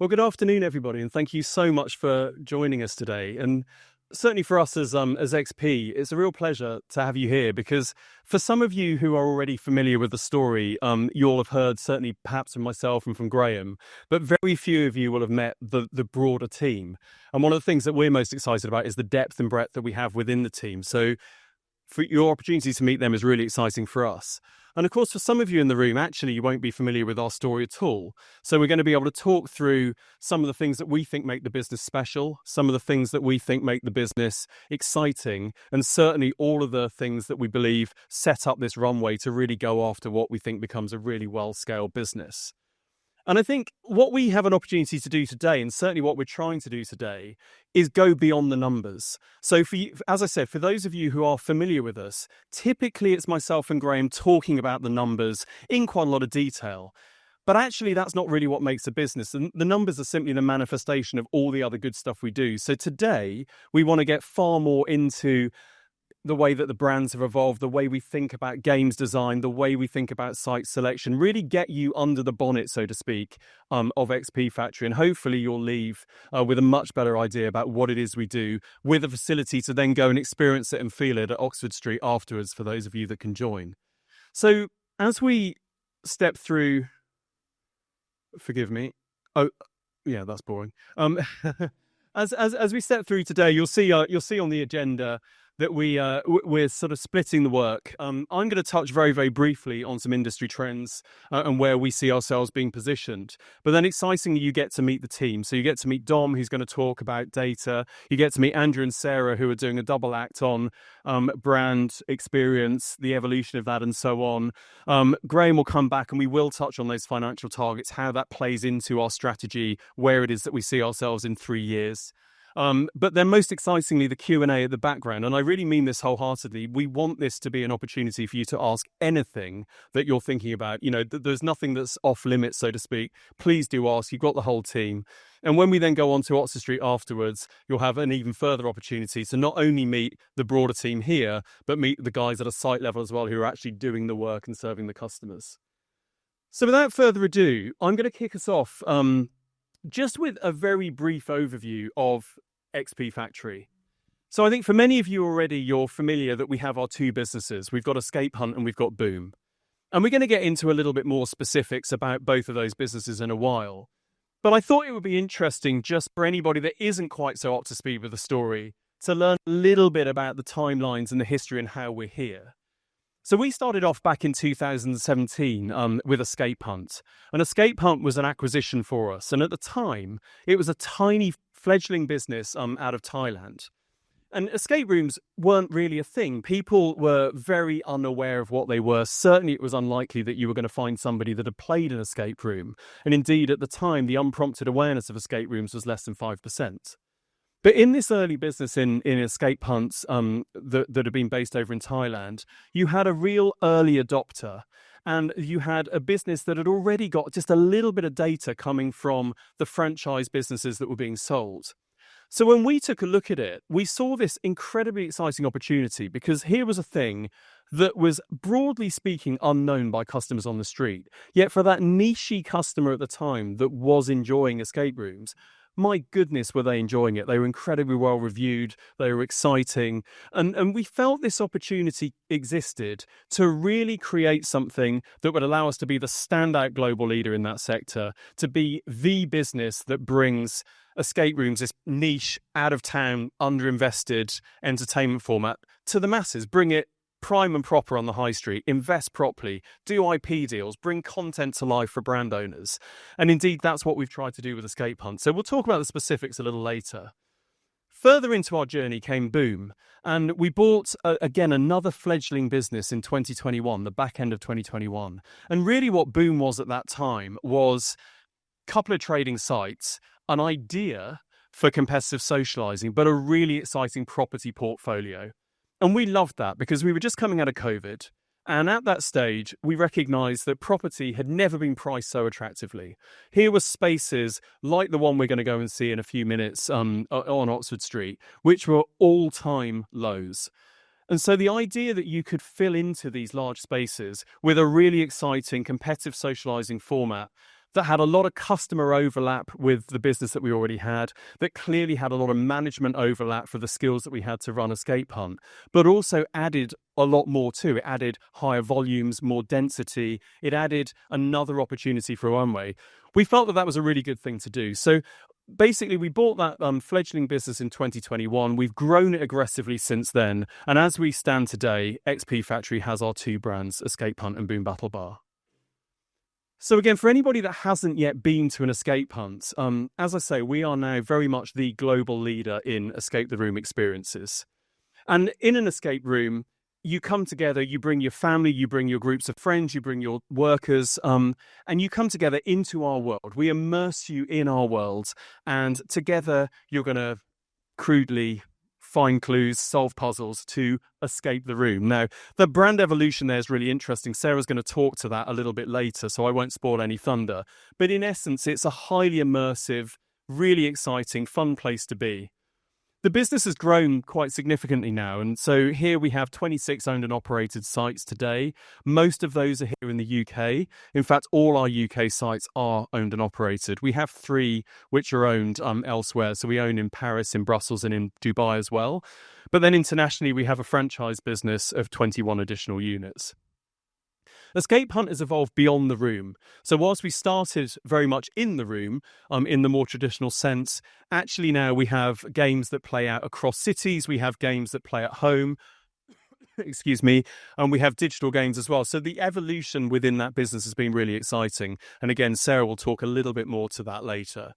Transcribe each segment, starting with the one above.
Well, good afternoon, everybody, and thank you so much for joining us today. And certainly for us as XP, it's a real pleasure to have you here because for some of you who are already familiar with the story, you'll have heard certainly perhaps from myself and from Graham, but very few of you will have met the broader team. And one of the things that we're most excited about is the depth and breadth that we have within the team. So for your opportunity to meet them is really exciting for us. And of course, for some of you in the room, actually, you won't be familiar with our story at all. So we're going to be able to talk through some of the things that we think make the business special, some of the things that we think make the business exciting, and certainly all of the things that we believe set up this runway to really go after what we think becomes a really well-scaled business. And I think what we have an opportunity to do today, and certainly what we're trying to do today, is go beyond the numbers. So for you, as I said, for those of you who are familiar with us, typically it's myself and Graham talking about the numbers in quite a lot of detail. But actually, that's not really what makes a business. And the numbers are simply the manifestation of all the other good stuff we do. So today, we want to get far more into the way that the brands have evolved, the way we think about games design, the way we think about site selection, really get you under the bonnet, so to speak, of XP Factory. And hopefully you'll leave with a much better idea about what it is we do, with a facility to then go and experience it and feel it at Oxford Street afterwards for those of you that can join. So as we step through, forgive me. Oh, yeah, that's boring. As we step through today, you'll see on the agenda that we're sort of splitting the work. I'm going to touch very, very briefly on some industry trends and where we see ourselves being positioned. But then excitingly, you get to meet the team. So you get to meet Dom, who's going to talk about data. You get to meet Andrew and Sarah, who are doing a double act on brand experience, the evolution of that, and so on. Graham will come back and we will touch on those financial targets, how that plays into our strategy, where it is that we see ourselves in 3 years. But then most excitingly, the Q&A at the background. And I really mean this wholeheartedly. We want this to be an opportunity for you to ask anything that you're thinking about. You know, there's nothing that's off limits, so to speak. Please do ask. You've got the whole team. And when we then go on to Oxford Street afterwards, you'll have an even further opportunity to not only meet the broader team here, but meet the guys at a site level as well who are actually doing the work and serving the customers. So without further ado, I'm going to kick us off just with a very brief overview of XP Factory. So I think for many of you already, you're familiar that we have our two businesses. We've got Escape Hunt and we've got Boom. And we're going to get into a little bit more specifics about both of those businesses in a while. But I thought it would be interesting just for anybody that isn't quite so up to speed with the story to learn a little bit about the timelines and the history and how we're here. So we started off back in 2017 with Escape Hunt. And Escape Hunt was an acquisition for us. And at the time, it was a tiny fledgling business out of Thailand. And escape rooms weren't really a thing. People were very unaware of what they were. Certainly, it was unlikely that you were going to find somebody that had played an escape room. And indeed, at the time, the unprompted awareness of escape rooms was less than 5%. But in this early business in escape hunts that had been based over in Thailand, you had a real early adopter. And you had a business that had already got just a little bit of data coming from the franchise businesses that were being sold. So when we took a look at it, we saw this incredibly exciting opportunity because here was a thing that was, broadly speaking, unknown by customers on the street. Yet for that niche customer at the time that was enjoying escape rooms, my goodness, were they enjoying it. They were incredibly well reviewed. They were exciting. And we felt this opportunity existed to really create something that would allow us to be the standout global leader in that sector, to be the business that brings escape rooms, this niche, out-of-town, underinvested entertainment format, to the masses, bring it prime and proper on the high street, invest properly, do IP deals, bring content to life for brand owners. And indeed, that's what we've tried to do with Escape Hunt. So we'll talk about the specifics a little later. Further into our journey came Boom, and we bought, again, another fledgling business in 2021, the back end of 2021. And really what Boom was at that time was a couple of trading sites, an idea for competitive socializing, but a really exciting property portfolio. And we loved that because we were just coming out of COVID. And at that stage, we recognized that property had never been priced so attractively. Here were spaces like the one we're going to go and see in a few minutes on Oxford Street, which were all-time lows. And so the idea that you could fill into these large spaces with a really exciting competitive socializing format that had a lot of customer overlap with the business that we already had, that clearly had a lot of management overlap for the skills that we had to run Escape Hunt, but also added a lot more too. It added higher volumes, more density. It added another opportunity for Runway. We felt that that was a really good thing to do. So basically, we bought that fledgling business in 2021. We've grown it aggressively since then. And as we stand today, XP Factory has our two brands, Escape Hunt and Boom Battle Bar. So again, for anybody that hasn't yet been to an escape hunt, as I say, we are now very much the global leader in escape the room experiences. And in an escape room, you come together, you bring your family, you bring your groups of friends, you bring your workers, and you come together into our world. We immerse you in our world, and together you're going to crudely find clues, solve puzzles to escape the room. Now, the brand evolution there is really interesting. Sarah's going to talk to that a little bit later, so I won't spoil any thunder. But in essence, it's a highly immersive, really exciting, fun place to be. The business has grown quite significantly now, and so here we have 26 owned and operated sites today. Most of those are here in the UK. In fact, all our UK sites are owned and operated. We have 3 which are owned elsewhere, so we own in Paris, in Brussels, and in Dubai as well. But then internationally, we have a franchise business of 21 additional units. Escape Hunt has evolved beyond the room. So whilst we started very much in the room, in the more traditional sense, actually now we have games that play out across cities, we have games that play at home, excuse me, and we have digital games as well. So the evolution within that business has been really exciting. And again, Sarah will talk a little bit more to that later.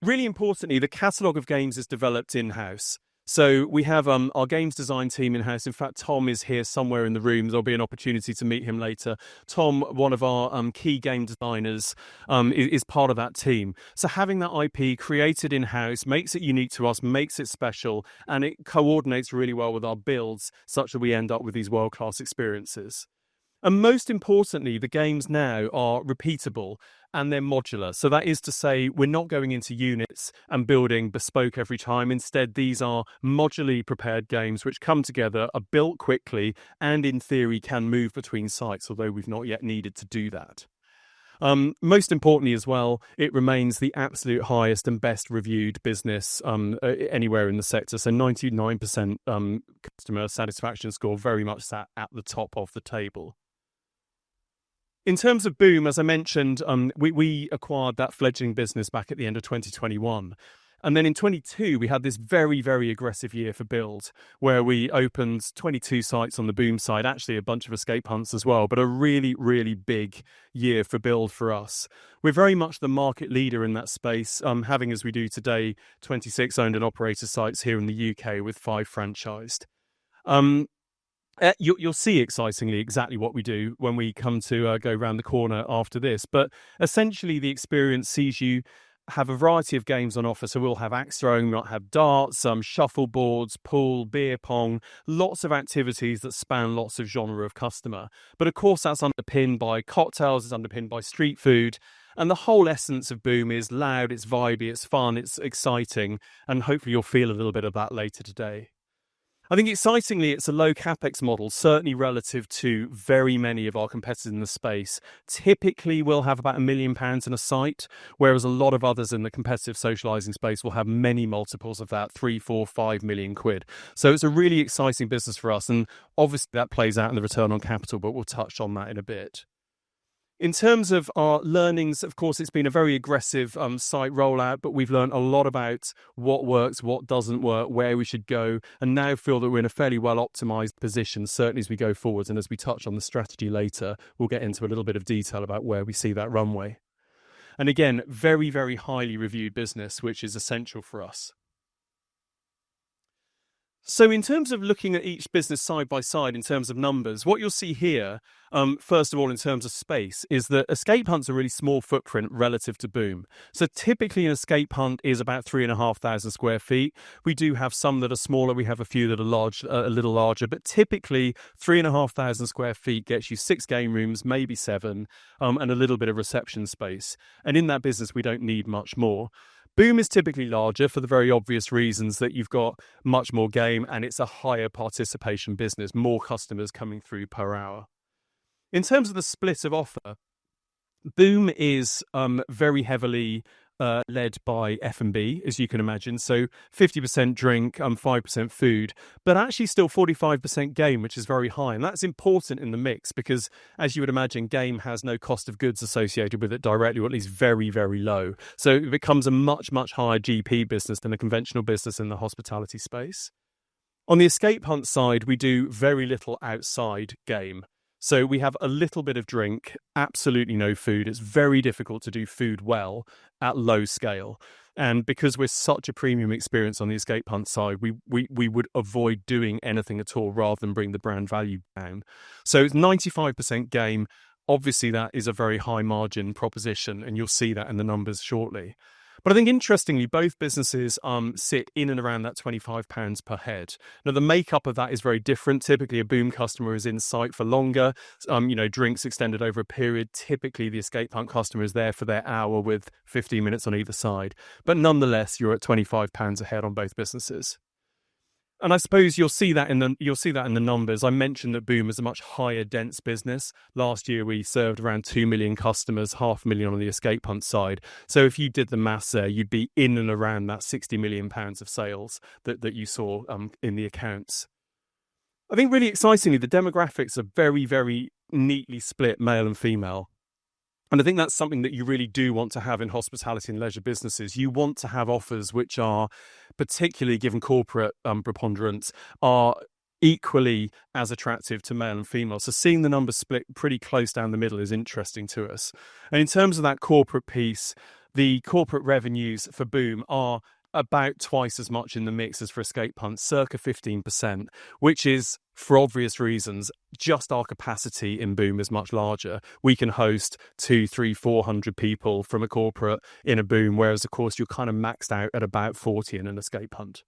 Really importantly, the catalogue of games is developed in-house. So we have our games design team in-house. In fact, Tom is here somewhere in the room. There'll be an opportunity to meet him later. Tom, one of our key game designers, is part of that team. So having that IP created in-house makes it unique to us, makes it special, and it coordinates really well with our builds, such that we end up with these world-class experiences. And most importantly, the games now are repeatable and they're modular. So that is to say, we're not going into units and building bespoke every time. Instead, these are modularly prepared games which come together, are built quickly, and in theory can move between sites, although we've not yet needed to do that. Most importantly as well, it remains the absolute highest and best reviewed business anywhere in the sector. So 99% customer satisfaction score, very much sat at the top of the table. In terms of Boom, as I mentioned, we acquired that fledgling business back at the end of 2021. And then in 22, we had this very, very aggressive year for build, where we opened 22 sites on the Boom side, actually a bunch of escape hunts as well, but a really, really big year for build for us. We're very much the market leader in that space, having, as we do today, 26 owned and operated sites here in the UK with 5 franchised. You'll see, excitingly, exactly what we do when we come to go around the corner after this. But essentially, the experience sees you have a variety of games on offer. So we'll have axe throwing, we'll have darts, shuffleboards, pool, beer pong, lots of activities that span lots of genre of customer. But of course, that's underpinned by cocktails, it's underpinned by street food. And the whole essence of Boom is loud, it's vibey, it's fun, it's exciting. And hopefully you'll feel a little bit of that later today. I think excitingly, it's a low capex model, certainly relative to very many of our competitors in the space. Typically, we'll have about £1 million in a site, whereas a lot of others in the competitive socialising space will have many multiples of that, 3, 4, 5 million quid. So it's a really exciting business for us, and obviously that plays out in the return on capital, but we'll touch on that in a bit. In terms of our learnings, of course, it's been a very aggressive site rollout, but we've learned a lot about what works, what doesn't work, where we should go, and now feel that we're in a fairly well-optimized position, certainly as we go forwards. And as we touch on the strategy later, we'll get into a little bit of detail about where we see that runway. And again, very, very highly reviewed business, which is essential for us. So in terms of looking at each business side by side in terms of numbers, what you'll see here, first of all, in terms of space, is that escape hunts are really small footprint relative to Boom. So typically an escape hunt is about 3,500 square feet. We do have some that are smaller. We have a few that are large, a little larger, but typically 3,500 square feet gets you 6 game rooms, maybe 7, and a little bit of reception space. And in that business, we don't need much more. Boom is typically larger for the very obvious reasons that you've got much more game and it's a higher participation business, more customers coming through per hour. In terms of the split of offer, Boom is very heavily led by F&B, as you can imagine. So 50% drink, 5% food, but actually still 45% game, which is very high. And that's important in the mix because, as you would imagine, game has no cost of goods associated with it directly, or at least very, very low. So it becomes a much, much higher GP business than a conventional business in the hospitality space. On the escape hunt side, we do very little outside game. So we have a little bit of drink, absolutely no food. It's very difficult to do food well at low scale. And because we're such a premium experience on the escape hunt side, we would avoid doing anything at all rather than bring the brand value down. So it's 95% game. Obviously, that is a very high margin proposition, and you'll see that in the numbers shortly. But I think interestingly, both businesses sit in and around that £25 per head. Now, the makeup of that is very different. Typically, a Boom customer is in site for longer, drinks extended over a period. Typically, the escape hunt customer is there for their hour with 15 minutes on either side. But nonetheless, you're at £25 a head on both businesses. And I suppose you'll see that in the numbers. I mentioned that Boom is a much higher dense business. Last year we served around 2 million customers, 500,000 on the escape hunt side. So if you did the maths there, you'd be in and around that £60 million of sales that you saw in the accounts. I think really excitingly, the demographics are very, very neatly split, male and female. And I think that's something that you really do want to have in hospitality and leisure businesses. You want to have offers which are, particularly given corporate preponderance, are equally as attractive to male and female. So seeing the numbers split pretty close down the middle is interesting to us. And in terms of that corporate piece, the corporate revenues for Boom are about twice as much in the mix as for escape hunt, circa 15%, which is, for obvious reasons, just our capacity in Boom is much larger. We can host 200, 300, 400 people from a corporate in a Boom, whereas, of course, you're kind of maxed out at about 40 in an escape hunt.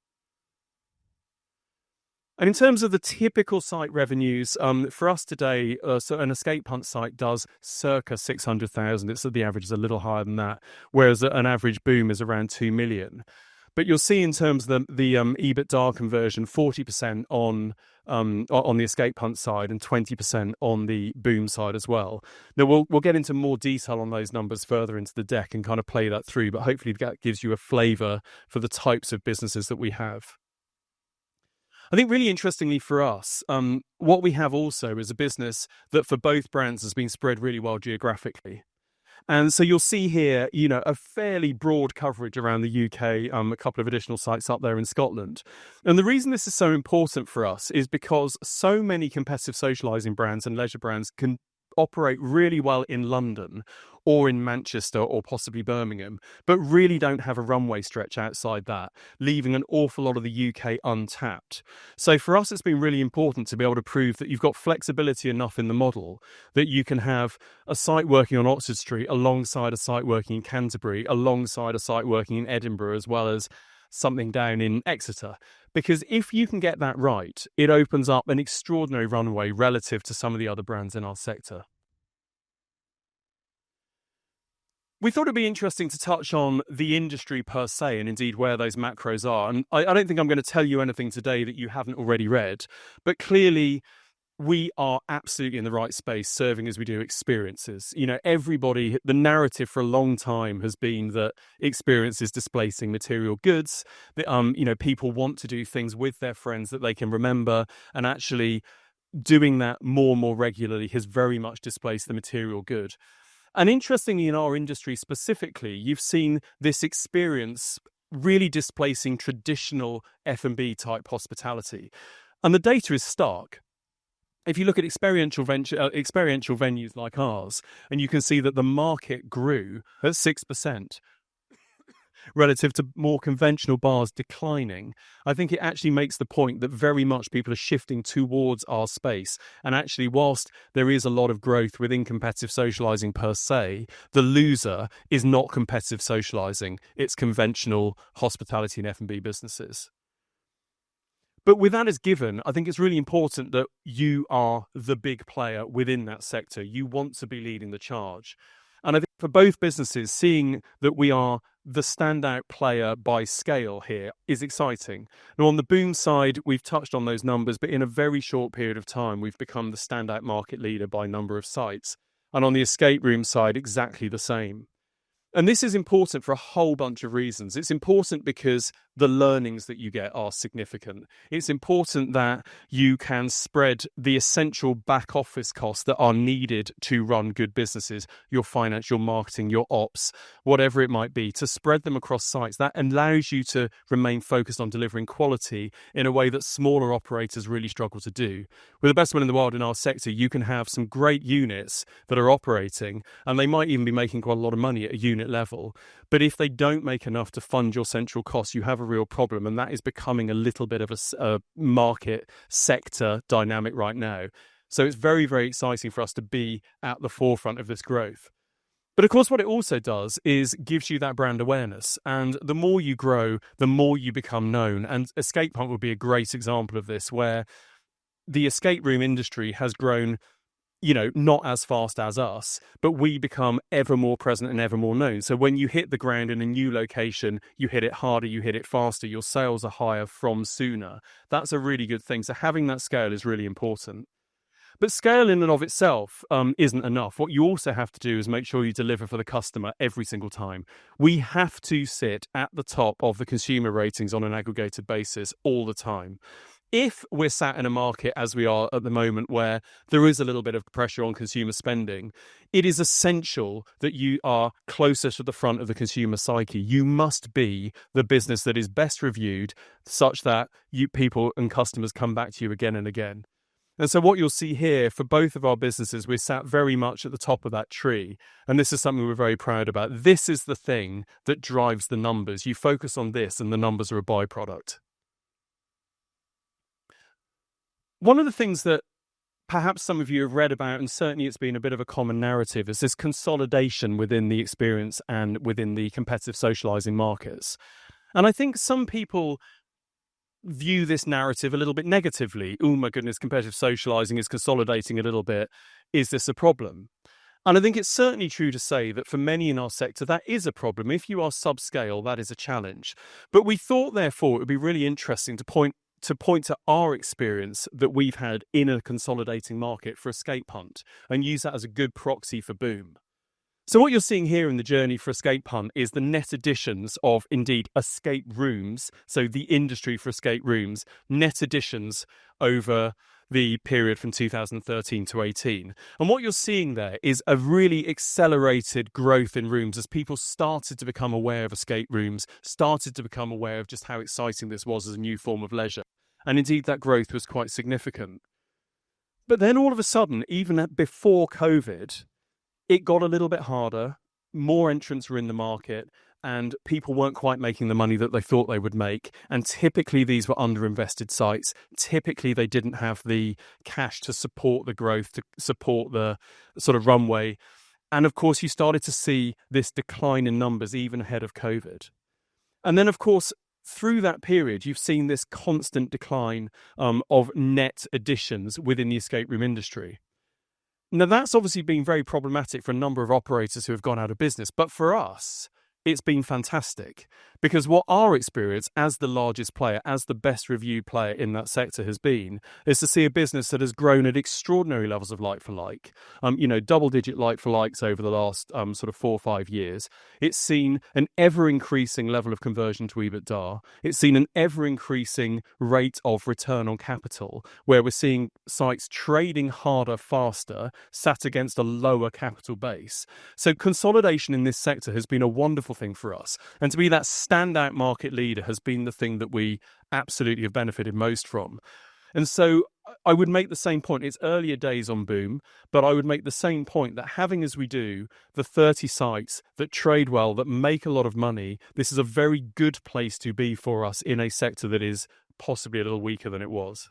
And in terms of the typical site revenues, for us today, so an escape hunt site does circa 600,000. It's the average is a little higher than that, whereas an average Boom is around 2 million. But you'll see in terms of the EBITDA conversion, 40% on the escape hunt side and 20% on the Boom side as well. Now, we'll get into more detail on those numbers further into the deck and kind of play that through, but hopefully that gives you a flavour for the types of businesses that we have. I think really interestingly for us, what we have also is a business that for both brands has been spread really well geographically. And so you'll see here, a fairly broad coverage around the UK, a couple of additional sites up there in Scotland. And the reason this is so important for us is because so many competitive socialising brands and leisure brands can operate really well in London or in Manchester or possibly Birmingham, but really don't have a runway stretch outside that, leaving an awful lot of the UK untapped. So for us, it's been really important to be able to prove that you've got flexibility enough in the model that you can have a site working on Oxford Street alongside a site working in Canterbury, alongside a site working in Edinburgh, as well as something down in Exeter. Because if you can get that right, it opens up an extraordinary runway relative to some of the other brands in our sector. We thought it'd be interesting to touch on the industry per se and indeed where those macros are. And I don't think I'm going to tell you anything today that you haven't already read, but clearly we are absolutely in the right space serving as we do experiences. Everybody, the narrative for a long time has been that experience is displacing material goods. That, people want to do things with their friends that they can remember, and actually doing that more and more regularly has very much displaced the material good. And interestingly, in our industry specifically, you've seen this experience really displacing traditional F&B type hospitality. And the data is stark. If you look at experiential venues like ours, and you can see that the market grew at 6%, relative to more conventional bars declining, I think it actually makes the point that very much people are shifting towards our space. And actually, whilst there is a lot of growth within competitive socialising per se, the loser is not competitive socialising. It's conventional hospitality and F&B businesses. But with that as given, I think it's really important that you are the big player within that sector. You want to be leading the charge. And I think for both businesses, seeing that we are the standout player by scale here is exciting. Now, on the Boom side, we've touched on those numbers, but in a very short period of time, we've become the standout market leader by number of sites. And on the escape room side, exactly the same. And this is important for a whole bunch of reasons. It's important because the learnings that you get are significant. It's important that you can spread the essential back office costs that are needed to run good businesses, your finance, your marketing, your ops, whatever it might be, to spread them across sites. That allows you to remain focused on delivering quality in a way that smaller operators really struggle to do. With the best one in the world in our sector, you can have some great units that are operating, and they might even be making quite a lot of money at a unit level. But if they don't make enough to fund your central costs, you have a real problem. And that is becoming a little bit of a market sector dynamic right now. So it's very, very exciting for us to be at the forefront of this growth. But of course, what it also does is gives you that brand awareness. And the more you grow, the more you become known. And Escape Hunt would be a great example of this, where the escape room industry has grown, not as fast as us, but we become ever more present and ever more known. So when you hit the ground in a new location, you hit it harder, you hit it faster, your sales are higher from sooner. That's a really good thing. So having that scale is really important. But scale in and of itself isn't enough. What you also have to do is make sure you deliver for the customer every single time. We have to sit at the top of the consumer ratings on an aggregated basis all the time. If we're sat in a market, as we are at the moment, where there is a little bit of pressure on consumer spending, it is essential that you are closer to the front of the consumer psyche. You must be the business that is best reviewed, such that people and customers come back to you again and again. And so what you'll see here for both of our businesses, we're sat very much at the top of that tree. And this is something we're very proud about. This is the thing that drives the numbers. You focus on this and the numbers are a byproduct. One of the things that perhaps some of you have read about, and certainly it's been a bit of a common narrative, is this consolidation within the experience and within the competitive socializing markets. And I think some people view this narrative a little bit negatively. Oh my goodness, competitive socializing is consolidating a little bit. Is this a problem? And I think it's certainly true to say that for many in our sector, that is a problem. If you are subscale, that is a challenge. But we thought, therefore, it would be really interesting to point to our experience that we've had in a consolidating market for Escape Hunt and use that as a good proxy for Boom. So what you're seeing here in the journey for Escape Hunt is the net additions of, indeed, escape rooms, so the industry for escape rooms, net additions over the period from 2013 to 18. And what you're seeing there is a really accelerated growth in rooms as people started to become aware of escape rooms, started to become aware of just how exciting this was as a new form of leisure. And indeed, that growth was quite significant. But then all of a sudden, even before COVID, it got a little bit harder. More entrants were in the market and people weren't quite making the money that they thought they would make. And typically these were underinvested sites. Typically they didn't have the cash to support the growth, to support the sort of runway. And of course, you started to see this decline in numbers even ahead of COVID. And then, of course, through that period, you've seen this constant decline of net additions within the escape room industry. Now, that's obviously been very problematic for a number of operators who have gone out of business. But for us, it's been fantastic, because what our experience as the largest player, as the best reviewed player in that sector has been, is to see a business that has grown at extraordinary levels of like-for-like, double-digit like-for-likes over the last sort of 4 or 5 years. It's seen an ever-increasing level of conversion to EBITDA. It's seen an ever-increasing rate of return on capital, where we're seeing sites trading harder, faster, sat against a lower capital base. So consolidation in this sector has been a wonderful thing for us. And to be that standout market leader has been the thing that we absolutely have benefited most from. And so I would make the same point. It's earlier days on Boom, but I would make the same point that having, as we do, the 30 sites that trade well, that make a lot of money, this is a very good place to be for us in a sector that is possibly a little weaker than it was.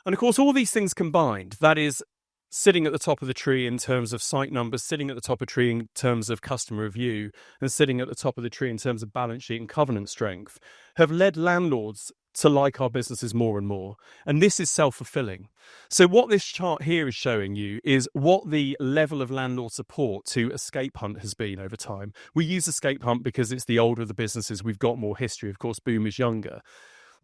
And of course, all these things combined, that is, sitting at the top of the tree in terms of site numbers, sitting at the top of the tree in terms of customer review, and sitting at the top of the tree in terms of balance sheet and covenant strength, have led landlords to like our businesses more and more. And this is self-fulfilling. So what this chart here is showing you is what the level of landlord support to Escape Hunt has been over time. We use Escape Hunt because it's the older of the businesses. We've got more history. Of course, Boom is younger.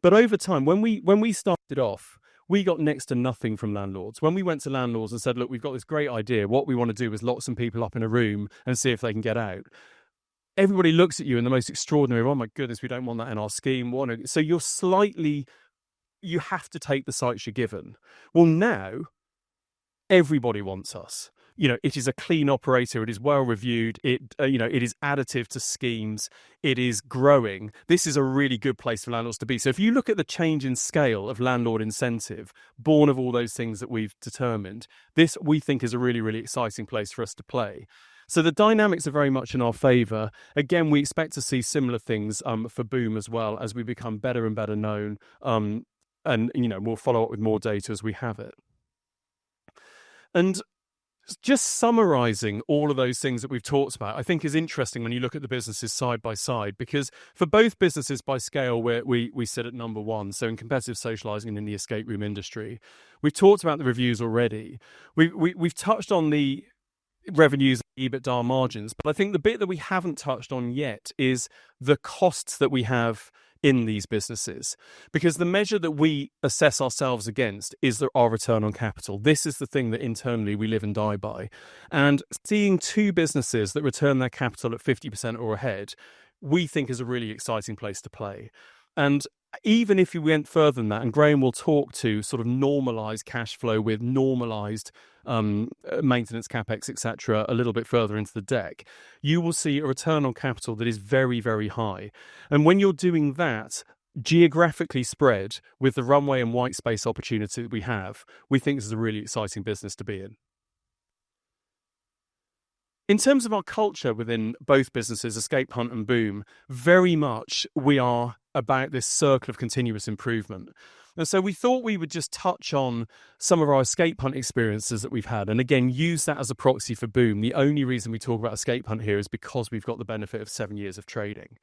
But over time, when we started off, we got next to nothing from landlords. When we went to landlords and said, look, we've got this great idea, what we want to do is lock some people up in a room and see if they can get out. Everybody looks at you in the most extraordinary, oh my goodness, we don't want that in our scheme. So you have to take the sites you're given. Well, now everybody wants us. It is a clean operator. It is well reviewed. It is additive to schemes. It is growing. This is a really good place for landlords to be. So if you look at the change in scale of landlord incentive, born of all those things that we've determined, this we think is a really, really exciting place for us to play. So the dynamics are very much in our favour. Again, we expect to see similar things for Boom as well as we become better and better known. And we'll follow up with more data as we have it. And just summarising all of those things that we've talked about, I think is interesting when you look at the businesses side by side, because for both businesses by scale, we sit at number one. So in competitive socialising and in the escape room industry, we've talked about the reviews already. We've touched on the revenues, EBITDA margins, but I think the bit that we haven't touched on yet is the costs that we have in these businesses, because the measure that we assess ourselves against is our return on capital. This is the thing that internally we live and die by. And seeing two businesses that return their capital at 50% or ahead, we think is a really exciting place to play. And even if you went further than that, and Graham will talk to sort of normalised cash flow with normalised maintenance capex, etc., a little bit further into the deck, you will see a return on capital that is very, very high. And when you're doing that, geographically spread with the runway and white space opportunity that we have, we think this is a really exciting business to be in. In terms of our culture within both businesses, Escape Hunt and Boom, very much we are about this circle of continuous improvement. And so we thought we would just touch on some of our Escape Hunt experiences that we've had, and again, use that as a proxy for Boom. The only reason we talk about Escape Hunt here is because we've got the benefit of 7 years of trading.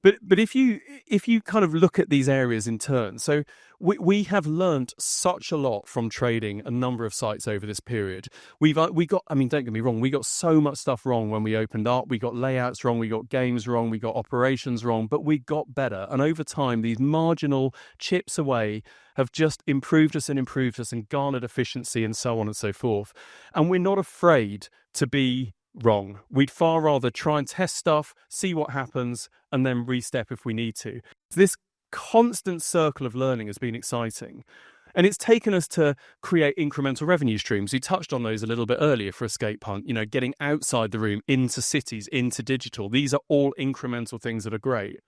But if you kind of look at these areas in turn, so we have learnt such a lot from trading a number of sites over this period. We got, I mean, don't get me wrong, we got so much stuff wrong when we opened up. We got layouts wrong, we got games wrong, we got operations wrong, but we got better. And over time, these marginal chips away have just improved us and garnered efficiency and so on and so forth. And we're not afraid to be wrong. We'd far rather try and test stuff, see what happens, and then re-step if we need to. This constant circle of learning has been exciting. And it's taken us to create incremental revenue streams. We touched on those a little bit earlier for Escape Hunt, getting outside the room, into cities, into digital. These are all incremental things that are great.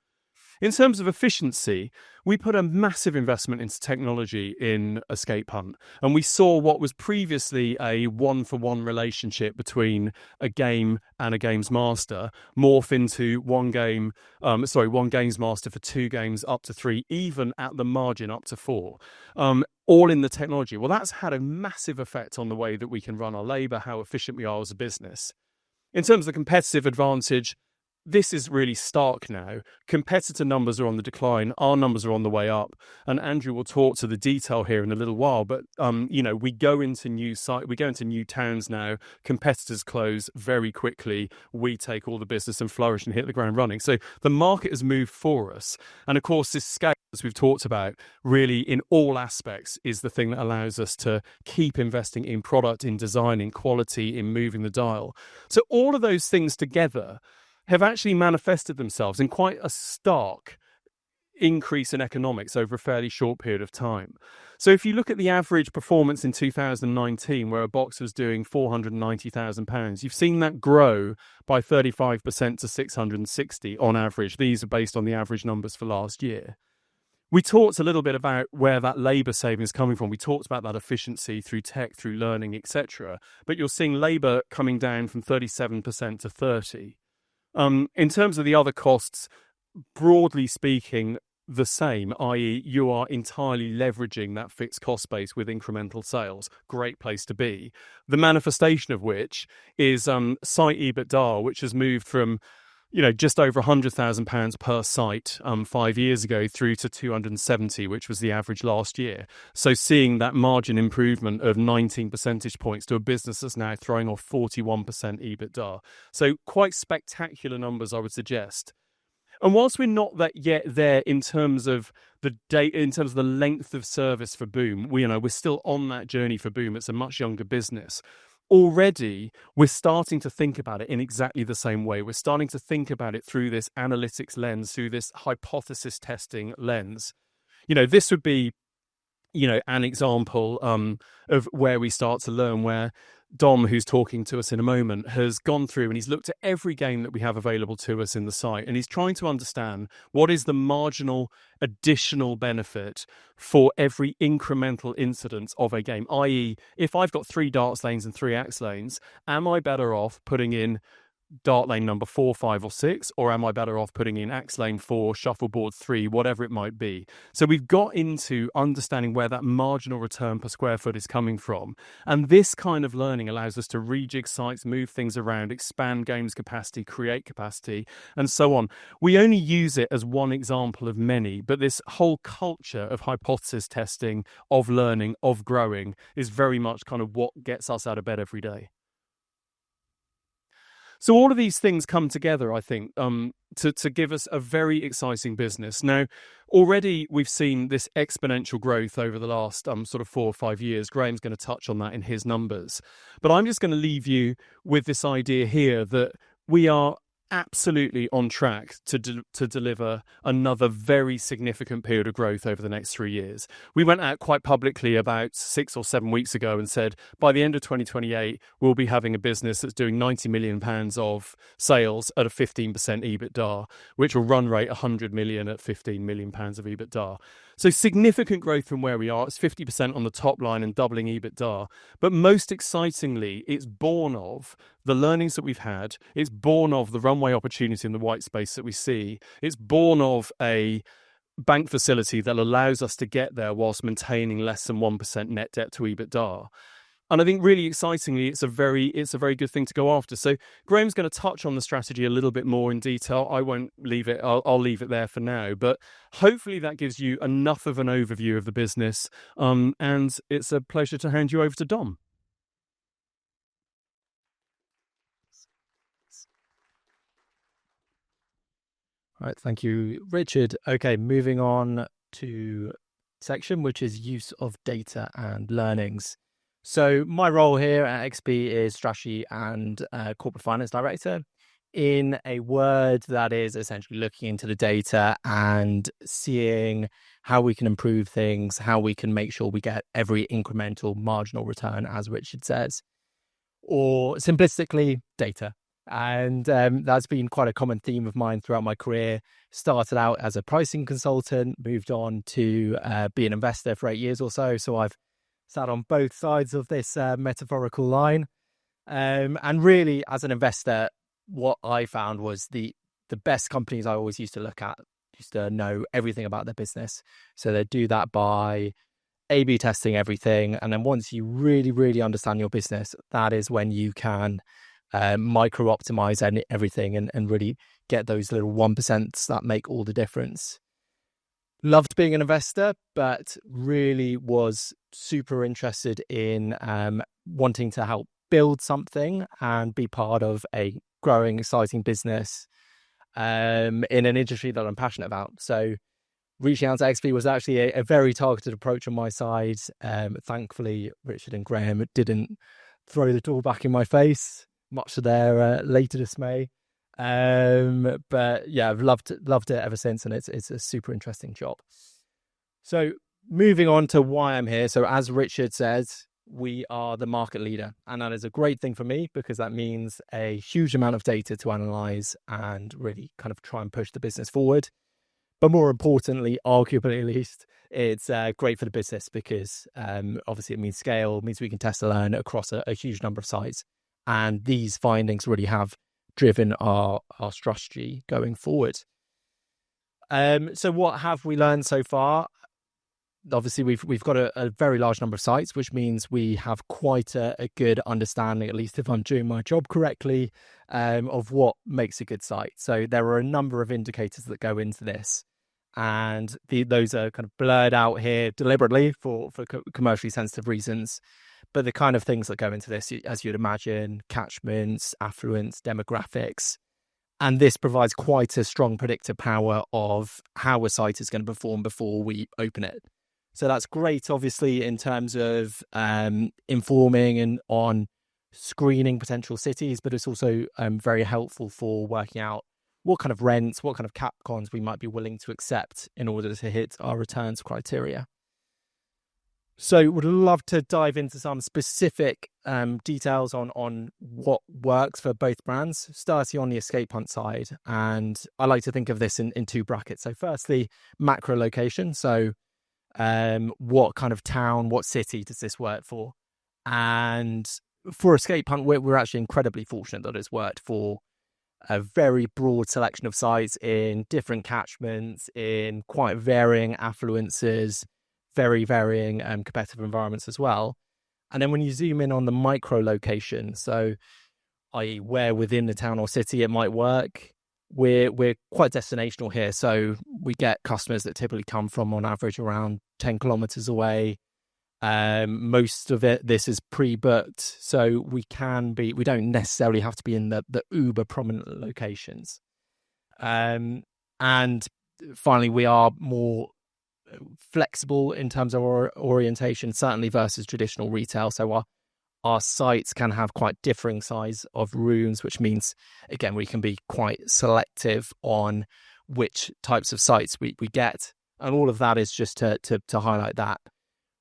In terms of efficiency, we put a massive investment into technology in Escape Hunt, and we saw what was previously a one-for-one relationship between a game and a games master morph into one games master for 2 games up to 3, even at the margin up to 4, all in the technology. Well, that's had a massive effect on the way that we can run our labour, how efficient we are as a business. In terms of the competitive advantage, this is really stark now. Competitor numbers are on the decline. Our numbers are on the way up. And Andrew will talk to the detail here in a little while. But, we go into new towns now. Competitors close very quickly. We take all the business and flourish and hit the ground running. So the market has moved for us. And of course, this scale, as we've talked about, really in all aspects is the thing that allows us to keep investing in product, in design, in quality, in moving the dial. So all of those things together have actually manifested themselves in quite a stark increase in economics over a fairly short period of time. So if you look at the average performance in 2019, where a box was doing £490,000, you've seen that grow by 35% to 660 on average. These are based on the average numbers for last year. We talked a little bit about where that labour saving is coming from. We talked about that efficiency through tech, through learning, etc. But you're seeing labour coming down from 37% to 30%. In terms of the other costs, broadly speaking, the same, i.e. you are entirely leveraging that fixed cost base with incremental sales. Great place to be. The manifestation of which is site EBITDA, which has moved from just over £100,000 per site 5 years ago through to 270, which was the average last year. So seeing that margin improvement of 19 percentage points to a business that's now throwing off 41% EBITDA. So quite spectacular numbers, I would suggest. And whilst we're not yet there in terms of the data in terms of the length of service for Boom. We're still on that journey for Boom. It's a much younger business. Already, we're starting to think about it in exactly the same way. We're starting to think about it through this analytics lens, through this hypothesis testing lens. This would be an example of where we start to learn, where Dom, who's talking to us in a moment, has gone through and he's looked at every game that we have available to us in the site, and he's trying to understand what is the marginal additional benefit for every incremental incidence of a game, i.e. if I've got 3 darts lanes and 3 axe lanes, am I better off putting in dart lane number 4, 5 or 6, or am I better off putting in axe lane 4, shuffleboard 3, whatever it might be? So we've got into understanding where that marginal return per square foot is coming from, and this kind of learning allows us to rejig sites, move things around, expand games capacity, create capacity, and so on. We only use it as one example of many, but this whole culture of hypothesis testing, of learning, of growing is very much kind of what gets us out of bed every day. So all of these things come together, I think, to give us a very exciting business. Now, already we've seen this exponential growth over the last sort of 4 or 5 years. Graham's going to touch on that in his numbers. But I'm just going to leave you with this idea here that we are absolutely on track to deliver another very significant period of growth over the next 3 years. We went out quite publicly about 6 or 7 weeks ago and said by the end of 2028 we'll be having a business that's doing £90 million of sales at a 15% EBITDA, which will run rate 100 million at £15 million of EBITDA. So significant growth from where we are. It's 50% on the top line and doubling EBITDA. But most excitingly, it's born of the learnings that we've had. It's born of the runway opportunity in the white space that we see. It's born of a bank facility that allows us to get there whilst maintaining less than 1% net debt to EBITDA. And I think really excitingly, it's a very good thing to go after. So Graham's going to touch on the strategy a little bit more in detail. I won't leave it. I'll leave it there for now. But hopefully that gives you enough of an overview of the business. And it's a pleasure to hand you over to Dom. All right, thank you, Richard. Okay, moving on to section, which is use of data and learnings. So my role here at XP is strategy and corporate finance director. In a word, that is essentially looking into the data and seeing how we can improve things, how we can make sure we get every incremental marginal return, as Richard says, or simplistically, data. And that's been quite a common theme of mine throughout my career. Started out as a pricing consultant, moved on to be an investor for 8 years or so. So I've sat on both sides of this metaphorical line. And really, as an investor, what I found was the best companies I always used to look at, used to know everything about their business. So they do that by A/B testing everything. And then once you really, really understand your business, that is when you can micro optimize everything and really get those little 1% that make all the difference. Loved being an investor, but really was super interested in wanting to help build something and be part of a growing, exciting business in an industry that I'm passionate about. So reaching out to XP was actually a very targeted approach on my side. Thankfully, Richard and Graham didn't throw the door back in my face, much to their later dismay. But yeah, I've loved it ever since, and it's a super interesting job. So moving on to why I'm here. So as Richard says, we are the market leader, and that is a great thing for me because that means a huge amount of data to analyze and really kind of try and push the business forward. But more importantly, arguably at least, it's great for the business because obviously it means scale, means we can test and learn across a huge number of sites. And these findings really have driven our strategy going forward. So what have we learned so far? Obviously, we've got a very large number of sites, which means we have quite a good understanding, at least if I'm doing my job correctly, of what makes a good site. So there are a number of indicators that go into this. And those are kind of blurred out here deliberately for commercially sensitive reasons. But the kind of things that go into this, as you'd imagine, catchments, affluence, demographics, And this provides quite a strong predictive power of how a site is going to perform before we open it. So that's great, obviously, in terms of informing and on screening potential cities, but it's also very helpful for working out what kind of rents, what kind of cap cons we might be willing to accept in order to hit our returns criteria. So would love to dive into some specific details on what works for both brands, starting on the escape hunt side. And I like to think of this in two brackets. So firstly, macro location. So what kind of town, what city does this work for? And for escape hunt, we're actually incredibly fortunate that it's worked for a very broad selection of sites in different catchments, in quite varying affluences, very varying competitive environments as well. And then when you zoom in on the micro location, so i.e. where within the town or city it might work, we're quite destinational here. So we get customers that typically come from, on average, around 10 kilometers away. Most of this is pre-booked, so we don't necessarily have to be in the uber prominent locations. And finally, we are more flexible in terms of our orientation, certainly versus traditional retail. So our sites can have quite differing size of rooms, which means, again, we can be quite selective on which types of sites we get. And all of that is just to highlight that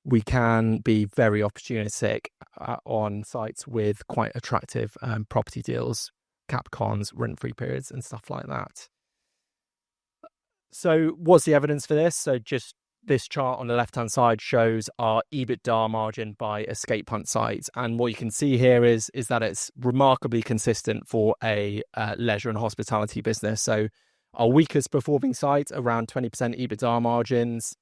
we can be very opportunistic on sites with quite attractive property deals, cap cons, rent-free periods, and stuff like that. So what's the evidence for this? So just this chart on the left-hand side shows our EBITDA margin by escape hunt sites. And what you can see here is that it's remarkably consistent for a leisure and hospitality business. So our weakest performing sites, around 20% EBITDA margins.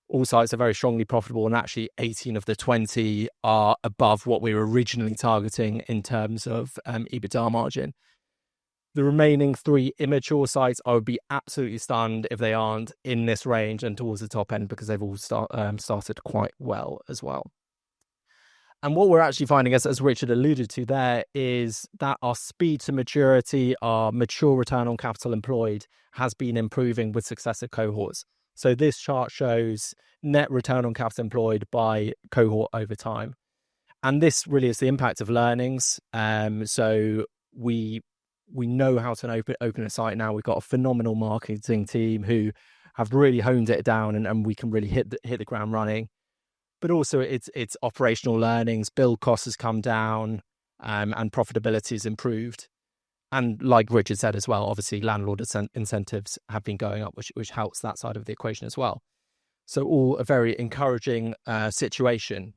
All sites are very strongly profitable, and actually 18 of the 20 are above what we were originally targeting in terms of EBITDA margin. The remaining 3 immature sites, I would be absolutely stunned if they aren't in this range and towards the top end, because they've all started quite well as well. And what we're actually finding, as Richard alluded to there, is that our speed to maturity, our mature return on capital employed, has been improving with successive cohorts. So this chart shows net return on capital employed by cohort over time. And this really is the impact of learnings. So we know how to open a site now. We've got a phenomenal marketing team who have really honed it down, and we can really hit the ground running. But also it's operational learnings, build costs has come down, and profitability has improved. And like Richard said as well, obviously landlord incentives have been going up, which helps that side of the equation as well. So all a very encouraging situation.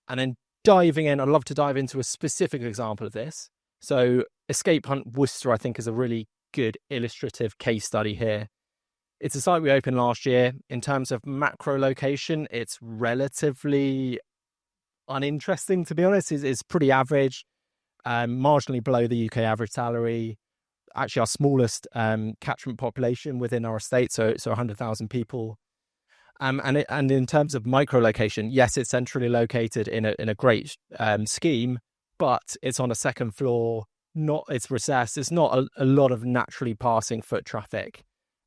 And then diving in, I'd love to dive into a specific example of this. So Escape Hunt Worcester, I think, is a really good illustrative case study here. It's a site we opened last year. In terms of macro location, it's relatively uninteresting, to be honest. It's pretty average, marginally below the UK average salary. Actually, our smallest catchment population within our estate, so 100,000 people. And in terms of micro location, yes, it's centrally located in a great scheme, but it's on a second floor. It's recessed. It's not a lot of naturally passing foot traffic.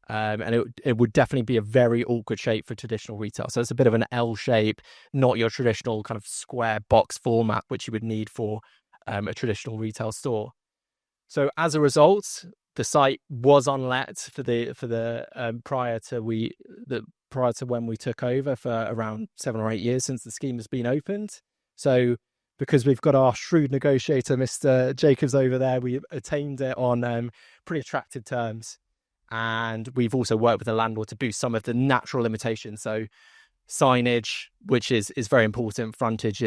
And it would definitely be a very awkward shape for traditional retail. So it's a bit of an L shape, not your traditional kind of square box format, which you would need for a traditional retail store. So as a result, the site was unlet for the prior to when we took over, for around 7 or 8 years since the scheme has been opened. So because we've got our shrewd negotiator, Mr. Jacobs, over there, we attained it on pretty attractive terms. And we've also worked with the landlord to boost some of the natural limitations. So signage, which is very important, frontage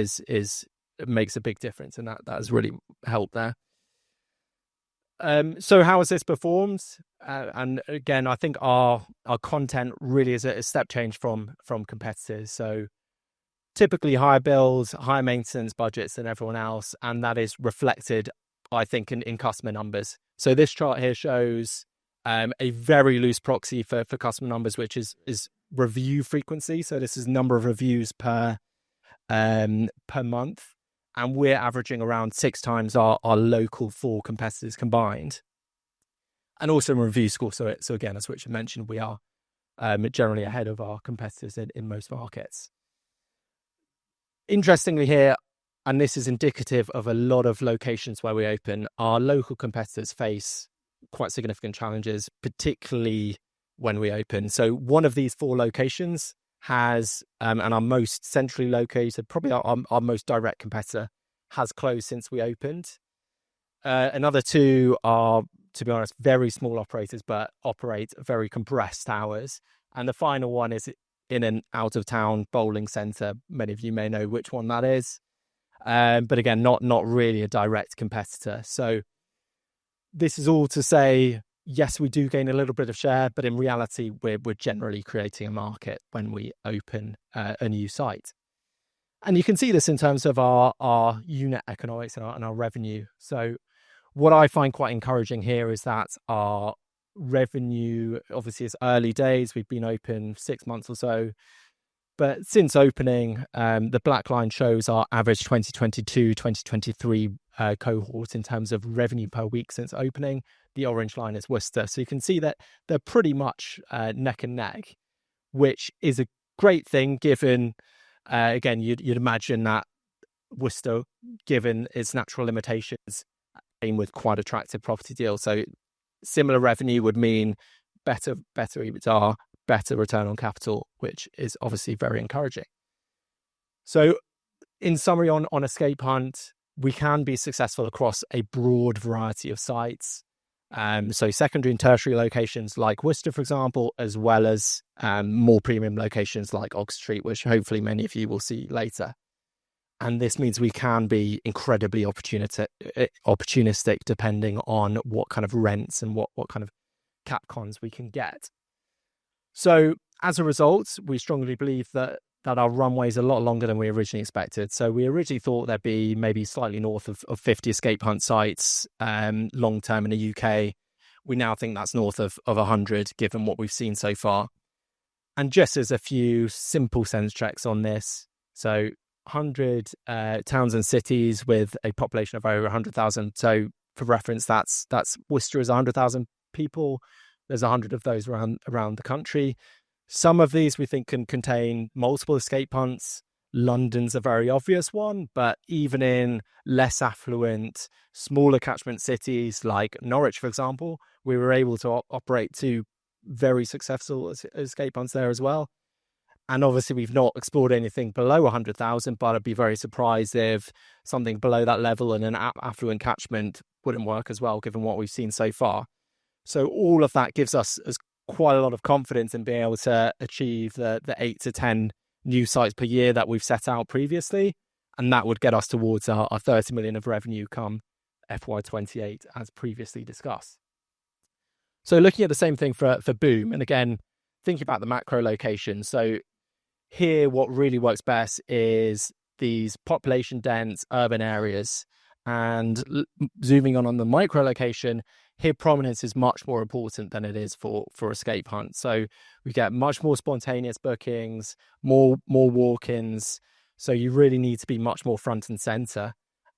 makes a big difference, and that has really helped there. So how has this performed? And again, I think our content really is a step change from competitors. So typically higher bills, higher maintenance budgets than everyone else, and that is reflected, I think, in customer numbers. So this chart here shows a very loose proxy for customer numbers, which is review frequency. So this is number of reviews per month, and we're averaging around 6 times our local 4 competitors combined. and also in review score. So again, as Richard mentioned, we are generally ahead of our competitors in most markets. Interestingly here, and this is indicative of a lot of locations where we open, our local competitors face quite significant challenges, particularly when we open. So one of these 4 locations has, and our most centrally located, probably our most direct competitor, has closed since we opened. Another 2 are, to be honest, very small operators, but operate very compressed hours. And the final one is in an out-of-town bowling centre. Many of you may know which one that is. But again, not really a direct competitor. So this is all to say, yes, we do gain a little bit of share, but in reality, we're generally creating a market when we open a new site. And you can see this in terms of our unit economics and our revenue. So what I find quite encouraging here is that our revenue, obviously it's early days, we've been open 6 months or so, but since opening, the black line shows our average 2022-2023 cohort in terms of revenue per week since opening. The orange line is Worcester. So you can see that they're pretty much neck and neck, which is a great thing given, again, you'd imagine that Worcester, given its natural limitations, came with quite attractive property deals. So similar revenue would mean better EBITDA, better return on capital, which is obviously very encouraging. So in summary, on Escape Hunt, we can be successful across a broad variety of sites. So secondary and tertiary locations like Worcester, for example, as well as more premium locations like Oxford Street, which hopefully many of you will see later. And this means we can be incredibly opportunistic depending on what kind of rents and what kind of capcons we can get. So as a result, we strongly believe that our runway is a lot longer than we originally expected. So we originally thought there'd be maybe slightly north of 50 Escape Hunt sites long term in the UK. We now think that's north of 100, given what we've seen so far. And just as a few simple sense checks on this, so 100 towns and cities with a population of over 100,000. So for reference, that's Worcester is 100,000 people. There's 100 of those around the country. Some of these we think can contain multiple escape hunts. London's a very obvious one, but even in less affluent, smaller catchment cities like Norwich, for example, we were able to operate 2 very successful escape hunts there as well. And obviously, we've not explored anything below 100,000, but I'd be very surprised if something below that level in an affluent catchment wouldn't work as well, given what we've seen so far. So all of that gives us quite a lot of confidence in being able to achieve the 8 to 10 new sites per year that we've set out previously. And that would get us towards our 30 million of revenue come FY28, as previously discussed. So looking at the same thing for Boom, and again, thinking about the macro location. So here, what really works best is these population dense urban areas. And zooming on the micro location, here prominence is much more important than it is for Escape Hunt. So we get much more spontaneous bookings, more walk-ins. So you really need to be much more front and center.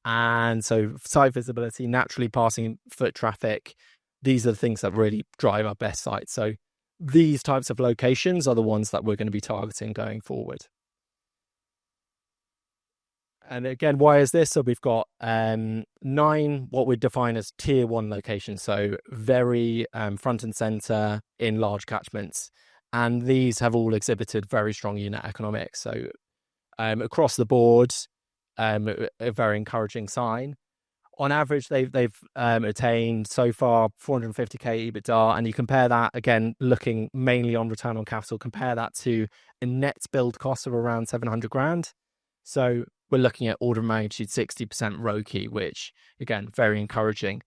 And so site visibility, naturally passing foot traffic, these are the things that really drive our best sites. So these types of locations are the ones that we're going to be targeting going forward. And again, why is this? So we've got 9 what we define as tier 1 locations. So very front and center in large catchments. And these have all exhibited very strong unit economics. So across the board, a very encouraging sign. On average, they've attained so far 450k EBITDA, and you compare that, again, looking mainly on return on capital, compare that to a net build cost of around 700 grand. So we're looking at order of magnitude 60% ROCE, which, again, very encouraging.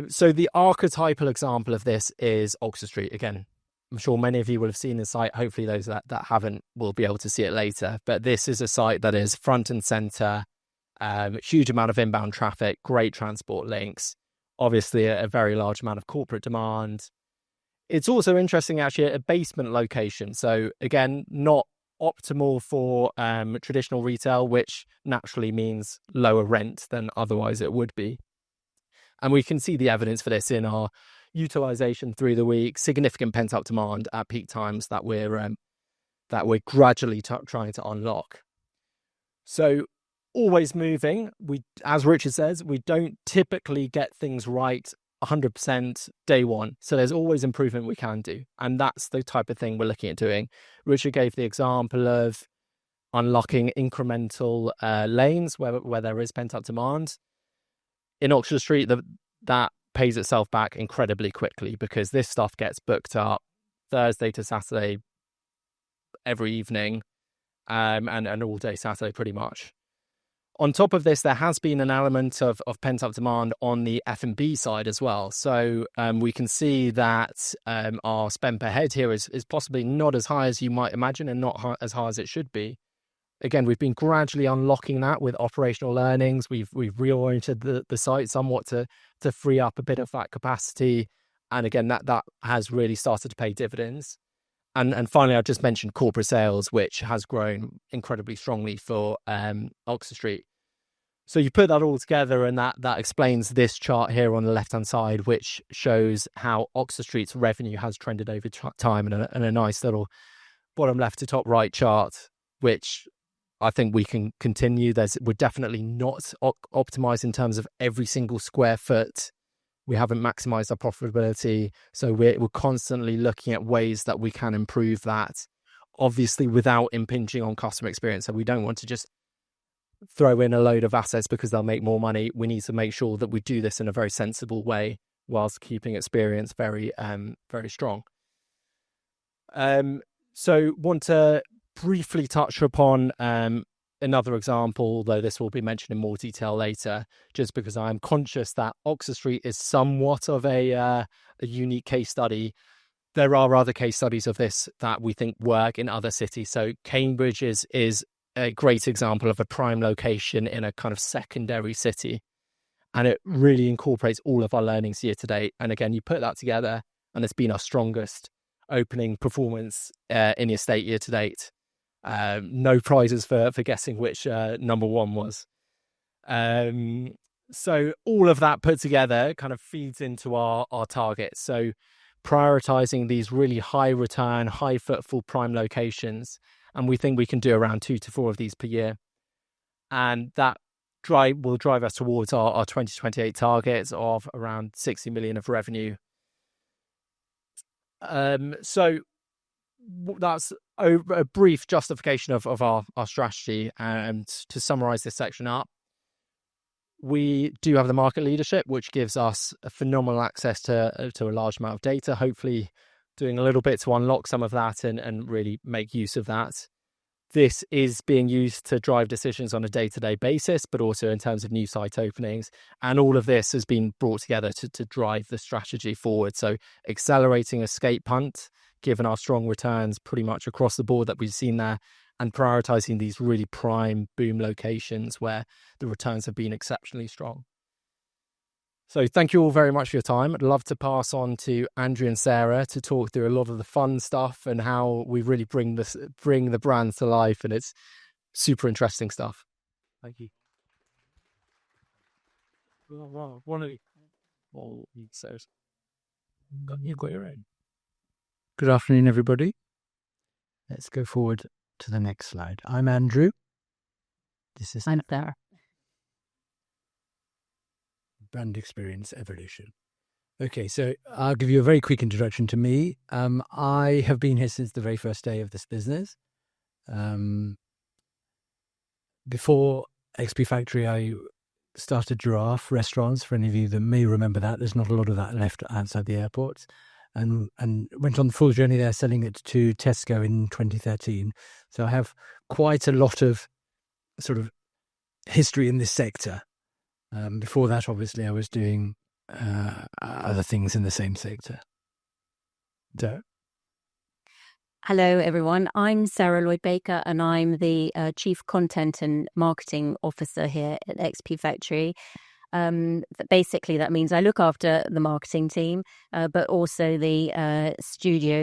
So the archetypal example of this is Oxford Street. Again, I'm sure many of you will have seen the site. Hopefully those that haven't will be able to see it later. But this is a site that is front and center, huge amount of inbound traffic, great transport links, obviously a very large amount of corporate demand. It's also interesting, actually, a basement location. So again, not optimal for traditional retail, which naturally means lower rent than otherwise it would be. And we can see the evidence for this in our utilization through the week, significant pent-up demand at peak times that we're gradually trying to unlock. So always moving. As Richard says, we don't typically get things right 100% day one. So there's always improvement we can do. And that's the type of thing we're looking at doing. Richard gave the example of unlocking incremental lanes where there is pent-up demand. In Oxford Street, that pays itself back incredibly quickly because this stuff gets booked up Thursday to Saturday every evening, and all day Saturday pretty much. On top of this, there has been an element of pent-up demand on the F&B side as well. So we can see that our spend per head here is possibly not as high as you might imagine and not as high as it should be. Again, we've been gradually unlocking that with operational learnings. We've reoriented the site somewhat to free up a bit of that capacity. And again, that has really started to pay dividends. And finally, I've just mentioned corporate sales, which has grown incredibly strongly for Oxford Street. So you put that all together, and that explains this chart here on the left-hand side, which shows how Oxford Street's revenue has trended over time, and a nice little bottom left to top right chart, which I think we can continue. We're definitely not optimized in terms of every single square foot. We haven't maximized our profitability. So we're constantly looking at ways that we can improve that, obviously without impinging on customer experience. So we don't want to just throw in a load of assets because they'll make more money. We need to make sure that we do this in a very sensible way whilst keeping experience very, very strong. So want to briefly touch upon another example, though this will be mentioned in more detail later, just because I'm conscious that Oxford Street is somewhat of a unique case study. There are other case studies of this that we think work in other cities. So Cambridge is a great example of a prime location in a kind of secondary city, and it really incorporates all of our learnings year to date. And again, you put that together, and it's been our strongest opening performance in the estate year to date. No prizes for guessing which number one was. So all of that put together kind of feeds into our targets. So prioritizing these really high return, high footfall prime locations. And we think we can do around 2 to 4 of these per year. And that will drive us towards our 2028 targets of around 60 million of revenue. So that's a brief justification of our strategy. And to summarize this section up, we do have the market leadership, which gives us a phenomenal access to a large amount of data, hopefully doing a little bit to unlock some of that and really make use of that. This is being used to drive decisions on a day-to-day basis, but also in terms of new site openings. And all of this has been brought together to drive the strategy forward. So accelerating escape hunt, given our strong returns pretty much across the board that we've seen there, and prioritizing these really prime boom locations where the returns have been exceptionally strong. So thank you all very much for your time. I'd love to pass on to Andrew and Sarah to talk through a lot of the fun stuff and how we really bring the brand to life, and it's super interesting stuff. Thank you. One of you says, you've got your own. Good afternoon, everybody. Let's go forward to the next slide. I'm Andrew. I'm Sarah. Brand experience evolution. Okay, so I'll give you a very quick introduction to me. I have been here since the very first day of this business. Before XP Factory, I started Giraffe Restaurants. For any of you that may remember that, there's not a lot of that left outside the airports. And went on the full journey there, selling it to Tesco in 2013. So I have quite a lot of sort of history in this sector. Before that, obviously, I was doing other things in the same sector. So. Hello, everyone. I'm Sarah Lloyd-Baker, and I'm the Chief Content and Marketing Officer here at XP Factory. Basically, that means I look after the marketing team, but also the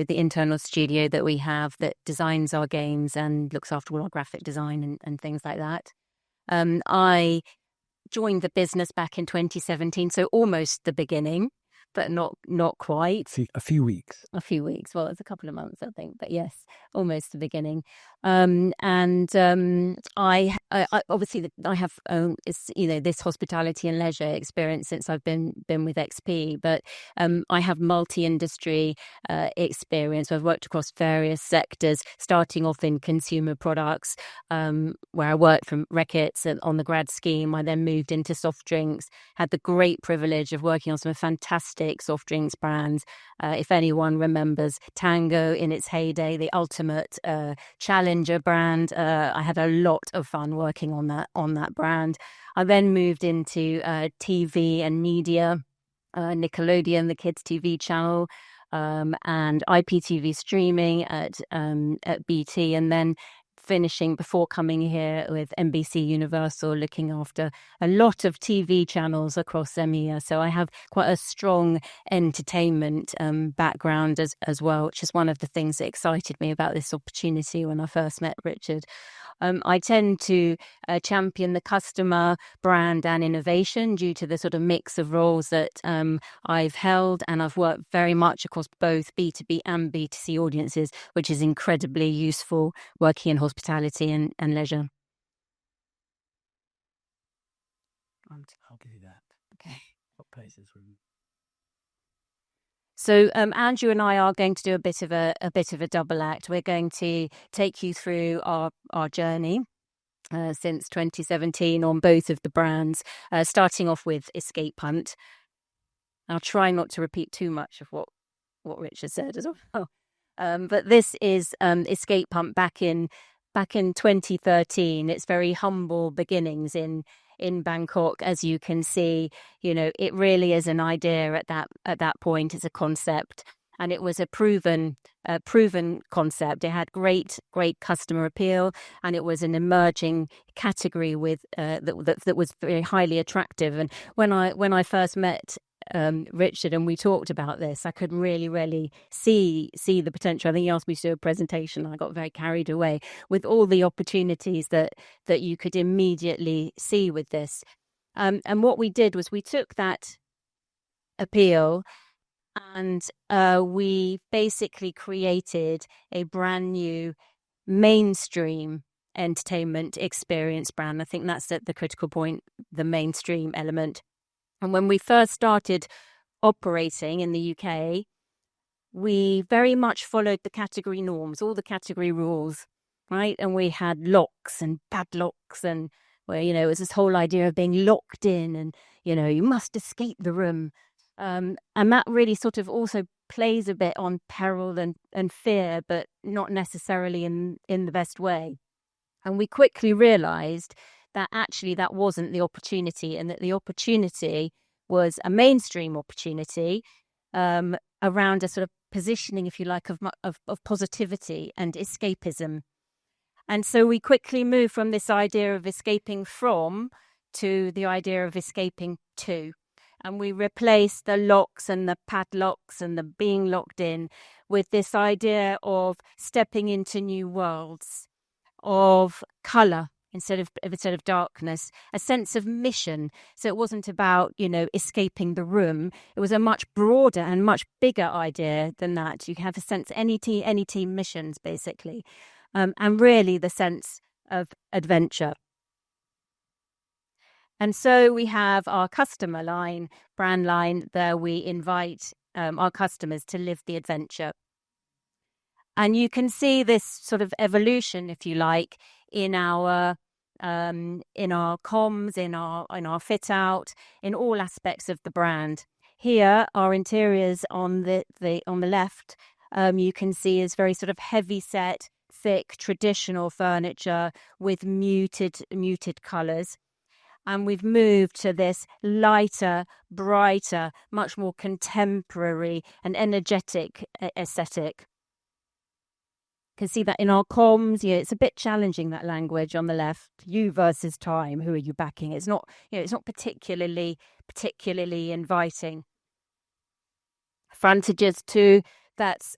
internal studio that we have that designs our games and looks after all our graphic design and things like that. I joined the business back in 2017, so almost the beginning, but not quite. A few weeks. A few weeks. Well, it's a couple of months, I think, but yes, almost the beginning. I obviously I have this hospitality and leisure experience since I've been with XP, but I have multi-industry experience. I've worked across various sectors, starting off in consumer products, where I worked from Reckitt's on the grad scheme. I then moved into soft drinks, had the great privilege of working on some fantastic soft drinks brands. If anyone remembers Tango in its heyday, the ultimate challenger brand, I had a lot of fun working on that brand. I then moved into TV and media, Nickelodeon, the kids' TV channel, and IPTV streaming at BT, and then finishing before coming here with NBC Universal, looking after a lot of TV channels across EMEA. So I have quite a strong entertainment background as well, which is one of the things that excited me about this opportunity when I first met Richard. I tend to champion the customer, brand and innovation due to the sort of mix of roles that I've held, and I've worked very much across both B2B and B2C audiences, which is incredibly useful working in hospitality and leisure. I'll give you that. Okay. What places were you? So Andrew and I are going to do a bit of a double act. We're going to take you through our journey since 2017 on both of the brands, starting off with Escape Hunt. I'll try not to repeat too much of what Richard said as well. But this is Escape Hunt back in 2013. It's very humble beginnings in Bangkok, as you can see. It really is an idea at that point. It's a concept, and it was a proven concept. It had great customer appeal, and it was an emerging category with that was very highly attractive. And when I first met Richard and we talked about this, I could really see the potential. I think he asked me to do a presentation. I got very carried away with all the opportunities that you could immediately see with this. And what we did was we took that appeal and we basically created a brand new mainstream entertainment experience brand. I think that's at the critical point, the mainstream element. And when we first started operating in the UK, we very much followed the category norms, all the category rules, right? And we had locks and padlocks, and where, it was this whole idea of being locked in and, you must escape the room. And that really sort of also plays a bit on peril and fear, but not necessarily in the best way. And we quickly realized that actually that wasn't the opportunity, and that the opportunity was a mainstream opportunity around a sort of positioning, if you like, of positivity and escapism. And so we quickly moved from this idea of escaping from to the idea of escaping to. And we replaced the locks and the padlocks and the being locked in with this idea of stepping into new worlds, of colour instead of darkness, a sense of mission. So it wasn't about, escaping the room. It was a much broader and much bigger idea than that. You have a sense, any team missions, basically, and really the sense of adventure. And so we have our customer line, brand line, there we invite our customers to live the adventure. And you can see this sort of evolution, if you like, in our comms, in our fit out, in all aspects of the brand. Here, our interiors on the left, you can see is very sort of heavy set, thick, traditional furniture with muted colours. And we've moved to this lighter, brighter, much more contemporary and energetic aesthetic. You can see that in our comms. It's a bit challenging, that language on the left. You versus time. Who are you backing? It's not. It's not particularly inviting. Frontages too. That's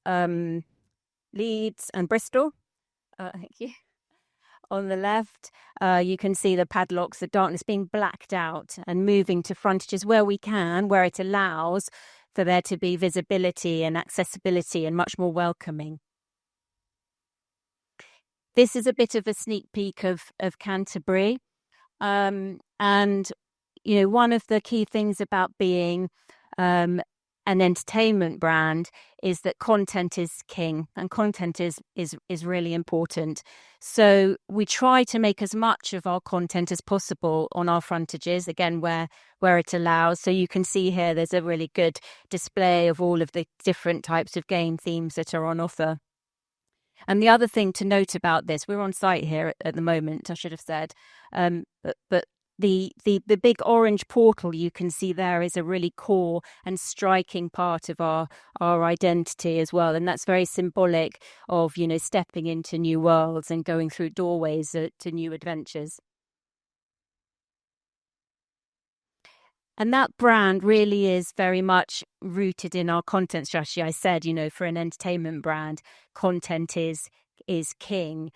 Leeds and Bristol. Thank you. on the left, you can see the padlocks, the darkness being blacked out and moving to frontages where we can, where it allows for there to be visibility and accessibility and much more welcoming. This is a bit of a sneak peek of Canterbury. And, one of the key things about being an entertainment brand is that content is king, and content is really important. So we try to make as much of our content as possible on our frontages, again, where it allows. So you can see here there's a really good display of all of the different types of game themes that are on offer. And the other thing to note about this, we're on site here at the moment, I should have said, but the big orange portal you can see there is a really core and striking part of our identity as well. And that's very symbolic of, stepping into new worlds and going through doorways to new adventures. And that brand really is very much rooted in our content strategy. I said, for an entertainment brand, content is king.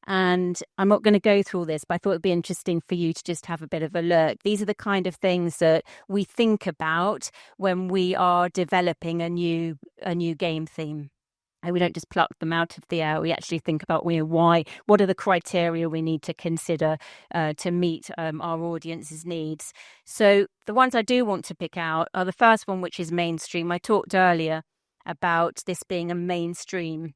And I'm not going to go through all this, but I thought it'd be interesting for you to just have a bit of a look. These are the kind of things that we think about when we are developing a new game theme. And we don't just pluck them out of the air. We actually think about what are the criteria we need to consider to meet our audience's needs. So the ones I do want to pick out are the first one, which is mainstream. I talked earlier about this being a mainstream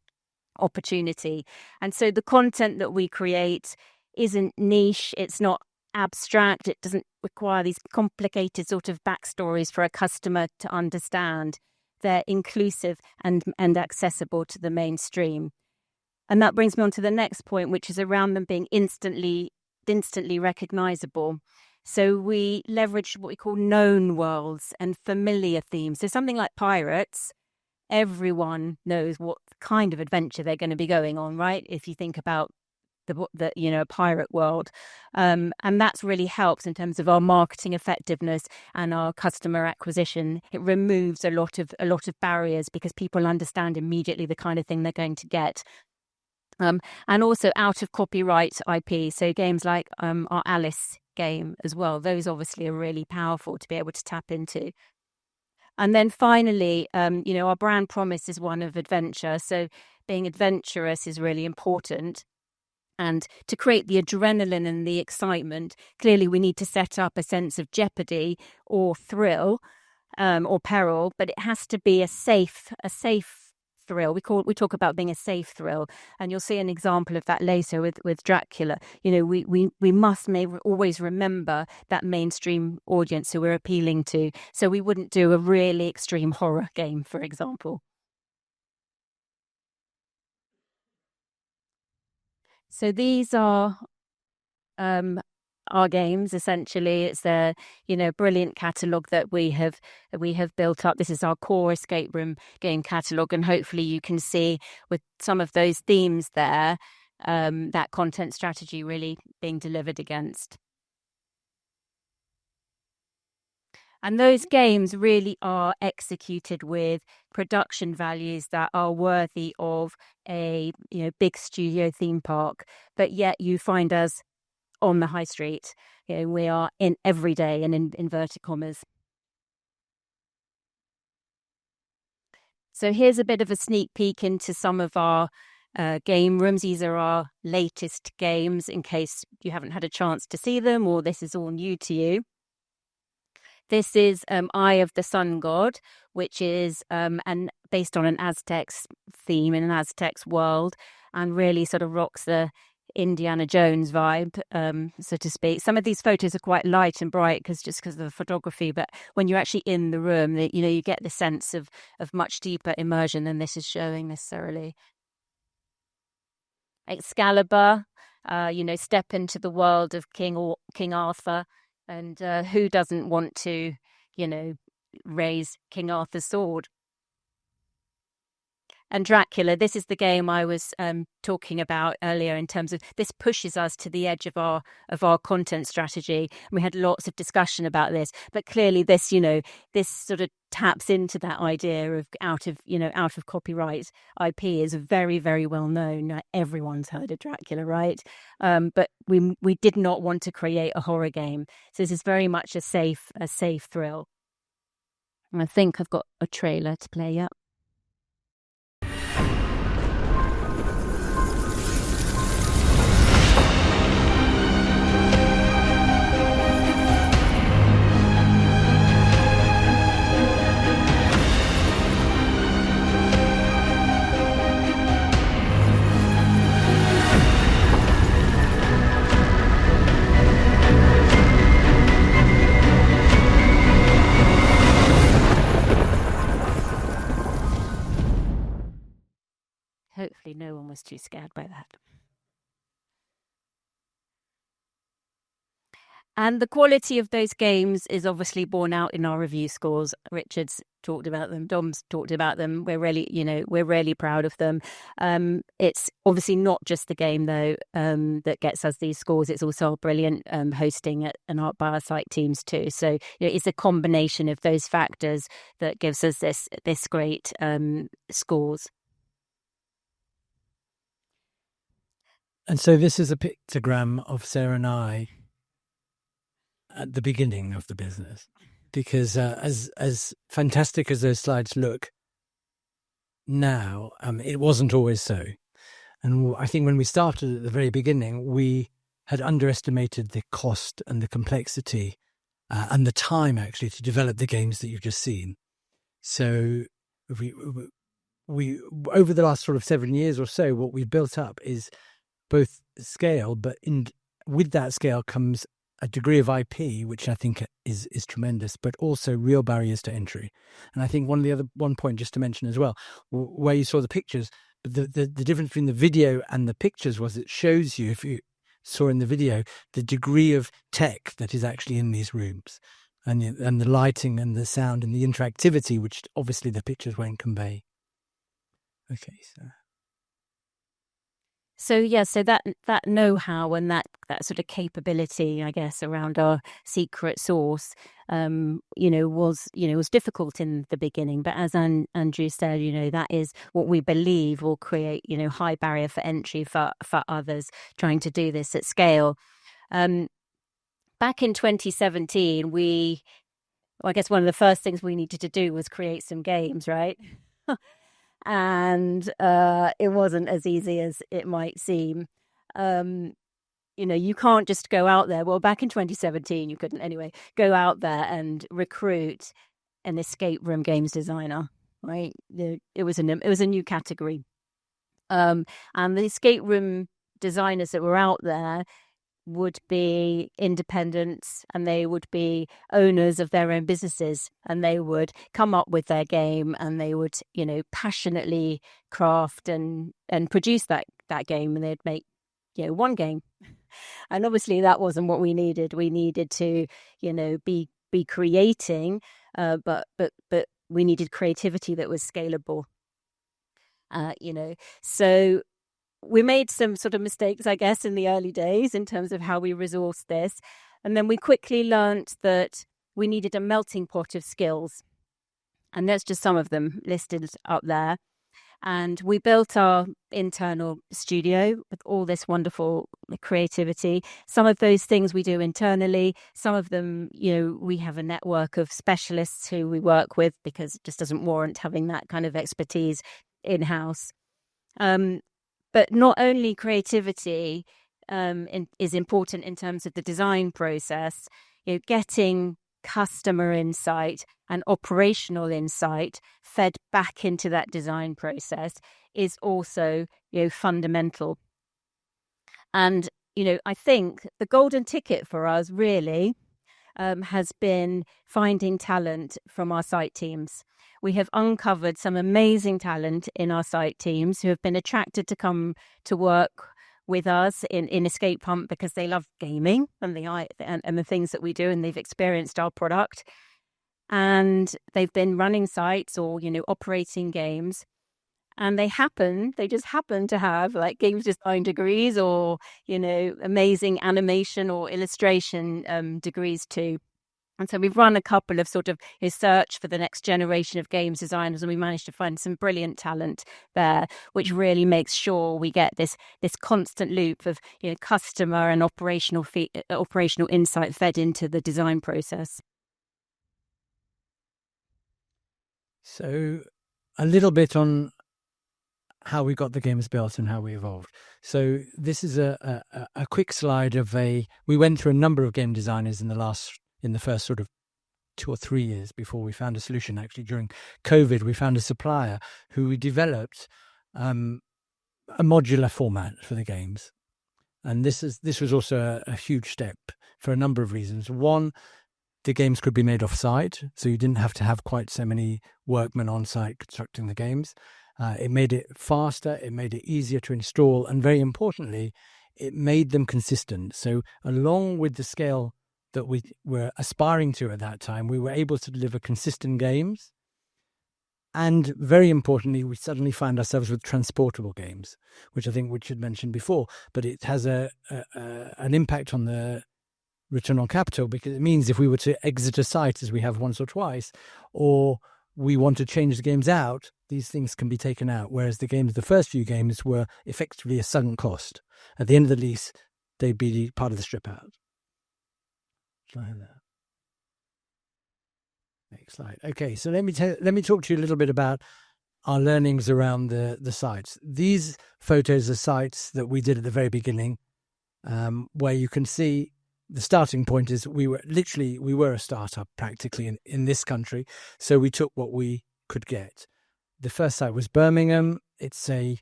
opportunity. And so the content that we create isn't niche. It's not abstract. It doesn't require these complicated sort of backstories for a customer to understand. They're inclusive and accessible to the mainstream. And that brings me on to the next point, which is around them being instantly recognizable. So we leverage what we call known worlds and familiar themes. So something like pirates, everyone knows what kind of adventure they're going to be going on, right? If you think about the pirate world, and that's really helps in terms of our marketing effectiveness and our customer acquisition. It removes a lot of barriers because people understand immediately the kind of thing they're going to get. And also out of copyright IP, so games like our Alice game as well. Those obviously are really powerful to be able to tap into. And then finally, our brand promise is one of adventure. So being adventurous is really important. And to create the adrenaline and the excitement, clearly we need to set up a sense of jeopardy or thrill or peril, but it has to be a safe thrill. We talk about being a safe thrill, and you'll see an example of that later with Dracula. We must always remember that mainstream audience who we're appealing to. So we wouldn't do a really extreme horror game, for example. So these are our games. Essentially, it's a brilliant catalogue that we have built up. This is our core escape room game catalogue, and hopefully you can see with some of those themes there that content strategy really being delivered against. And those games really are executed with production values that are worthy of a big studio theme park, but yet you find us on the high street. We are in every day and in inverted commas. So here's a bit of a sneak peek into some of our game rooms. These are our latest games in case you haven't had a chance to see them or this is all new to you. This is Eye of the Sun God, which is based on an Aztec theme in an Aztec world, and really sort of rocks the Indiana Jones vibe, so to speak. Some of these photos are quite light and bright because of the photography, but when you're actually in the room, you get the sense of much deeper immersion than this is showing necessarily. Excalibur, step into the world of King Arthur. And who doesn't want to, raise King Arthur's sword? And Dracula, this is the game I was talking about earlier in terms of this pushes us to the edge of our content strategy. And we had lots of discussion about this, but clearly this, this sort of taps into that idea of out of copyright IP is very, very well known. Now, everyone's heard of Dracula, right? But we did not want to create a horror game. So this is very much a safe thrill. And I think I've got a trailer to play up. Hopefully no one was too scared by that. And the quality of those games is obviously borne out in our review scores. Richard's talked about them. Dom's talked about them. We're really proud of them. It's obviously not just the game though that gets us these scores. It's also our brilliant hosting and art by our site teams too. So it's a combination of those factors that gives us this great scores. And so this is a pictogram of Sarah and I at the beginning of the business, because as fantastic as those slides look now, it wasn't always so. And I think when we started at the very beginning, we had underestimated the cost and the complexity and the time actually to develop the games that you've just seen. So we over the last sort of 7 years or so, what we've built up is both scale, but with that scale comes a degree of IP, which I think is tremendous, but also real barriers to entry. And I think one point just to mention as well, where you saw the pictures, but the difference between the video and the pictures was it shows you, if you saw in the video, the degree of tech that is actually in these rooms, and the lighting and the sound and the interactivity, which obviously the pictures won't convey. Okay, So that know-how and that sort of capability, I guess, around our secret sauce, was difficult in the beginning. But as Andrew said, that is what we believe will create, high barrier for entry for others trying to do this at scale. Back in 2017, I guess one of the first things we needed to do was create some games, right? And it wasn't as easy as it might seem. You can't just go out there. Well, back in 2017, you couldn't anyway, go out there and recruit an escape room games designer, right? It was a new category. And the escape room designers that were out there would be independents, and they would be owners of their own businesses, and they would come up with their game, and they would passionately craft and produce that game, and they'd make one game. And obviously that wasn't what we needed. We needed to be creating, but we needed creativity that was scalable. So we made some sort of mistakes, I guess, in the early days in terms of how we resourced this. And then we quickly learnt that we needed a melting pot of skills. And there's just some of them listed up there. And we built our internal studio with all this wonderful creativity. Some of those things we do internally. Some of them, we have a network of specialists who we work with because it just doesn't warrant having that kind of expertise in-house. But not only creativity is important in terms of the design process, getting customer insight and operational insight fed back into that design process is also fundamental. And I think the golden ticket for us really has been finding talent from our site teams. We have uncovered some amazing talent in our site teams who have been attracted to come to work with us in Escape Hunt because they love gaming and the things that we do, and they've experienced our product, and they've been running sites or operating games, And they just happen to have like games design degrees or, amazing animation or illustration degrees too. And so we've run a couple of sort of search for the next generation of games designers, and we managed to find some brilliant talent there, which really makes sure we get this constant loop of customer and operational insight fed into the design process. So a little bit on how we got the games built and how we evolved. So this is a quick slide of we went through a number of game designers in the first sort of 2 or 3 years before we found a solution. Actually, during COVID, we found a supplier who developed a modular format for the games. And this was also a huge step for a number of reasons. One, the games could be made off-site, so you didn't have to have quite so many workmen on-site constructing the games. It made it faster, it made it easier to install, and very importantly, it made them consistent. So along with the scale that we were aspiring to at that time, we were able to deliver consistent games. And very importantly, we suddenly find ourselves with transportable games, which I think Richard mentioned before, but it has an impact on the return on capital, because it means if we were to exit a site, as we have once or twice, or we want to change the games out, these things can be taken out. Whereas the first few games were effectively a sunk cost. At the end of the lease, they'd be part of the strip out. Next slide. Okay, so let me talk to you a little bit about our learnings around the sites. These photos are sites that we did at the very beginning, where you can see the starting point is we were a startup practically in this country, so we took what we could get. The first site was Birmingham. It's a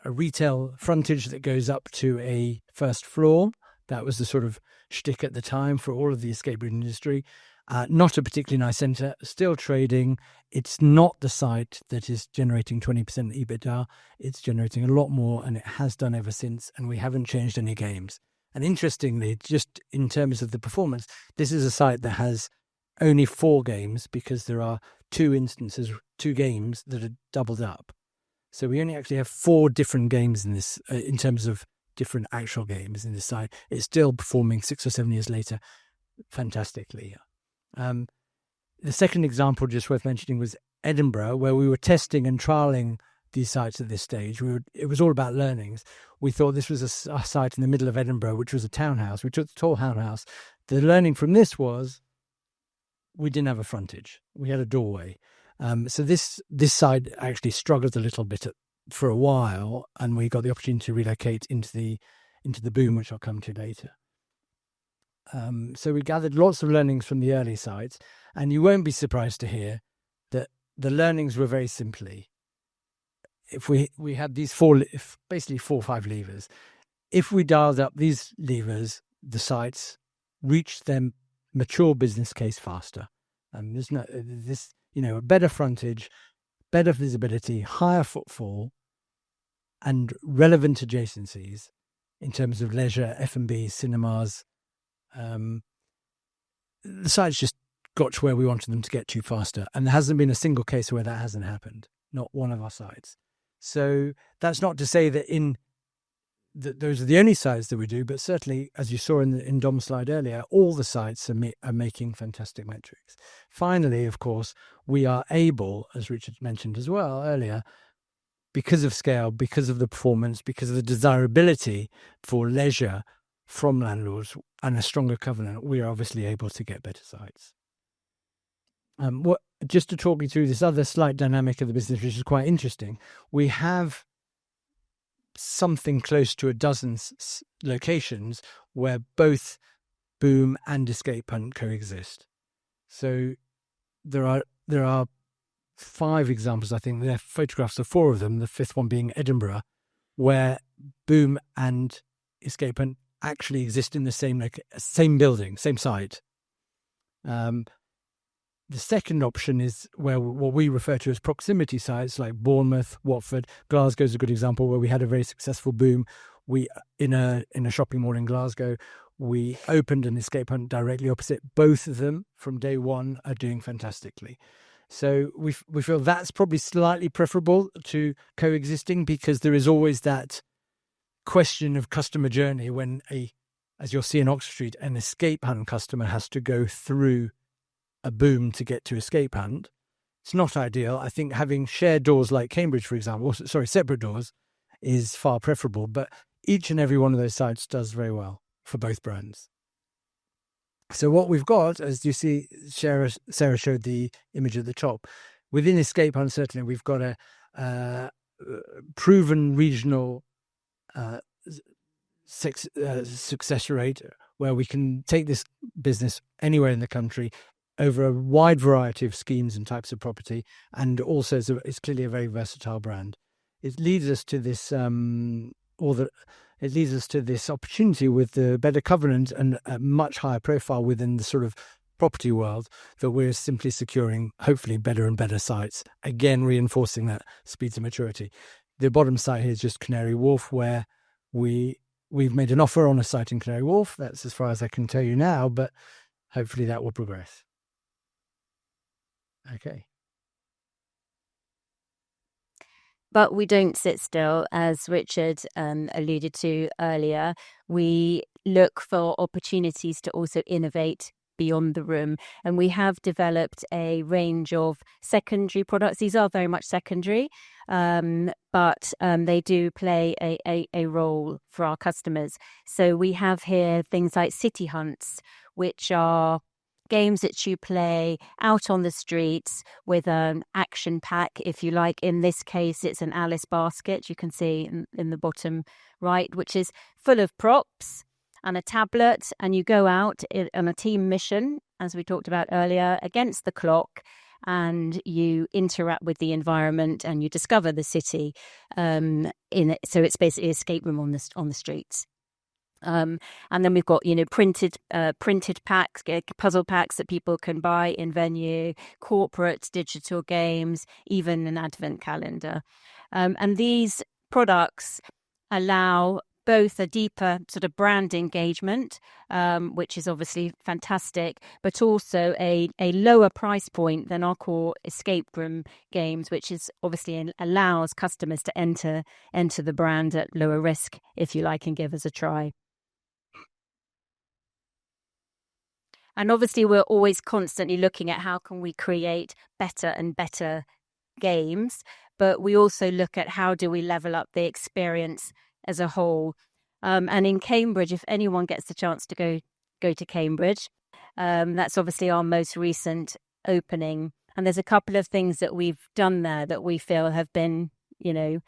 retail frontage that goes up to a first floor. That was the sort of shtick at the time for all of the escape room industry. Not a particularly nice centre, still trading. It's not the site that is generating 20% EBITDA. It's generating a lot more, and it has done ever since, and we haven't changed any games. And interestingly, just in terms of the performance, this is a site that has only 4 games, because there are 2 games that are doubled up. So we only actually have 4 different games in this, in terms of different actual games in this site. It's still performing 6 or 7 years later fantastically. The second example just worth mentioning was Edinburgh, where we were testing and trialing these sites at this stage. It was all about learnings. We thought this was a site in the middle of Edinburgh, which was a townhouse. We took the tall townhouse. The learning from this was we didn't have a frontage. We had a doorway. So this site actually struggled a little bit for a while, and we got the opportunity to relocate into the boom, which I'll come to later. So we gathered lots of learnings from the early sites, and you won't be surprised to hear that the learnings were very simply, if we had these 4 or 5 levers, if we dialed up these levers, the sites reached their mature business case faster. There's a better frontage, better visibility, higher footfall, and relevant adjacencies in terms of leisure, F&B, cinemas. The sites just got to where we wanted them to get to faster, and there hasn't been a single case where that hasn't happened. Not one of our sites. So that's not to say that those are the only sites that we do, but certainly, as you saw in Dom's slide earlier, all the sites are making fantastic metrics. Finally, of course, we are able, as Richard mentioned as well earlier, because of scale, because of the performance, because of the desirability for leisure from landlords and a stronger covenant, we are obviously able to get better sites. Just to talk you through this other slight dynamic of the business, which is quite interesting, we have something close to a dozen locations where both Boom and Escape Hunt coexist. So there are 5 examples, I think. There are photographs of 4 of them, the 5th one being Edinburgh, where Boom and Escape Hunt actually exist in the same building, same site. The second option is where what we refer to as proximity sites, like Bournemouth, Watford. Glasgow is a good example where we had a very successful Boom. We in a shopping mall in Glasgow, we opened an Escape Hunt directly opposite. Both of them from day one are doing fantastically. So we feel that's probably slightly preferable to coexisting, because there is always that question of customer journey when as you'll see in Oxford Street, an escape hunt customer has to go through a boom to get to escape hunt. It's not ideal. I think having shared doors like Cambridge, for example, separate doors, is far preferable. But each and every one of those sites does very well for both brands. So what we've got, as you see, Sarah showed the image at the top. Within escape hunt, certainly, we've got a proven regional success rate where we can take this business anywhere in the country over a wide variety of schemes and types of property, and also it's clearly a very versatile brand. It leads us to this opportunity with the better covenant and a much higher profile within the sort of property world, that we're simply securing hopefully better and better sites, again reinforcing that speed to maturity. The bottom site here is just Canary Wharf, where we've made an offer on a site in Canary Wharf. That's as far as I can tell you now, but hopefully that will progress. Okay. But we don't sit still, as Richard alluded to earlier. We look for opportunities to also innovate beyond the room. And we have developed a range of secondary products. These are very much secondary, but they do play a role for our customers. So we have here things like City Hunts, which are games that you play out on the streets with an action pack, if you like. In this case, it's an Alice basket, you can see in the bottom right, which is full of props and a tablet, and you go out on a team mission, as we talked about earlier, against the clock, and you interact with the environment and you discover the city in it. So it's basically escape room on the streets. And then we've got, printed packs, puzzle packs that people can buy in venue, corporate digital games, even an advent calendar. And these products allow both a deeper sort of brand engagement, which is obviously fantastic, but also a lower price point than our core escape room games, which is obviously allows customers to enter the brand at lower risk, if you like, and give us a try. And obviously, we're always constantly looking at how can we create better and better games, but we also look at how do we level up the experience as a whole. And in Cambridge, if anyone gets the chance to go to Cambridge, that's obviously our most recent opening. And there's a couple of things that we've done there that we feel have been, really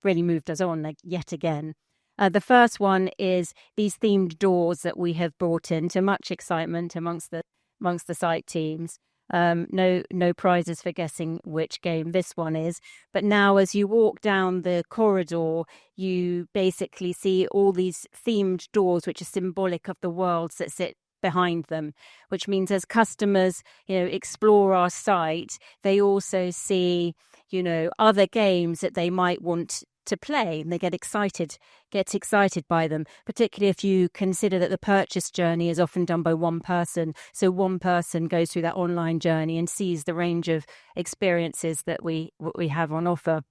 moved us on, like, yet again. The first one is these themed doors that we have brought in, to much excitement amongst the site teams. No prizes for guessing which game this one is. But now as you walk down the corridor, you basically see all these themed doors, which are symbolic of the worlds that sit behind them, which means as customers, explore our site, they also see, other games that they might want to play, and they get excited by them, particularly if you consider that the purchase journey is often done by one person. So one person goes through that online journey and sees the range of experiences that we have on offer.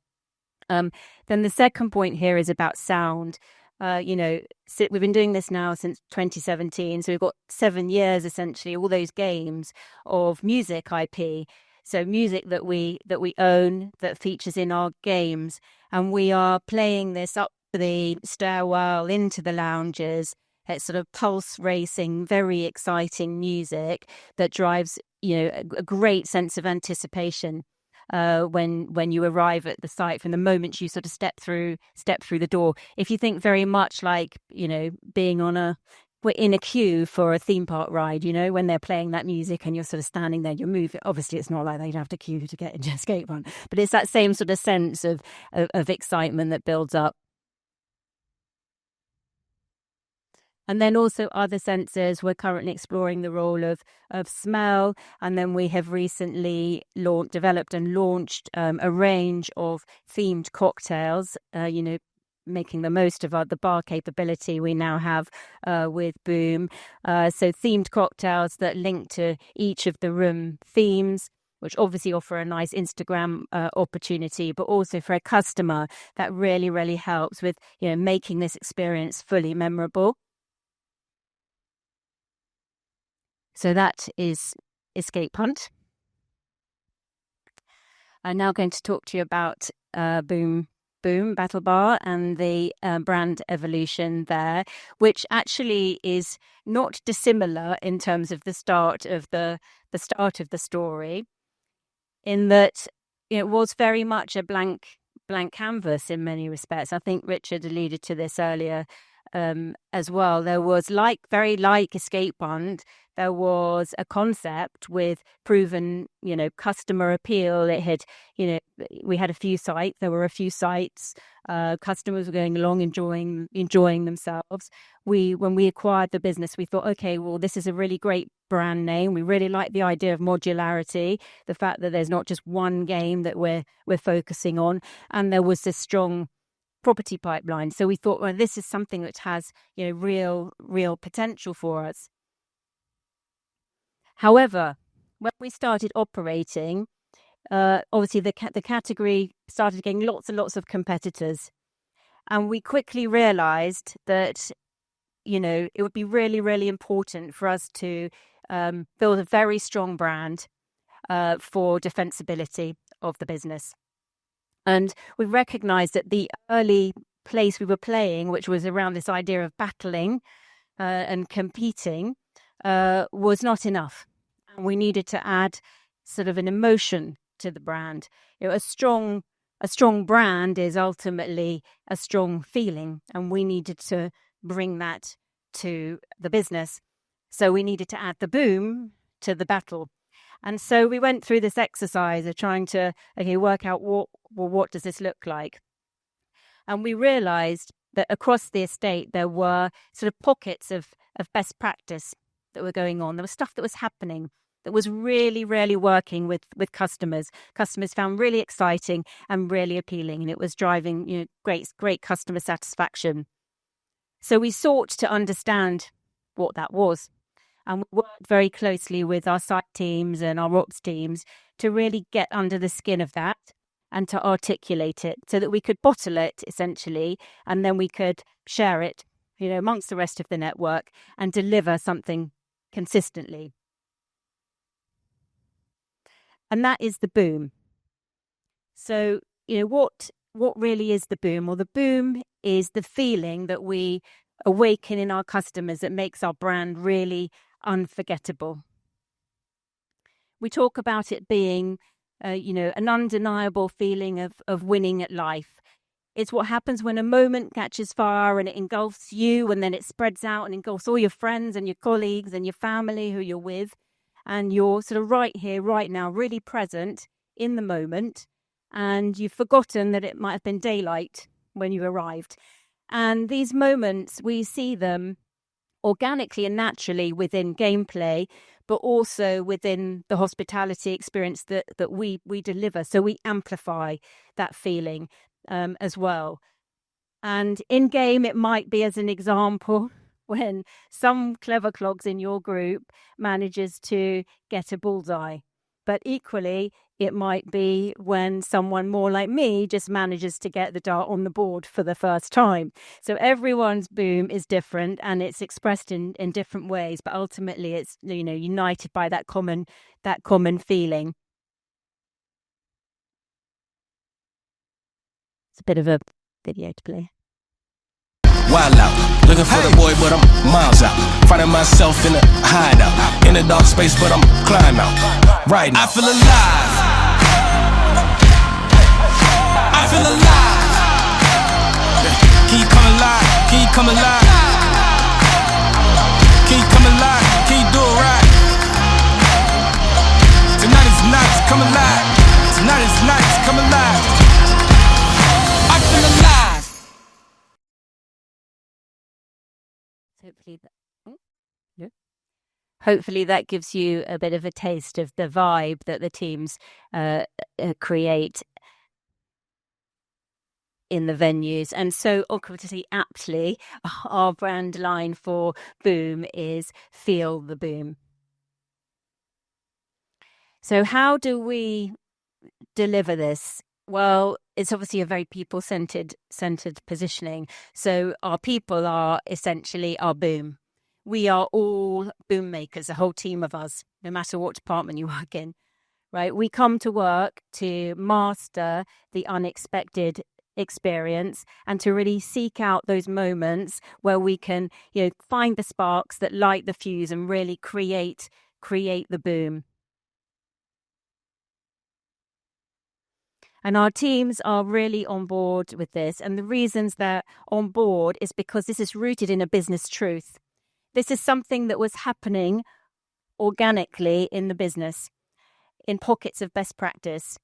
Then the second point here is about sound. We've been doing this now since 2017, so we've got 7 years essentially, all those games of music IP. So music that we own, that features in our games, and we are playing this up the stairwell into the lounges. It's sort of pulse racing, very exciting music that drives, a great sense of anticipation when you arrive at the site, from the moment you sort of step through the door. If you think very much like, being we're in a queue for a theme park ride, when they're playing that music and you're sort of standing there, you're moving. Obviously, it's not like that. You'd have to queue to get into escape hunt, but it's that same sort of sense of excitement that builds up. And then also other senses, we're currently exploring the role of smell. And then we have recently developed and launched a range of themed cocktails, making the most of the bar capability we now have with Boom. So themed cocktails that link to each of the room themes, which obviously offer a nice Instagram opportunity, but also for a customer that really, really helps with, making this experience fully memorable. So that is Escape Hunt. I'm now going to talk to you about Boom Battle Bar and the brand evolution there, which actually is not dissimilar in terms of the start of the story, in that it was very much a blank canvas in many respects. I think Richard alluded to this earlier as well. There was very like Escape Hunt, there was a concept with proven, customer appeal. It had, we had a few sites. There were a few sites. Customers were going along, enjoying themselves. When we acquired the business, we thought, okay, well, this is a really great brand name. We really like the idea of modularity, the fact that there's not just one game that we're focusing on, and there was this strong property pipeline. So we thought, well, this is something that has, real potential for us. However, when we started operating, obviously the category started getting lots and lots of competitors, and we quickly realized that, it would be really, really important for us to build a very strong brand for defensibility of the business. And we recognized that the early place we were playing, which was around this idea of battling and competing, was not enough. And we needed to add sort of an emotion to the brand. A strong brand is ultimately a strong feeling, and we needed to bring that to the business. So we needed to add the boom to the battle. And so we went through this exercise of trying to work out what does this look like. And we realized that across the estate there were sort of pockets of best practice that were going on. There was stuff that was happening that was really, really working with customers. Customers found really exciting and really appealing, and it was driving great customer satisfaction. So we sought to understand what that was. And we worked very closely with our site teams and our ops teams to really get under the skin of that and to articulate it so that we could bottle it, essentially, and then we could share it, amongst the rest of the network and deliver something consistently. And that is the boom. So, what really is the boom? Well, the boom is the feeling that we awaken in our customers that makes our brand really unforgettable. We talk about it being, an undeniable feeling of winning at life. It's what happens when a moment catches fire and it engulfs you, and then it spreads out and engulfs all your friends and your colleagues and your family who you're with. And you're sort of right here, right now, really present in the moment. And you've forgotten that it might have been daylight when you arrived. And these moments, we see them organically and naturally within gameplay, but also within the hospitality experience that we deliver. So we amplify that feeling as well. And in game, it might be, as an example, when some clever clogs in your group manages to get a bullseye. But equally, it might be when someone more like me just manages to get the dart on the board for the first time. So everyone's boom is different, and it's expressed in different ways, but ultimately it's united by that common feeling. It's a bit of a video to play. Wild out, looking for the boy, but I'm miles out. Finding myself in a hideout, in a dark space, but I'm climb out. Right now, I feel alive. I feel alive. Can you come alive? Can you come alive? Can you come alive? Can you do it right? Tonight is night, come alive. Tonight is night, come alive. I feel alive. Hopefully that gives you a bit of a taste of the vibe that the teams create. in the venues. And so, obviously, aptly, our brand line for Boom is Feel the Boom. So how do we deliver this? Well, it's obviously a very people-centered positioning. So our people are essentially our boom. We are all boom makers, a whole team of us, no matter what department you work in, right? We come to work to master the unexpected experience and to really seek out those moments where we can, find the sparks that light the fuse and really create the boom. And our teams are really on board with this. And the reasons they're on board is because this is rooted in a business truth. This is something that was happening organically in the business, in pockets of best practice.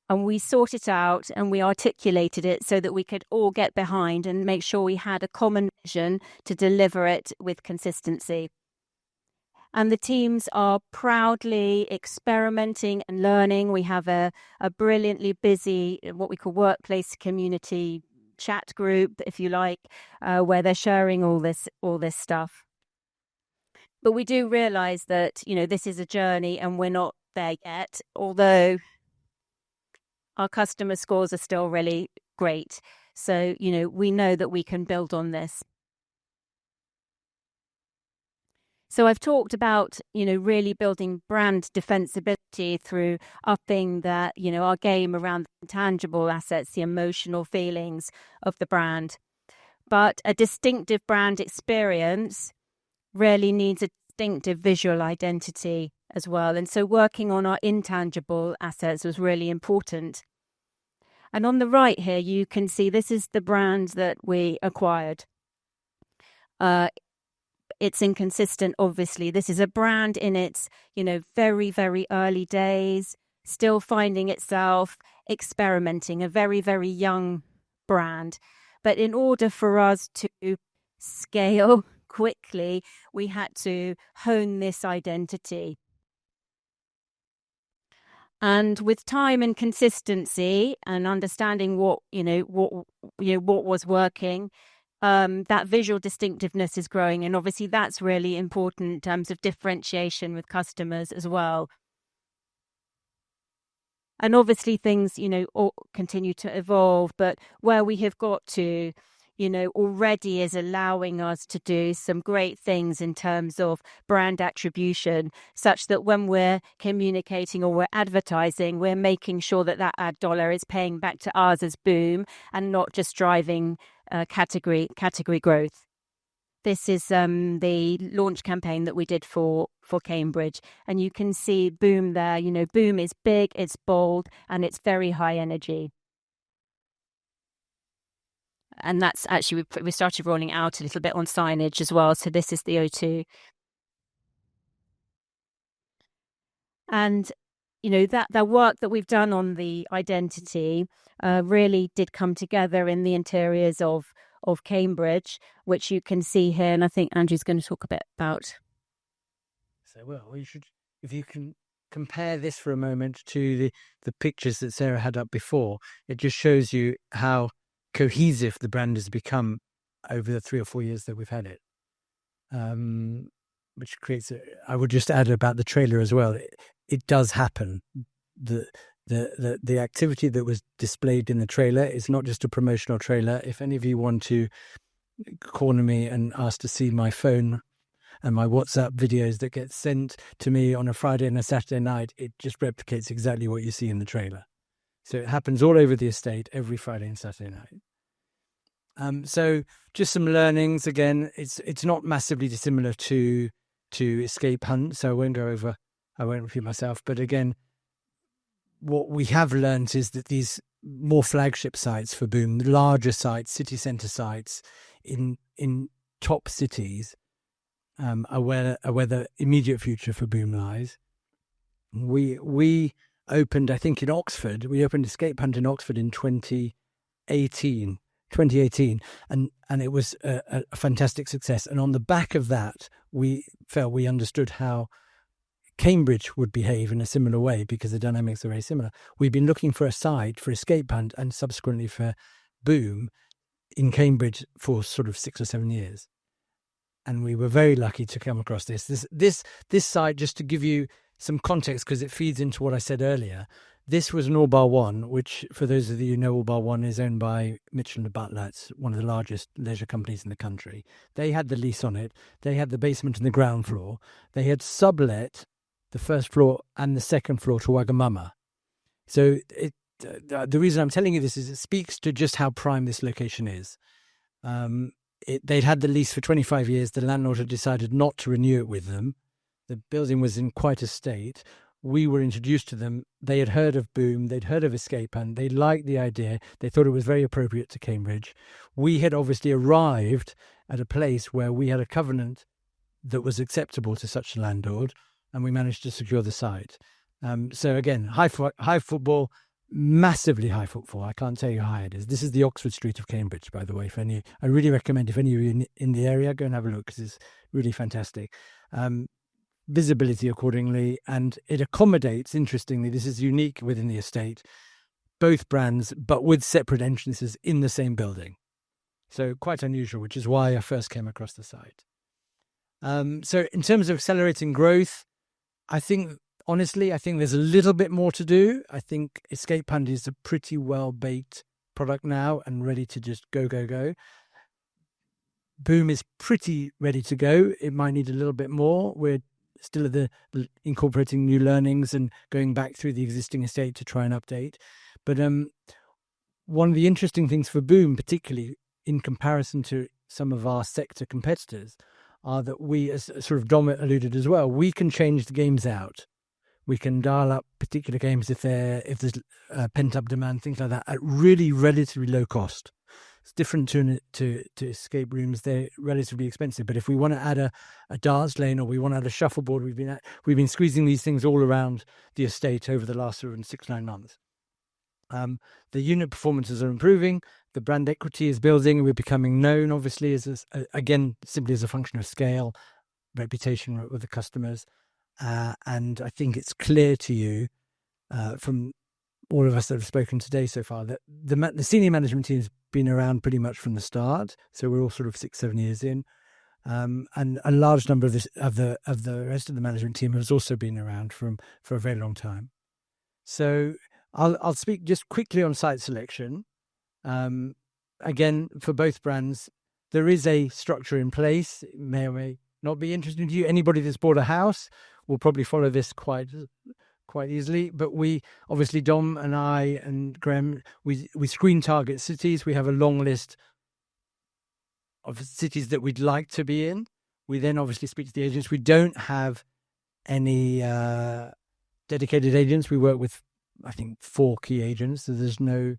And we sought it out and we articulated it so that we could all get behind and make sure we had a common vision to deliver it with consistency. And the teams are proudly experimenting and learning. We have a brilliantly busy, what we call workplace community chat group, if you like, where they're sharing all this stuff. But we do realize that, this is a journey and we're not there yet, although our customer scores are still really great. So, we know that we can build on this. So I've talked about, really building brand defensibility through upping that, our game around the intangible assets, the emotional feelings of the brand. But a distinctive brand experience really needs a distinctive visual identity as well. And so working on our intangible assets was really important. And on the right here, you can see this is the brand that we acquired. It's inconsistent, obviously. This is a brand in its, very, very early days, still finding itself, experimenting, a very, very young brand. But in order for us to scale quickly, we had to hone this identity. And with time and consistency and understanding what was working, that visual distinctiveness is growing. And obviously that's really important in terms of differentiation with customers as well. And obviously things, all continue to evolve, but where we have got to, already is allowing us to do some great things in terms of brand attribution, such that when we're communicating or we're advertising, we're making sure that ad dollar is paying back to us as Boom and not just driving category growth. This is the launch campaign that we did for Cambridge, and you can see Boom there. Boom is big, it's bold, and it's very high energy. And that's actually, we started rolling out a little bit on signage as well. So this is the O2. And, that work that we've done on the identity really did come together in the interiors of Cambridge, which you can see here. And I think Andrew's going to talk a bit about. So, you should, if you can compare this for a moment to the pictures that Sarah had up before, it just shows you how cohesive the brand has become over the 3 or 4 years that we've had it, which creates I would just add about the trailer as well. It does happen. The activity that was displayed in the trailer is not just a promotional trailer. If any of you want to corner me and ask to see my phone and my WhatsApp videos that get sent to me on a Friday and a Saturday night, it just replicates exactly what you see in the trailer. So it happens all over the estate every Friday and Saturday night. So just some learnings. Again, it's not massively dissimilar to Escape Hunt, so I won't repeat myself. But again, what we have learned is that these more flagship sites for Boom, larger sites, city centre sites in top cities, are where the immediate future for Boom lies. We opened, I think, in Oxford. We opened Escape Hunt in Oxford in 2018, and it was a fantastic success. And on the back of that, we felt we understood how Cambridge would behave in a similar way because the dynamics are very similar. We've been looking for a site for Escape Hunt and subsequently for Boom in Cambridge for sort of 6 or 7 years. And we were very lucky to come across this site. Just to give you some context, because it feeds into what I said earlier, this was an All Bar One, which, for those of you who know, All Bar One is owned by Mitchell & Butler. It's one of the largest leisure companies in the country. They had the lease on it. They had the basement and the ground floor. They had sublet the first floor and the second floor to Wagamama. So the reason I'm telling you this is it speaks to just how prime this location is. They'd had the lease for 25 years. The landlord had decided not to renew it with them. The building was in quite a state. We were introduced to them. They had heard of Boom. They'd heard of Escape Hunt. They liked the idea. They thought it was very appropriate to Cambridge. We had obviously arrived at a place where we had a covenant that was acceptable to such a landlord, and we managed to secure the site. So again, high football, massively high footfall. I can't tell you how high it is. This is the Oxford Street of Cambridge, by the way. I really recommend, if any of you in the area, go and have a look, because it's really fantastic. Visibility accordingly, and it accommodates, interestingly, this is unique within the estate, both brands, but with separate entrances in the same building. So quite unusual, which is why I first came across the site. So in terms of accelerating growth, honestly, I think there's a little bit more to do. I think Escape Hunt is a pretty well-baked product now and ready to just go. Boom is pretty ready to go. It might need a little bit more. We're still at the incorporating new learnings and going back through the existing estate to try and update. But one of the interesting things for Boom, particularly in comparison to some of our sector competitors, are that we, as sort of Dom alluded as well, we can change the games out. We can dial up particular games if there's pent-up demand, things like that, at really relatively low cost. It's different to escape rooms. They're relatively expensive. But if we want to add a darts lane, or we want to add a shuffleboard, we've been squeezing these things all around the estate over the last sort of 6-9 months. The unit performances are improving. The brand equity is building. We're becoming known, obviously, again, simply as a function of scale, reputation with the customers. And I think it's clear to you from all of us that have spoken today so far that the senior management team has been around pretty much from the start. So we're all sort of 6-7 years in. And a large number of the rest of the management team has also been around for a very long time. So I'll speak just quickly on site selection. Again, for both brands, there is a structure in place. It may or may not be interesting to you. Anybody that's bought a house will probably follow this quite easily. But we, obviously, Dom and I and Graham, we screen target cities. We have a long list of cities that we'd like to be in. We then obviously speak to the agents. We don't have any dedicated agents. We work with, I think, 4 key agents. So there's no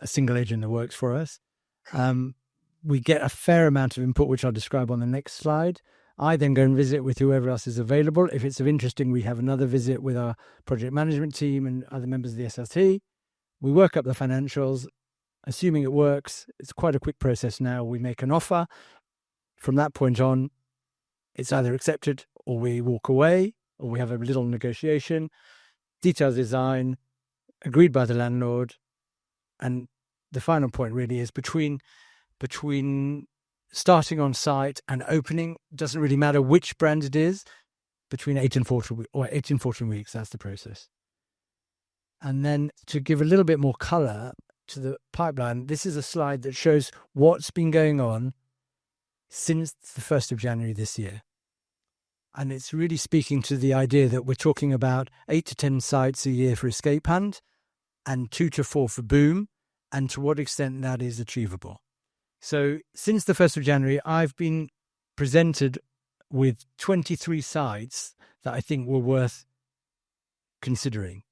a single agent that works for us. We get a fair amount of input, which I'll describe on the next slide. I then go and visit with whoever else is available. If it's of interesting, we have another visit with our project management team and other members of the SLT. We work up the financials. Assuming it works, it's quite a quick process now. We make an offer. From that point on, it's either accepted or we walk away, or we have a little negotiation, detailed design, agreed by the landlord. And the final point really is between starting on site and opening, doesn't really matter which brand it is, between 8 and 14 weeks, that's the process. And then to give a little bit more colour to the pipeline, this is a slide that shows what's been going on since the 1st of January this year. And it's really speaking to the idea that we're talking about 8 to 10 sites a year for Escape Hunt and 2 to 4 for Boom, and to what extent that is achievable. So since the 1st of January, I've been presented with 23 sites that I think were worth considering.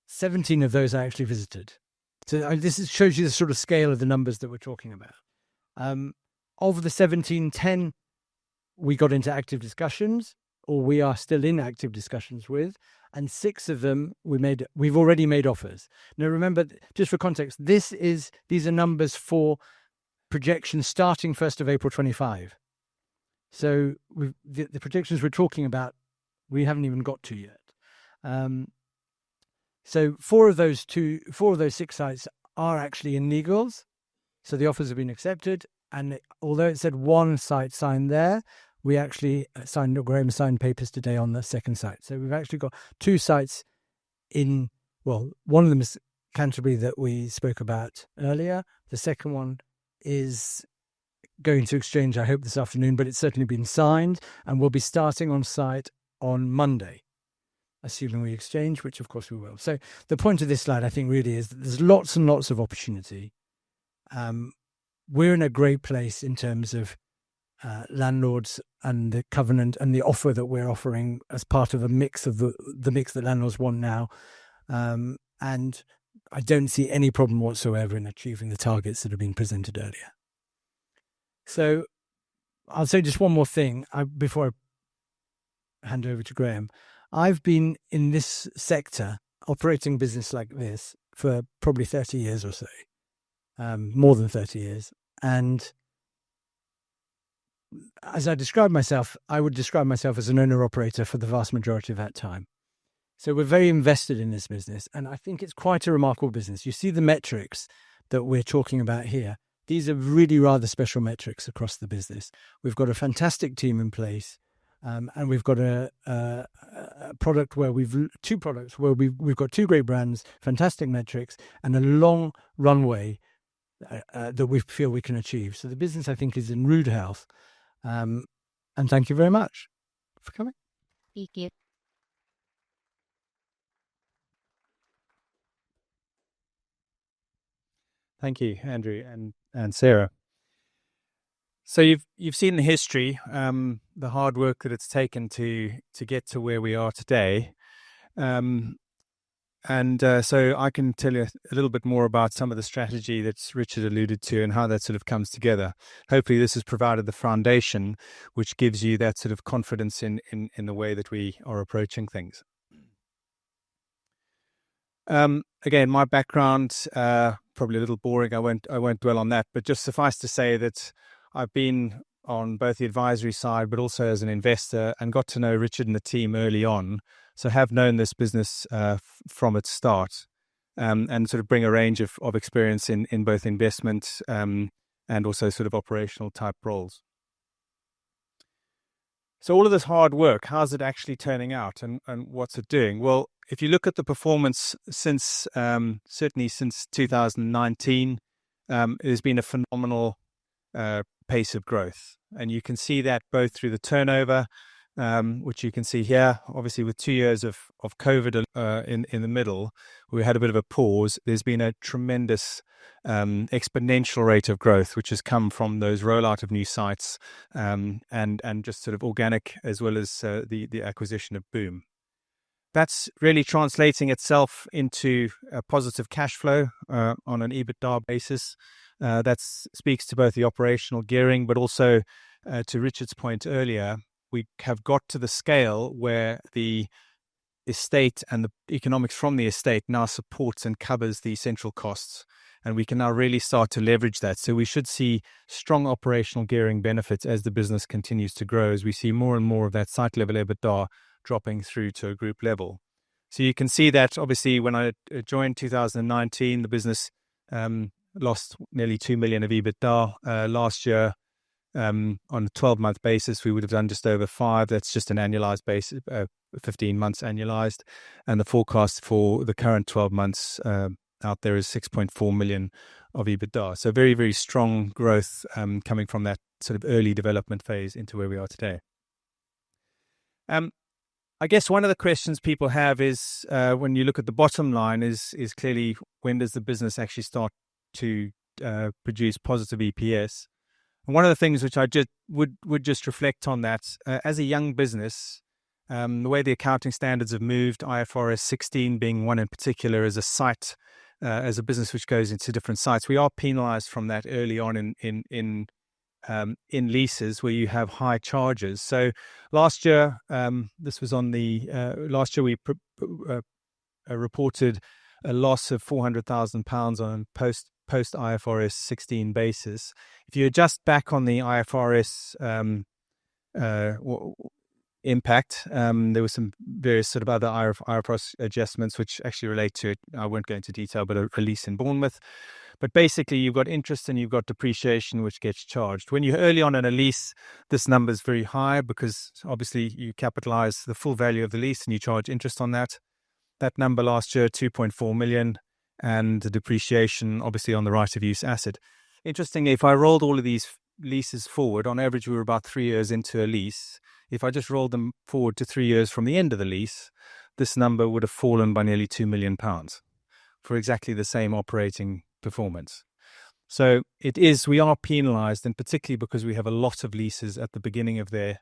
17 of those I actually visited. So this shows you the sort of scale of the numbers that we're talking about. Of the 17, 10 we got into active discussions, or we are still in active discussions with, and 6 of them we've already made offers. Now remember, just for context, these are numbers for projections starting 1st of April 25. So the projections we're talking about, we haven't even got to yet. So So four of those 6 sites are actually in legals. So the offers have been accepted. And although it said one site signed there, we actually Graham signed papers today on the second site. So we've actually got 2 sites in, well, one of them is Canterbury that we spoke about earlier. The second one is going to exchange, I hope, this afternoon, but it's certainly been signed and we'll be starting on site on Monday, assuming we exchange, which of course we will. So the point of this slide, I think, really is that there's lots and lots of opportunity. We're in a great place in terms of landlords and the covenant and the offer that we're offering as part of a mix of the mix that landlords want now. And I don't see any problem whatsoever in achieving the targets that have been presented earlier. So I'll say just one more thing before I hand over to Graham. I've been in this sector, operating business like this, for probably 30 years or so, more than 30 years. And as I describe myself, I would describe myself as an owner-operator for the vast majority of that time. So we're very invested in this business, and I think it's quite a remarkable business. You see the metrics that we're talking about here. These are really rather special metrics across the business. We've got a fantastic team in place, and we've got a product where two products where we've got 2 great brands, fantastic metrics, and a long runway that we feel we can achieve. So the business, I think, is in rude health. And thank you very much for coming. Thank you. Thank you, Andrew and Sarah. So you've seen the history, the hard work that it's taken to get to where we are today, so I can tell you a little bit more about some of the strategy that Richard alluded to and how that sort of comes together. Hopefully, this has provided the foundation which gives you that sort of confidence in the way that we are approaching things. Again, my background, probably a little boring. I won't dwell on that, but just suffice to say that I've been on both the advisory side, but also as an investor, and got to know Richard and the team early on. So have known this business from its start, and sort of bring a range of experience in both investment and also sort of operational type roles. So all of this hard work, how's it actually turning out, and what's it doing? Well, if you look at the performance since certainly since 2019, it has been a phenomenal pace of growth, and you can see that both through the turnover, which you can see here. Obviously, with 2 years of COVID in the middle, we had a bit of a pause. There's been a tremendous exponential rate of growth, which has come from those rollout of new sites, and just sort of organic as well as the acquisition of Boom. That's really translating itself into a positive cash flow on an EBITDA basis. That speaks to both the operational gearing, but also to Richard's point earlier, we have got to the scale where the estate and the economics from the estate now supports and covers the central costs. And we can now really start to leverage that. So we should see strong operational gearing benefits as the business continues to grow, as we see more and more of that site level EBITDA dropping through to a group level. So you can see that obviously when I joined 2019, the business lost nearly 2 million of EBITDA. Last year, on a 12-month basis, we would have done just over 5. That's just an annualized basis, 15 months annualized. And the forecast for the current 12 months out there is 6.4 million of EBITDA. So very, very strong growth coming from that sort of early development phase into where we are today. I guess one of the questions people have is when you look at the bottom line is clearly, when does the business actually start to produce positive EPS? And one of the things which I just would just reflect on that, as a young business, the way the accounting standards have moved, IFRS 16 being one in particular, as a site, as a business which goes into different sites, we are penalized from that early on in leases where you have high charges. So last year, this was on the last year we reported a loss of £400,000 on post IFRS 16 basis. If you adjust back on the IFRS impact. There were some various sort of other IFRS adjustments which actually relate to it. I won't go into detail, but a lease in Bournemouth. But basically, you've got interest and you've got depreciation, which gets charged. When you're early on in a lease, this number is very high because obviously you capitalize the full value of the lease and you charge interest on that. That number last year, 2.4 million, and the depreciation obviously on the right of use asset. Interestingly, if I rolled all of these leases forward, on average, we were about 3 years into a lease. If I just rolled them forward to 3 years from the end of the lease, this number would have fallen by nearly £2 million for exactly the same operating performance. So we are penalized, and particularly because we have a lot of leases at the beginning of their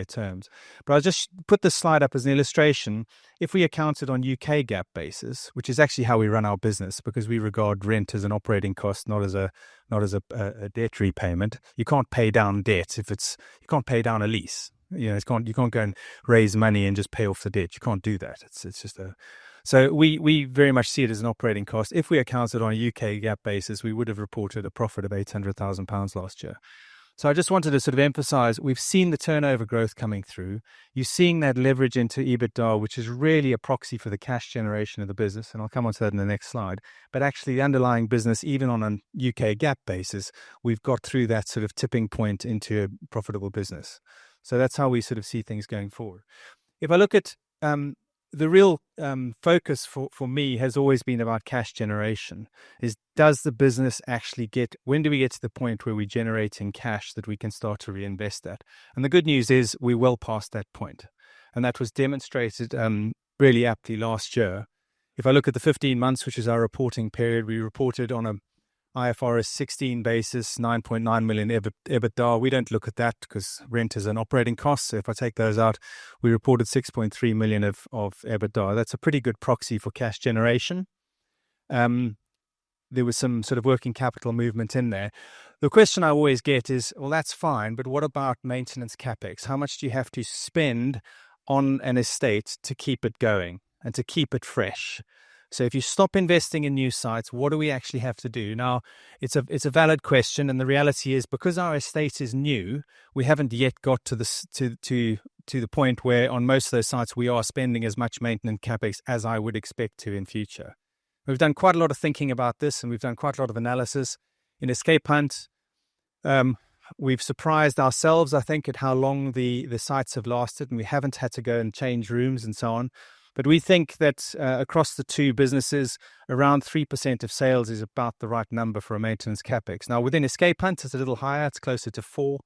terms. But I'll just put this slide up as an illustration. If we accounted on UK GAAP basis, which is actually how we run our business, because we regard rent as an operating cost, not as a debt repayment. You can't pay down debt you can't pay down a lease. You can't go and raise money and just pay off the debt. You can't do that. It's just So we very much see it as an operating cost. If we accounted on a UK GAAP basis, we would have reported a profit of £800,000 last year. So I just wanted to sort of emphasize, we've seen the turnover growth coming through. You're seeing that leverage into EBITDA, which is really a proxy for the cash generation of the business. And I'll come on to that in the next slide. But actually the underlying business, even on a UK GAAP basis, we've got through that sort of tipping point into a profitable business. So that's how we sort of see things going forward. If I look at the real focus for me has always been about cash generation. Does the business actually when do we get to the point where we're generating cash that we can start to reinvest that? And the good news is we're well past that point. And that was demonstrated really aptly last year. If I look at the 15 months, which is our reporting period, we reported on a IFRS 16 basis, 9.9 million EBITDA. We don't look at that because rent is an operating cost. So if I take those out, we reported 6.3 million of EBITDA. That's a pretty good proxy for cash generation. There was some sort of working capital movement in there. The question I always get is, well, that's fine, but what about maintenance capex? How much do you have to spend on an estate to keep it going and to keep it fresh? So if you stop investing in new sites, what do we actually have to do? Now, it's a valid question, and the reality is because our estate is new, we haven't yet got to the point where on most of those sites we are spending as much maintenance capex as I would expect to in future. We've done quite a lot of thinking about this, and we've done quite a lot of analysis. In Escape Hunt, we've surprised ourselves, I think, at how long the sites have lasted, and we haven't had to go and change rooms and so on. But we think that across the two businesses, around 3% of sales is about the right number for a maintenance capex. Now, within Escape Hunt, it's a little higher. It's closer to 4.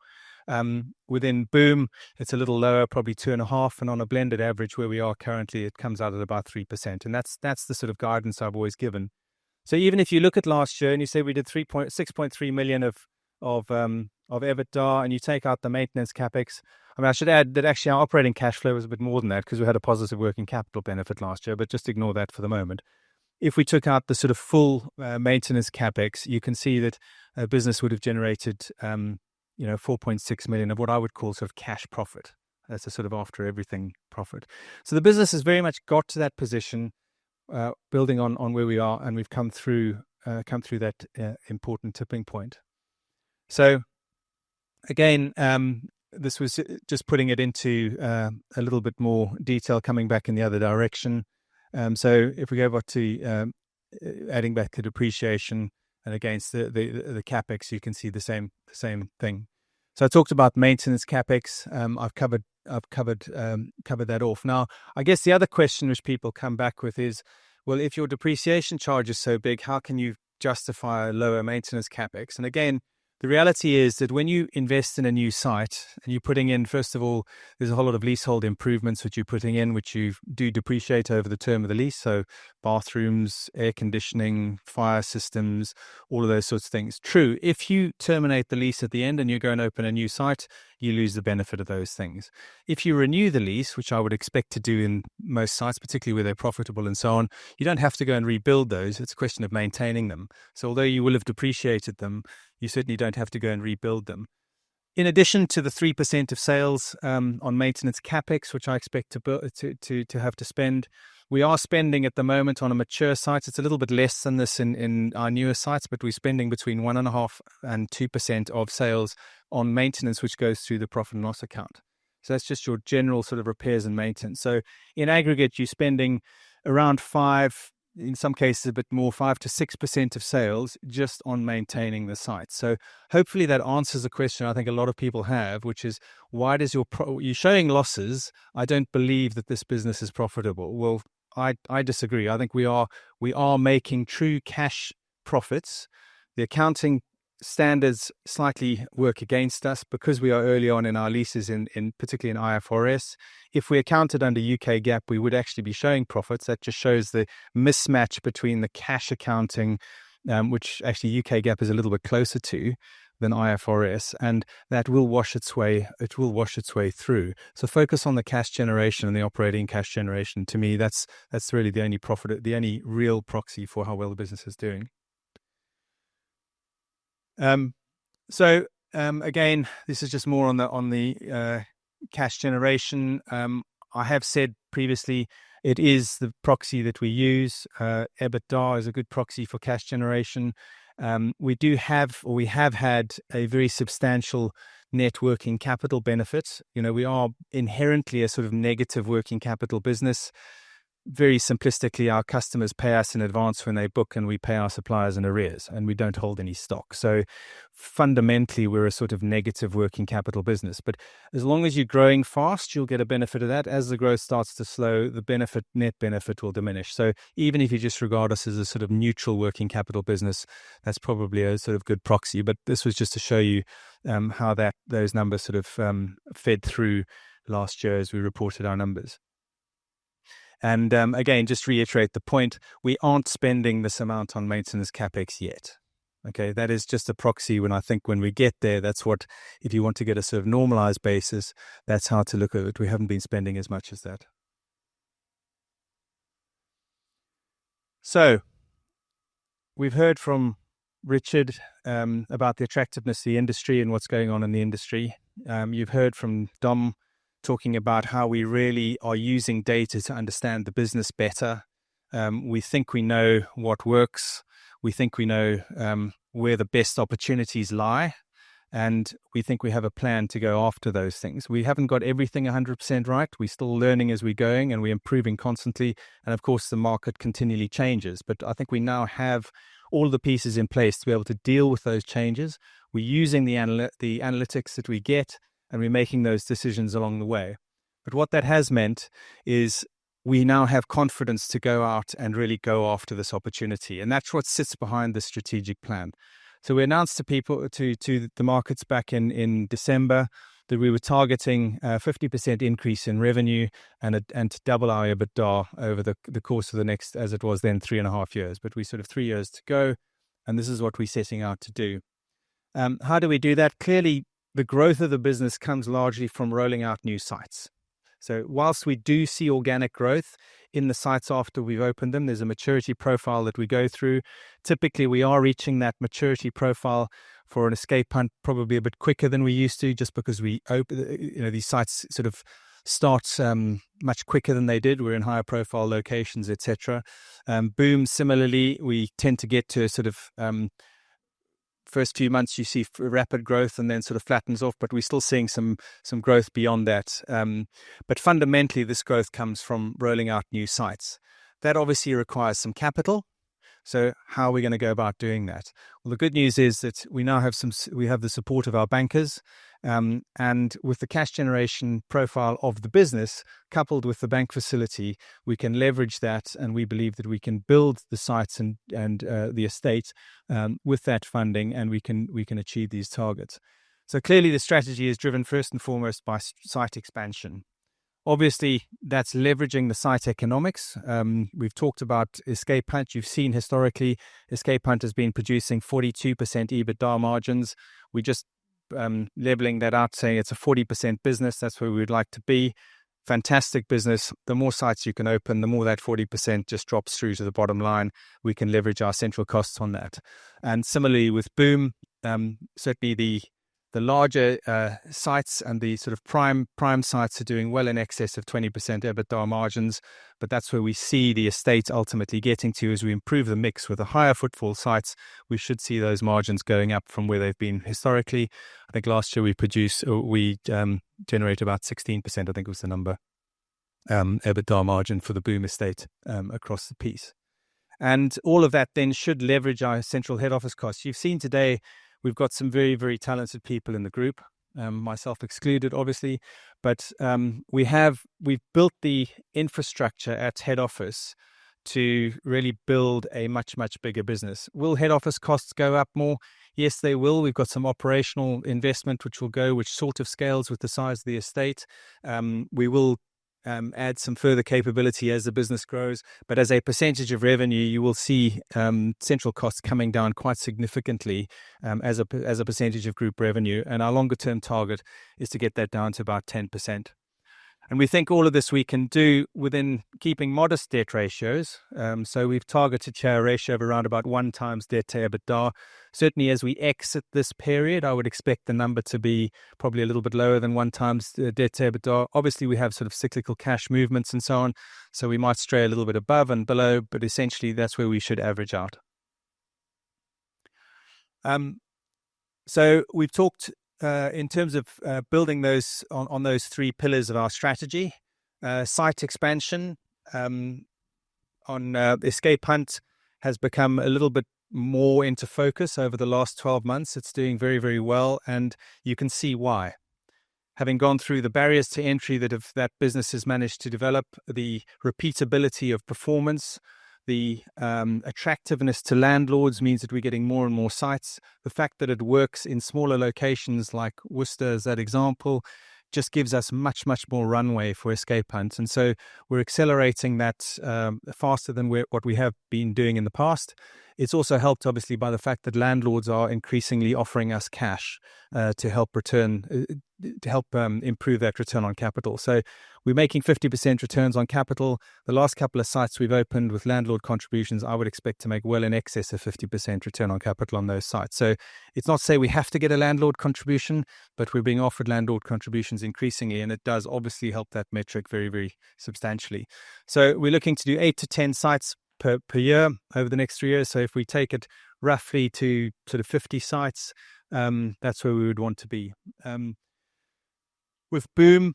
Within Boom, it's a little lower, probably 2.5. And on a blended average where we are currently, it comes out at about 3%. And that's the sort of guidance I've always given. So even if you look at last year and you say we did 6.3 million of EBITDA, and you take out the maintenance capex, I mean, I should add that actually our operating cash flow was a bit more than that because we had a positive working capital benefit last year, but just ignore that for the moment. If we took out the sort of full maintenance capex, you can see that a business would have generated 4.6 million of what I would call sort of cash profit. That's a sort of after everything profit. So the business has very much got to that position, building on where we are, and we've come through that important tipping point. So again, this was just putting it into a little bit more detail, coming back in the other direction. So if we go back to adding back the depreciation and against the capex, you can see the same thing. So I talked about maintenance capex. I've covered that off. Now, I guess the other question which people come back with is, well, if your depreciation charge is so big, how can you justify a lower maintenance capex? And again, the reality is that when you invest in a new site and you're putting in, first of all, there's a whole lot of leasehold improvements which you're putting in, which you do depreciate over the term of the lease. So bathrooms, air conditioning, fire systems, all of those sorts of things. True, if you terminate the lease at the end and you go and open a new site, you lose the benefit of those things. If you renew the lease, which I would expect to do in most sites, particularly where they're profitable and so on, you don't have to go and rebuild those. It's a question of maintaining them. So although you will have depreciated them, you certainly don't have to go and rebuild them. In addition to the 3% of sales on maintenance capex, which I expect to have to spend, we are spending at the moment on a mature site. It's a little bit less than this in our newer sites, but we're spending between 1.5% and 2% of sales on maintenance, which goes through the profit and loss account. So that's just your general sort of repairs and maintenance. So in aggregate, you're spending around 5, in some cases a bit more, 5 to 6% of sales just on maintaining the site. So hopefully that answers a question I think a lot of people have, which is, why does you're showing losses? I don't believe that this business is profitable. Well, I disagree. I think we are making true cash profits. The accounting standards slightly work against us because we are early on in our leases, in particularly in IFRS. If we accounted under UK GAAP, we would actually be showing profits. That just shows the mismatch between the cash accounting, which actually UK GAAP is a little bit closer to than IFRS, and that will wash its way. It will wash its way through. So focus on the cash generation and the operating cash generation. To me, that's really the only real proxy for how well the business is doing. Again, this is just more on the cash generation. I have said previously, it is the proxy that we use. EBITDA is a good proxy for cash generation. We have had a very substantial net working capital benefit. We are inherently a sort of negative working capital business. Very simplistically, our customers pay us in advance when they book, and we pay our suppliers in arrears, and we don't hold any stock. So fundamentally, we're a sort of negative working capital business. But as long as you're growing fast, you'll get a benefit of that. As the growth starts to slow, the net benefit will diminish. So even if you just regard us as a sort of neutral working capital business, that's probably a sort of good proxy. But this was just to show you how those numbers sort of fed through last year as we reported our numbers. And again, just reiterate the point, we aren't spending this amount on maintenance CapEx yet. Okay, that is just a proxy. When we get there, that's what, if you want to get a sort of normalized basis, that's how to look at it. We haven't been spending as much as that. So we've heard from Richard about the attractiveness of the industry and what's going on in the industry. You've heard from Dom talking about how we really are using data to understand the business better. We think we know what works. We think we know where the best opportunities lie. And we think we have a plan to go after those things. We haven't got everything 100% right. We're still learning as we're going, and we're improving constantly. And of course, the market continually changes. But I think we now have all the pieces in place to be able to deal with those changes. We're using the analytics that we get, and we're making those decisions along the way. But what that has meant is we now have confidence to go out and really go after this opportunity. And that's what sits behind the strategic plan. So we announced to people, to the markets back in December, that we were targeting a 50% increase in revenue and to double our EBITDA over the course of the next, as it was then, 3.5 years. But we sort of 3 years to go, and this is what we're setting out to do. How do we do that? Clearly, the growth of the business comes largely from rolling out new sites. So whilst we do see organic growth in the sites after we've opened them, there's a maturity profile that we go through. Typically, we are reaching that maturity profile for an escape hunt probably a bit quicker than we used to, just because we open, these sites sort of start much quicker than they did. We're in higher profile locations, etc. Boom, similarly, we tend to get to a sort of first few months you see rapid growth and then sort of flattens off, but we're still seeing some growth beyond that. But fundamentally, this growth comes from rolling out new sites. That obviously requires some capital. So how are we going to go about doing that? Well, the good news is that we now have the support of our bankers, and with the cash generation profile of the business, coupled with the bank facility, we can leverage that, and we believe that we can build the sites and the estate with that funding, and we can achieve these targets. So clearly, the strategy is driven first and foremost by site expansion. Obviously, that's leveraging the site economics. We've talked about Escape Hunt. You've seen historically, Escape Hunt has been producing 42% EBITDA margins. We're just leveling that out, saying it's a 40% business. That's where we would like to be. Fantastic business. The more sites you can open, the more that 40% just drops through to the bottom line. We can leverage our central costs on that. And similarly with Boom, certainly larger sites and the sort of prime sites are doing well in excess of 20% EBITDA margins, but that's where we see the estate ultimately getting to. As we improve the mix with the higher footfall sites, we should see those margins going up from where they've been historically. I think last year we generated about 16%, I think was the number, EBITDA margin for the Boom estate across the piece. And all of that then should leverage our central head office costs. You've seen today we've got some very, very talented people in the group, myself excluded, obviously. But we've built the infrastructure at head office to really build a much, much bigger business. Will head office costs go up more? Yes, they will. We've got some operational investment which sort of scales with the size of the estate. We will add some further capability as the business grows, but as a percentage of revenue, you will see central costs coming down quite significantly as a percentage of group revenue. And our longer term target is to get that down to about 10%. And we think all of this we can do within keeping modest debt ratios. So we've targeted a ratio of around about 1 times debt to EBITDA. Certainly as we exit this period, I would expect the number to be probably a little bit lower than 1 times debt to EBITDA. Obviously, we have sort of cyclical cash movements and so on, so we might stray a little bit above and below, but essentially that's where we should average out. So we've talked in terms of building those on those 3 pillars of our strategy. Site expansion on Escape Hunt has become a little bit more into focus over the last 12 months. It's doing very, very well, and you can see why. Having gone through the barriers to entry that business has managed to develop, the repeatability of performance, the attractiveness to landlords means that we're getting more and more sites. The fact that it works in smaller locations like Worcester, as that example, just gives us much, much more runway for Escape Hunt. And so we're accelerating that faster than what we have been doing in the past. It's also helped, obviously, by the fact that landlords are increasingly offering us cash to help improve that return on capital. So we're making 50% returns on capital. The last couple of sites we've opened with landlord contributions, I would expect to make well in excess of 50% return on capital on those sites. So it's not to say we have to get a landlord contribution, but we're being offered landlord contributions increasingly, and it does obviously help that metric very, very substantially. So we're looking to do 8 to 10 sites per year over the next 3 years. So if we take it roughly to sort of 50 sites, that's where we would want to be. With Boom,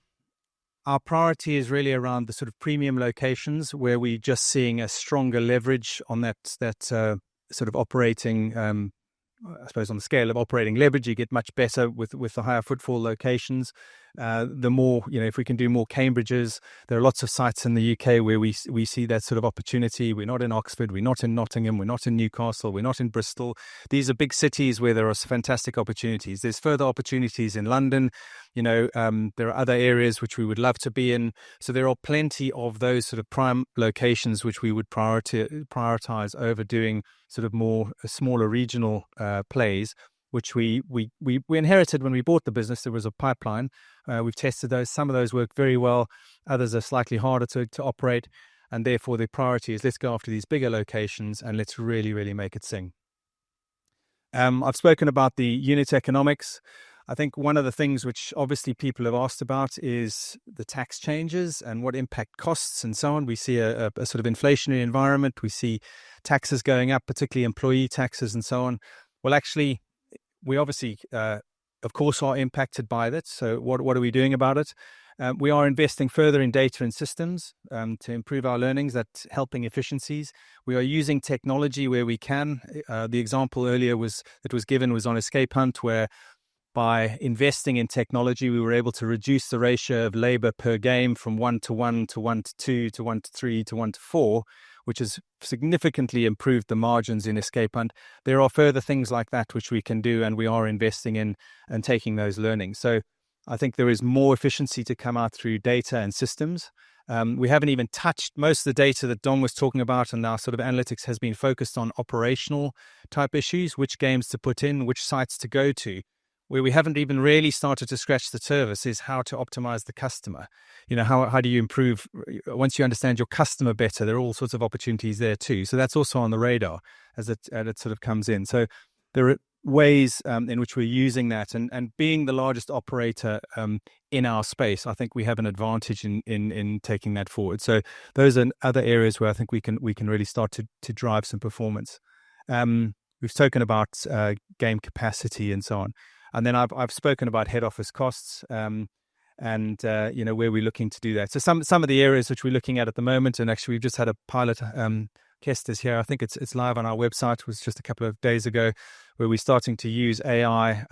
our priority is really around the sort of premium locations where we're just seeing a stronger leverage on that sort of operating, I suppose on the scale of operating leverage, you get much better with the higher footfall locations. The more, if we can do more Cambridges, there are lots of sites in the UK where we see that sort of opportunity. We're not in Oxford, we're not in Nottingham, we're not in Newcastle, we're not in Bristol. These are big cities where there are fantastic opportunities. There's further opportunities in London. There are other areas which we would love to be in. So there are plenty of those sort of prime locations which we would prioritize over doing sort of more smaller regional plays, which we inherited when we bought the business. There was a pipeline. We've tested those. Some of those work very well. Others are slightly harder to operate. And therefore, the priority is let's go after these bigger locations and let's really, really make it sing. I've spoken about the unit economics. I think one of the things which obviously people have asked about is the tax changes and what impact costs and so on. We see a sort of inflationary environment. We see taxes going up, particularly employee taxes and so on. Well, actually, we obviously, of course, are impacted by that. So what are we doing about it? We are investing further in data and systems to improve our learnings, that's helping efficiencies. We are using technology where we can. The example earlier that was given was on Escape Hunt, where by investing in technology, we were able to reduce the ratio of labor per game from 1 to 1 to 1 to 2 to 1 to 3 to 1 to 4, which has significantly improved the margins in Escape Hunt. There are further things like that which we can do, and we are investing in and taking those learnings. So I think there is more efficiency to come out through data and systems. We haven't even touched most of the data that Don was talking about, and our sort of analytics has been focused on operational type issues, which games to put in, which sites to go to. Where we haven't even really started to scratch the surface is how to optimize the customer. How do you improve? Once you understand your customer better, there are all sorts of opportunities there too. So that's also on the radar as it sort of comes in. So there are ways in which we're using that, and being the largest operator in our space, I think we have an advantage in taking that forward. So those are other areas where I think we can really start to drive some performance. We've spoken about game capacity and so on, and then I've spoken about head office costs, and where we're looking to do that. So some of the areas which we're looking at the moment, and actually we've just had a pilot. Kester's here. I think it's live on our website. It was just a couple of days ago, where we're starting to use AI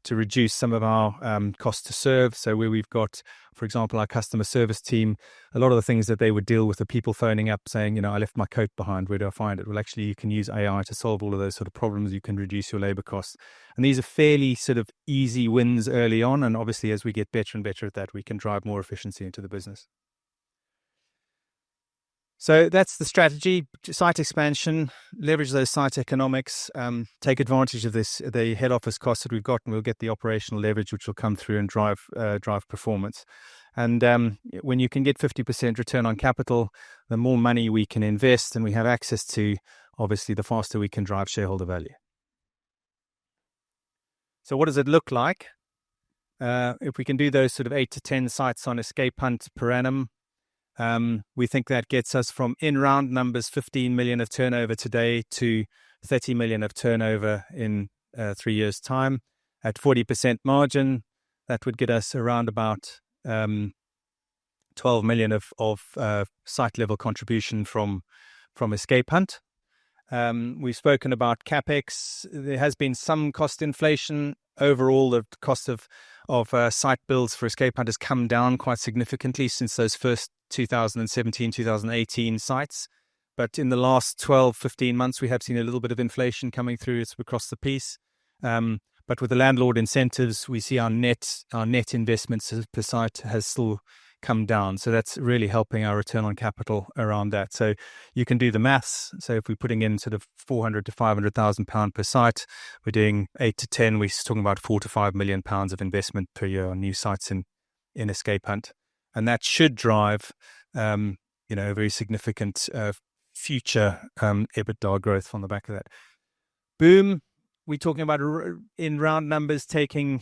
to reduce some of our cost to serve. So where we've got, for example, our customer service team, a lot of the things that they would deal with are people phoning up saying, I left my coat behind. Where do I find it? Well, actually, you can use AI to solve all of those sort of problems. You can reduce your labor costs. And these are fairly sort of easy wins early on. And obviously, as we get better and better at that, we can drive more efficiency into the business. So that's the strategy: site expansion, leverage those site economics, take advantage of the head office costs that we've got, and we'll get the operational leverage which will come through and drive performance. And when you can get 50% return on capital, the more money we can invest and we have access to, obviously, the faster we can drive shareholder value. So what does it look like? If we can do those sort of 8 to 10 sites on escape hunt per annum, we think that gets us from, in round numbers, 15 million of turnover today to 30 million of turnover in 3 years' time. At 40% margin, that would get us around about 12 million of site level contribution from escape hunt. We've spoken about CapEx. There has been some cost inflation. Overall, the cost of site builds for escape hunt has come down quite significantly since those first 2017, 2018 sites. But in the last 12, 15 months, we have seen a little bit of inflation coming through across the piece. But with the landlord incentives, we see our net investments per site has still come down. So that's really helping our return on capital around that. So you can do the maths. So if we're putting in sort of 400 to 500,000 pound per site, we're doing 8 to 10. We're talking about 4 to 5 million pounds of investment per year on new sites in escape hunt. And that should drive, a very significant future EBITDA growth on the back of that. Boom, we're talking about, in round numbers, taking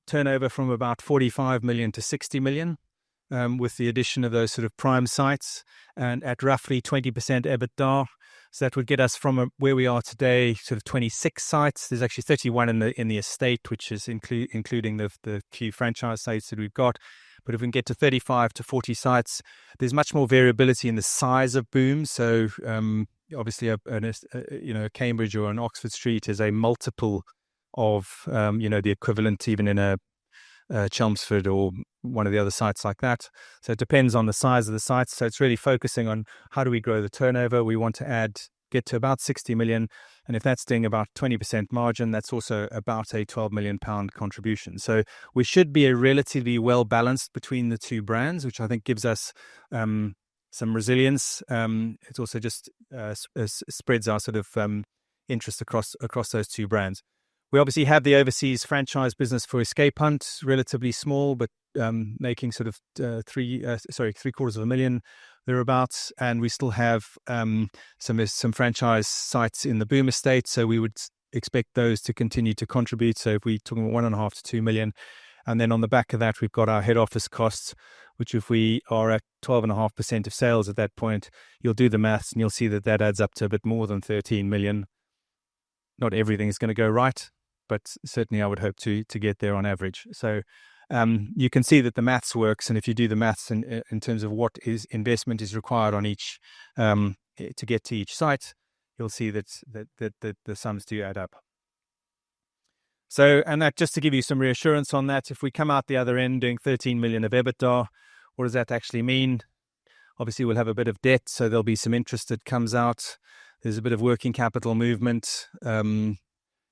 turnover from about 45 million to 60 million with the addition of those sort of prime sites, and at roughly 20% EBITDA. So that would get us from where we are today, sort of 26 sites. There's actually 31 in the estate, which is including the few franchise sites that we've got. But if we can get to 35 to 40 sites, there's much more variability in the size of Boom. So obviously, a Cambridge or an Oxford Street is a multiple of the equivalent even in a Chelmsford or one of the other sites like that. So it depends on the size of the sites. So it's really focusing on how do we grow the turnover. We want to get to about 60 million. And if that's doing about 20% margin, that's also about a 12 million pound contribution. So we should be a relatively well balanced between the two brands, which I think gives us some resilience. It also just spreads our sort of interest across those two brands. We obviously have the overseas franchise business for escape hunt, relatively small, but making sort of 750,000 thereabouts. And we still have some franchise sites in the Boom estate, so we would expect those to continue to contribute. So if we're talking about 1.5 to 2 million, and then on the back of that, we've got our head office costs, which if we are at 12.5% of sales at that point, you'll do the maths and you'll see that adds up to a bit more than 13 million. Not everything is going to go right, but certainly I would hope to get there on average. So you can see that the maths works, and if you do the maths in terms of what investment is required on each to get to each site, you'll see that the sums do add up. So, and that, just to give you some reassurance on that, if we come out the other end doing 13 million of EBITDA, what does that actually mean? Obviously, we'll have a bit of debt, so there'll be some interest that comes out. There's a bit of working capital movement.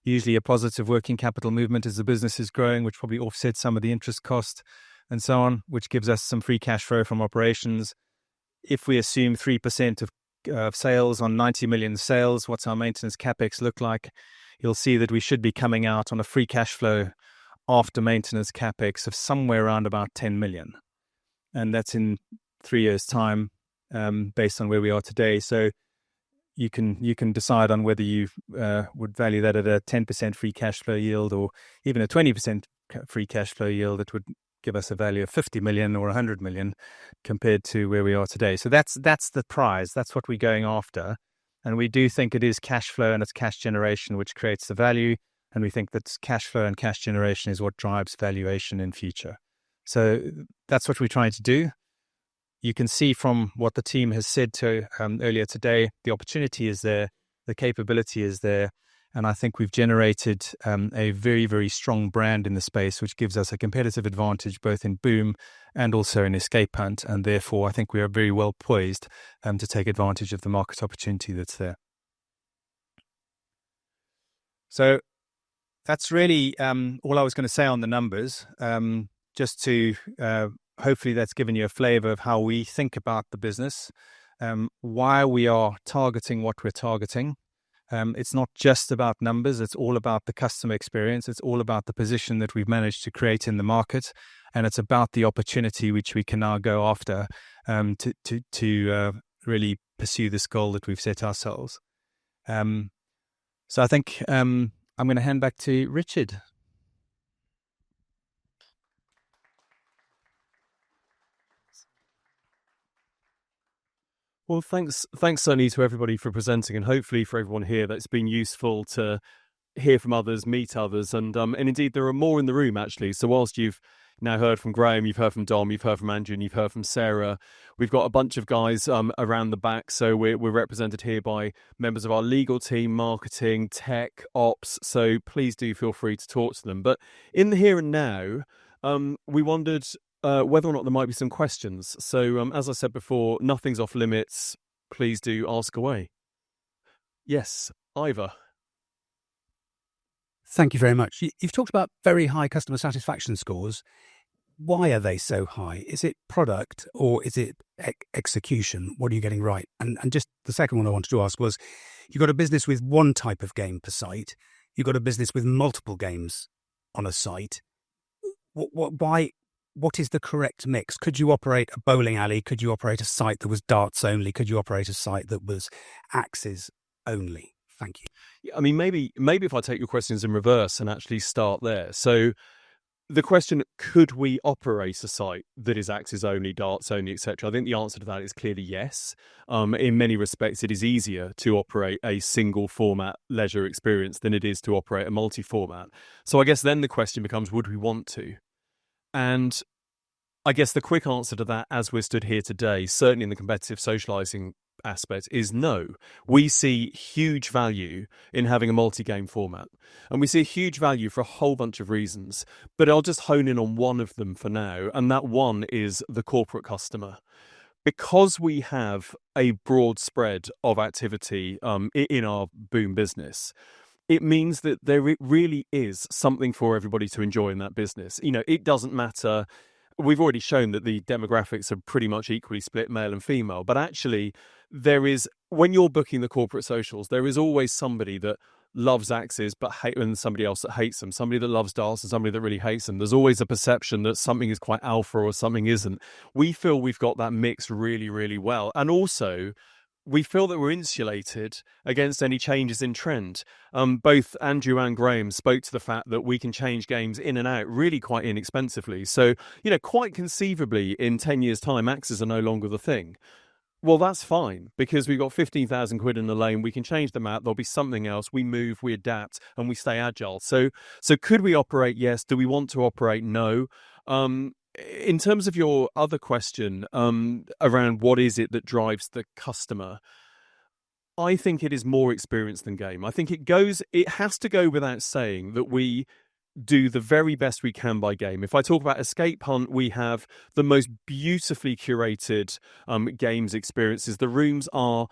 Usually a positive working capital movement as the business is growing, which probably offsets some of the interest cost and so on, which gives us some free cash flow from operations. If we assume 3% of sales on 90 million sales, what's our maintenance CapEx look like? You'll see that we should be coming out on a free cash flow after maintenance CapEx of somewhere around about 10 million. And that's in 3 years' time, based on where we are today. So you can decide on whether you would value that at a 10% free cash flow yield or even a 20% free cash flow yield. It would give us a value of 50 million or 100 million compared to where we are today. So that's the prize. That's what we're going after. And we do think it is cash flow and it's cash generation which creates the value. And we think that cash flow and cash generation is what drives valuation in future. So that's what we're trying to do. You can see from what the team has said to earlier today, the opportunity is there, the capability is there. And I think we've generated a very, very strong brand in the space, which gives us a competitive advantage both in Boom and also in Escape Hunt. And therefore, I think we are very well poised to take advantage of the market opportunity that's there. So that's really all I was going to say on the numbers, just to hopefully that's given you a flavor of how we think about the business, why we are targeting what we're targeting. It's not just about numbers. It's all about the customer experience. It's all about the position that we've managed to create in the market. And it's about the opportunity which we can now go after to really pursue this goal that we've set ourselves. So I think I'm going to hand back to Richard. Well, thanks, Sonny, to everybody for presenting, and hopefully for everyone here that's been useful to hear from others, meet others, and indeed there are more in the room actually. So whilst you've now heard from Graham, you've heard from Dom, you've heard from Andrew, and you've heard from Sarah, we've got a bunch of guys around the back. So we're represented here by members of our legal team, marketing, tech, ops. So please do feel free to talk to them. But in the here and now, we wondered whether or not there might be some questions. So as I said before, nothing's off limits. Please do ask away. Yes, Ivor. Thank you very much. You've talked about very high customer satisfaction scores. Why are they so high? Is it product or is it execution? What are you getting right? And just the second one I wanted to ask was, you've got a business with one type of game per site. You've got a business with multiple games on a site. What is the correct mix? Could you operate a bowling alley? Could you operate a site that was darts only? Could you operate a site that was axes only? Thank you. I mean, maybe if I take your questions in reverse and actually start there. So the question, could we operate a site that is axes only, darts only, etc.? I think the answer to that is clearly yes. In many respects, it is easier to operate a single format leisure experience than it is to operate a multi-format. So I guess then the question becomes, would we want to? And I guess the quick answer to that, as we're stood here today, certainly in the competitive socializing aspect, is no. We see huge value in having a multi-game format. And we see a huge value for a whole bunch of reasons. But I'll just hone in on one of them for now. And that one is the corporate customer. Because we have a broad spread of activity in our Boom business, it means that there really is something for everybody to enjoy in that business. You know, it doesn't matter. We've already shown that the demographics are pretty much equally split, male and female. But actually, there is, when you're booking the corporate socials, there is always somebody that loves axes and somebody else that hates them, somebody that loves darts and somebody that really hates them. There's always a perception that something is quite alpha or something isn't. We feel we've got that mix really, really well. And also, we feel that we're insulated against any changes in trend. Both Andrew and Graham spoke to the fact that we can change games in and out really quite inexpensively. So, quite conceivably in 10 years' time, axes are no longer the thing. Well, that's fine, because we've got 15,000 quid in the lane. We can change them out. There'll be something else. We move, we adapt, and we stay agile. So could we operate? Yes. Do we want to operate? No. In terms of your other question around what is it that drives the customer, I think it is more experience than game. I think it has to go without saying that we do the very best we can by game. If I talk about Escape Hunt, we have the most beautifully curated games experiences. The rooms are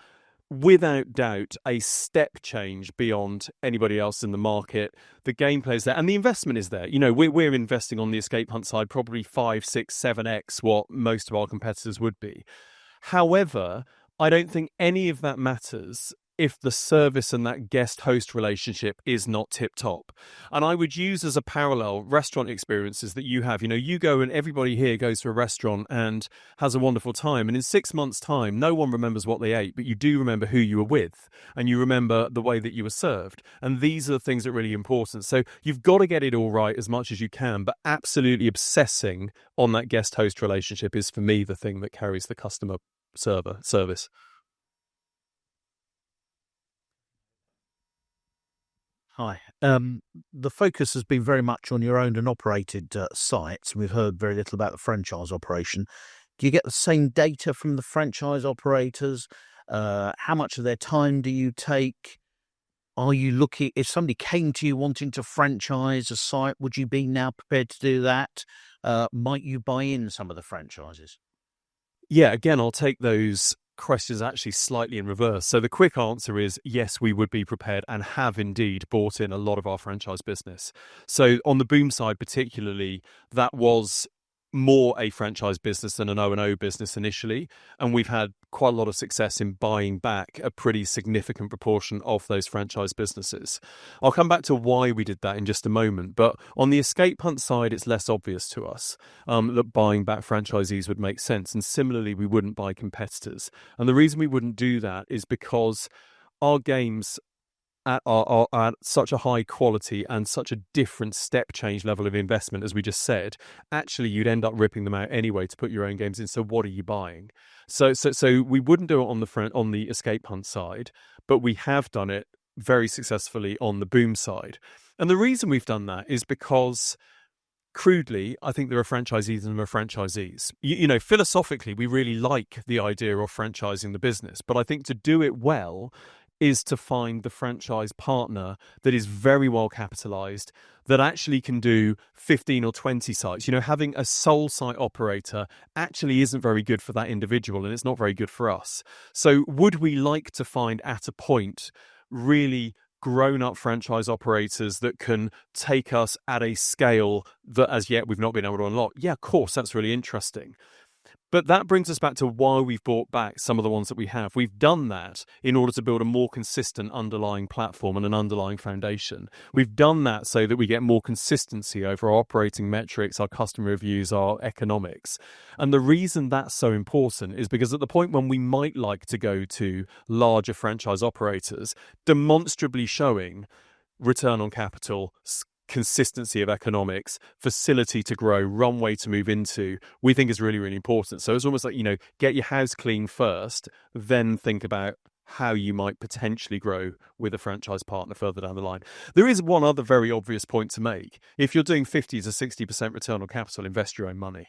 without doubt a step change beyond anybody else in the market. The gameplay is there and the investment is there. We're investing on the Escape Hunt side probably 5, 6, 7x what most of our competitors would be. However, I don't think any of that matters if the service and that guest-host relationship is not tip-top. And I would use as a parallel restaurant experiences that you have. You go and everybody here goes to a restaurant and has a wonderful time. And in 6 months' time, no one remembers what they ate, but you do remember who you were with and you remember the way that you were served. And these are the things that are really important. So you've got to get it all right as much as you can, but absolutely obsessing on that guest-host relationship is, for me, the thing that carries the customer service. Hi. The focus has been very much on your owned and operated sites. We've heard very little about the franchise operation. Do you get the same data from the franchise operators? How much of their time do you take? Are you looking, if somebody came to you wanting to franchise a site, would you be now prepared to do that? Might you buy in some of the franchises? Yeah, again, I'll take those questions actually slightly in reverse. So the quick answer is yes, we would be prepared and have indeed bought in a lot of our franchise business. So on the Boom side particularly, that was more a franchise business than an O&O business initially, and we've had quite a lot of success in buying back a pretty significant proportion of those franchise businesses. I'll come back to why we did that in just a moment, but on the escape hunt side, it's less obvious to us that buying back franchisees would make sense, and similarly, we wouldn't buy competitors. And the reason we wouldn't do that is because our games are at such a high quality and such a different step change level of investment, as we just said, actually you'd end up ripping them out anyway to put your own games in. So what are you buying? So we wouldn't do it on the escape hunt side, but we have done it very successfully on the Boom side. And the reason we've done that is because, crudely, I think there are franchisees and there are franchisees. Philosophically, we really like the idea of franchising the business, but I think to do it well is to find the franchise partner that is very well capitalized, that actually can do 15 or 20 sites. Having a sole site operator actually isn't very good for that individual, and it's not very good for us. So would we like to find at a point really grown-up franchise operators that can take us at a scale that as yet we've not been able to unlock? Yeah, of course, that's really interesting. But that brings us back to why we've bought back some of the ones that we have. We've done that in order to build a more consistent underlying platform and an underlying foundation. We've done that so that we get more consistency over our operating metrics, our customer reviews, our economics. And the reason that's so important is because at the point when we might like to go to larger franchise operators, demonstrably showing return on capital, consistency of economics, facility to grow, runway to move into, we think is really, really important. So it's almost like, get your house clean first, then think about how you might potentially grow with a franchise partner further down the line. There is one other very obvious point to make. If you're doing 50 to 60% return on capital, invest your own money.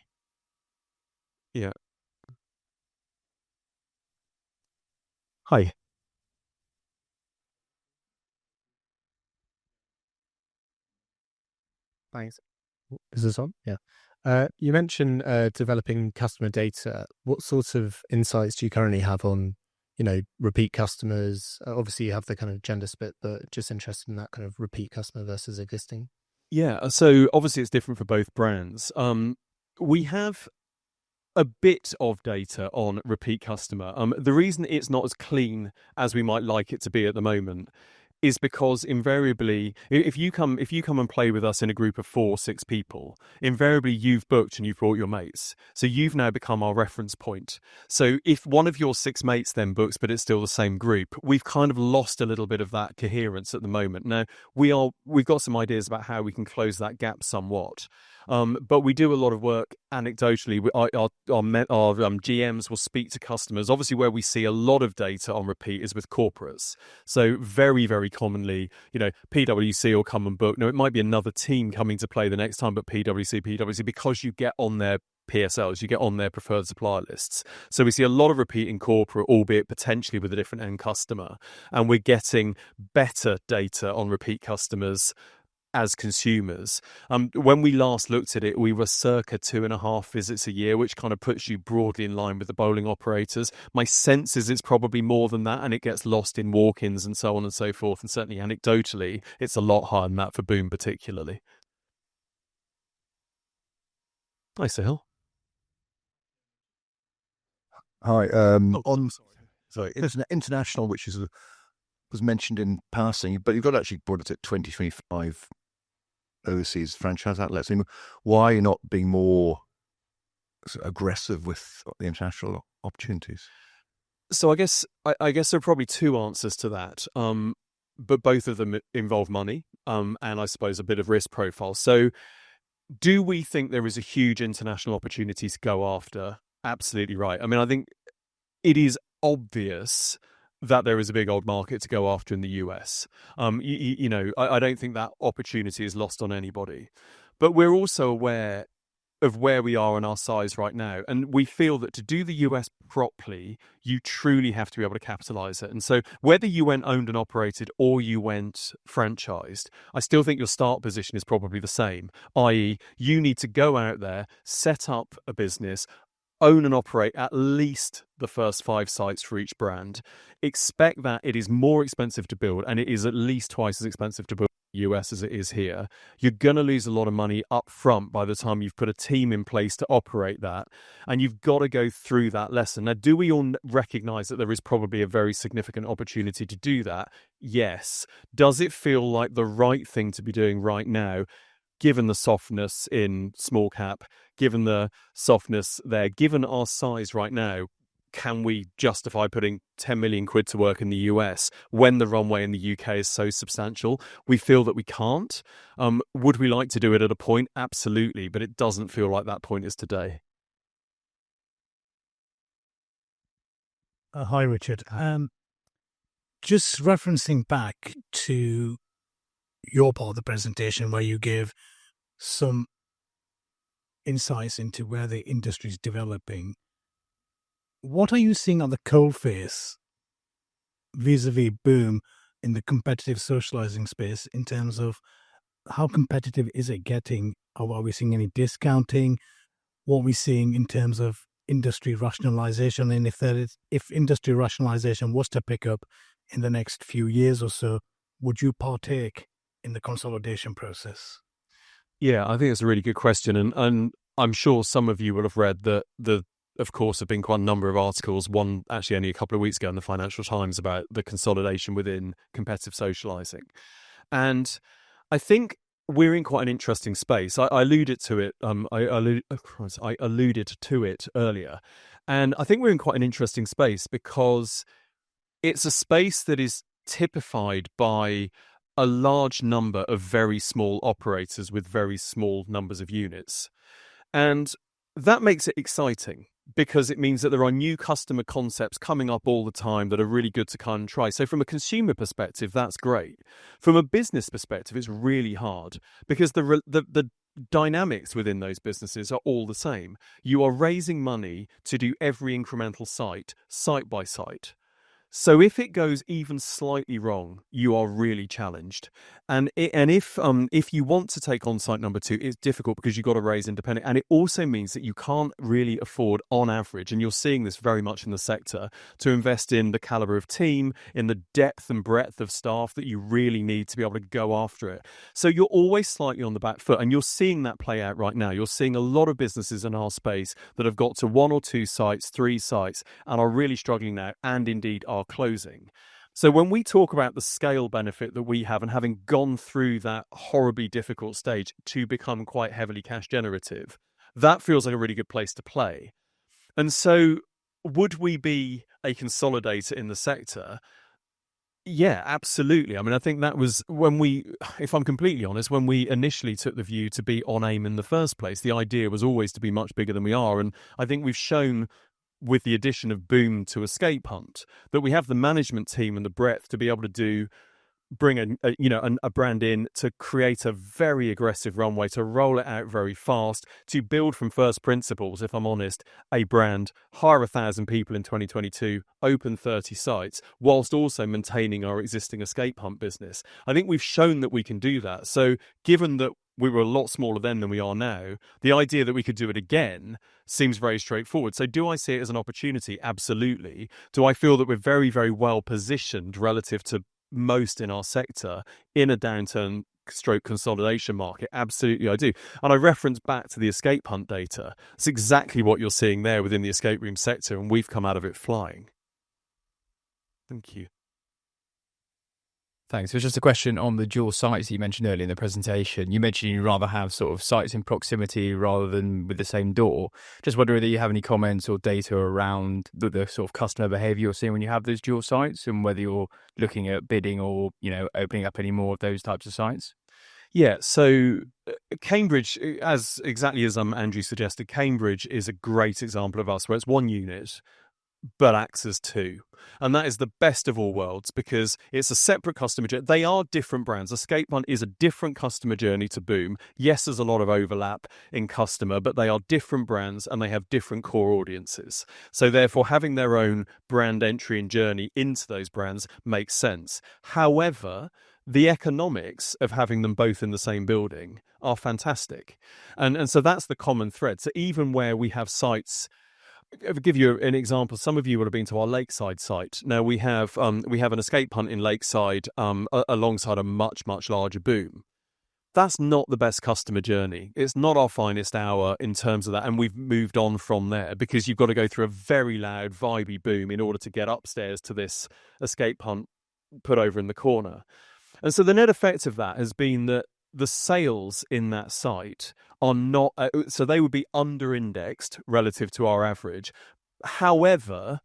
Yeah. Hi. Thanks. Is this on? Yeah. You mentioned developing customer data. What sorts of insights do you currently have on, repeat customers? Obviously, you have the kind of gender split, but just interested in that kind of repeat customer versus existing. Yeah. So obviously, it's different for both brands. We have a bit of data on repeat customer. The reason it's not as clean as we might like it to be at the moment is because invariably, if you come and play with us in a group of 4 or 6 people, invariably you've booked and you've brought your mates. So you've now become our reference point. So if one of your 6 mates then books, but it's still the same group, we've kind of lost a little bit of that coherence at the moment. Now, we've got some ideas about how we can close that gap somewhat. But we do a lot of work anecdotally. Our GMs will speak to customers. Obviously, where we see a lot of data on repeat is with corporates. So very, very commonly, PwC will come and book. Now, it might be another team coming to play the next time, but PwC, because you get on their PSLs, you get on their preferred supplier lists. So we see a lot of repeat in corporate, albeit potentially with a different end customer. And we're getting better data on repeat customers as consumers. When we last looked at it, we were circa 2.5 visits a year, which kind of puts you broadly in line with the bowling operators. My sense is it's probably more than that, and it gets lost in walk-ins and so on and so forth. And certainly anecdotally, it's a lot higher than that for Boom particularly. Hi, Sahil. Hi. International, which is was mentioned in passing, but you've got to actually brought it to 2025 overseas franchise outlets. I mean, why are you not being more aggressive with the international opportunities? So I guess there are probably two answers to that, but both of them involve money, and I suppose a bit of risk profile. So, do we think there is a huge international opportunity to go after? Absolutely right. I mean, I think it is obvious that there is a big old market to go after in the US. I don't think that opportunity is lost on anybody, but we're also aware of where we are in our size right now. And we feel that to do the US properly, you truly have to be able to capitalize it. And so whether you went owned and operated or you went franchised, I still think your start position is probably the same, i.e. you need to go out there, set up a business, own and operate at least the first 5 sites for each brand. Expect that it is more expensive to build, and it is at least twice as expensive to build in the US as it is here. You're going to lose a lot of money up front by the time you've put a team in place to operate that, and you've got to go through that lesson. Now, do we all recognize that there is probably a very significant opportunity to do that? Yes. Does it feel like the right thing to be doing right now? Given the softness in small cap, given the softness there, given our size right now, can we justify putting 10 million quid to work in the US when the runway in the UK is so substantial? We feel that we can't. Would we like to do it at a point? Absolutely, but it doesn't feel like that point is today. Hi, Richard. Just referencing back to your part of the presentation where you give some insights into where the industry is developing. What are you seeing on the coalface vis-a-vis boom in the competitive socializing space in terms of how competitive is it getting? Are we seeing any discounting? What are we seeing in terms of industry rationalization? And if industry rationalization was to pick up in the next few years or so, would you partake in the consolidation process? Yeah, I think it's a really good question. And I'm sure some of you will have read that of course, have been quite a number of articles, one actually only a couple of weeks ago in the Financial Times about the consolidation within competitive socializing. And I think we're in quite an interesting space. I alluded to it. I alluded to it earlier. And I think we're in quite an interesting space because it's a space that is typified by a large number of very small operators with very small numbers of units. And that makes it exciting because it means that there are new customer concepts coming up all the time that are really good to come and try. So from a consumer perspective, that's great. From a business perspective, it's really hard because the dynamics within those businesses are all the same. You are raising money to do every incremental site by site. So if it goes even slightly wrong, you are really challenged. And if you want to take on site number 2, it's difficult because you've got to raise independent. And it also means that you can't really afford, on average, and you're seeing this very much in the sector, to invest in the caliber of team, in the depth and breadth of staff that you really need to be able to go after it. So you're always slightly on the back foot, and you're seeing that play out right now. You're seeing a lot of businesses in our space that have got to 1 or 2 sites, 3 sites, and are really struggling now, and indeed are closing. So when we talk about the scale benefit that we have and having gone through that horribly difficult stage to become quite heavily cash generative, that feels like a really good place to play. And so would we be a consolidator in the sector? Yeah, absolutely. I mean, I think that was when if I'm completely honest, when we initially took the view to be on AIM in the first place, the idea was always to be much bigger than we are. And I think we've shown with the addition of Boom to Escape Hunt that we have the management team and the breadth to be able to bring a brand in, to create a very aggressive runway, to roll it out very fast, to build from first principles, if I'm honest, a brand, hire 1,000 people in 2022, open 30 sites, whilst also maintaining our existing Escape Hunt business. I think we've shown that we can do that. So given that we were a lot smaller then than we are now, the idea that we could do it again seems very straightforward. So do I see it as an opportunity? Absolutely. Do I feel that we're very, very well positioned relative to most in our sector in a downturn stroke consolidation market? Absolutely I do. And I reference back to the Escape Hunt data. It's exactly what you're seeing there within the escape room sector, and we've come out of it flying. Thank you. Thanks. It was just a question on the dual sites you mentioned earlier in the presentation. You mentioned you'd rather have sort of sites in proximity rather than with the same door. Just wondering whether you have any comments or data around the sort of customer behaviour you're seeing when you have those dual sites, and whether you're looking at bidding or, opening up any more of those types of sites. Yeah, so Cambridge, as exactly as Andrew suggested, Cambridge is a great example of us, where it's one unit but acts as two. And that is the best of all worlds, because it's a separate customer journey. They are different brands. Escape Hunt is a different customer journey to Boom. Yes, there's a lot of overlap in customer, but they are different brands and they have different core audiences. So therefore, having their own brand entry and journey into those brands makes sense. However, the economics of having them both in the same building are fantastic. And so that's the common thread. So even where we have sites, I'll give you an example. Some of you would have been to our Lakeside site. Now we have an Escape Hunt in Lakeside alongside a much, much larger Boom. That's not the best customer journey. It's not our finest hour in terms of that. And we've moved on from there, because you've got to go through a very loud, vibey Boom in order to get upstairs to this Escape Hunt put over in the corner. And so the net effect of that has been that the sales in that site are not, so they would be under-indexed relative to our average. However,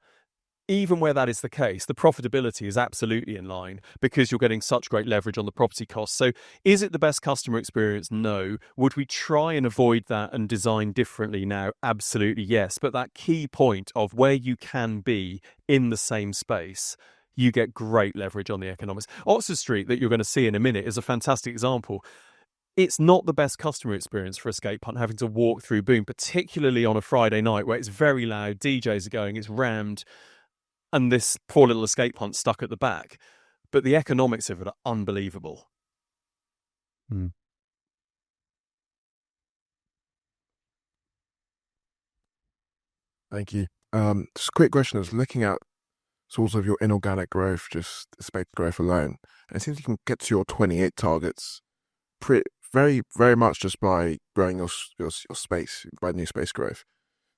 even where that is the case, the profitability is absolutely in line, because you're getting such great leverage on the property costs. So is it the best customer experience? No. Would we try and avoid that and design differently now? Absolutely yes. But that key point of where you can be in the same space, you get great leverage on the economics. Oxford Street, that you're going to see in a minute, is a fantastic example. It's not the best customer experience for Escape Hunt having to walk through Boom, particularly on a Friday night where it's very loud, DJs are going, it's rammed, and this poor little Escape Hunt stuck at the back. But the economics of it are unbelievable. Thank you. Just a quick question. I was looking at source of your inorganic growth, just space growth alone. And it seems you can get to your 28 targets very, very much just by growing your space, by new space growth.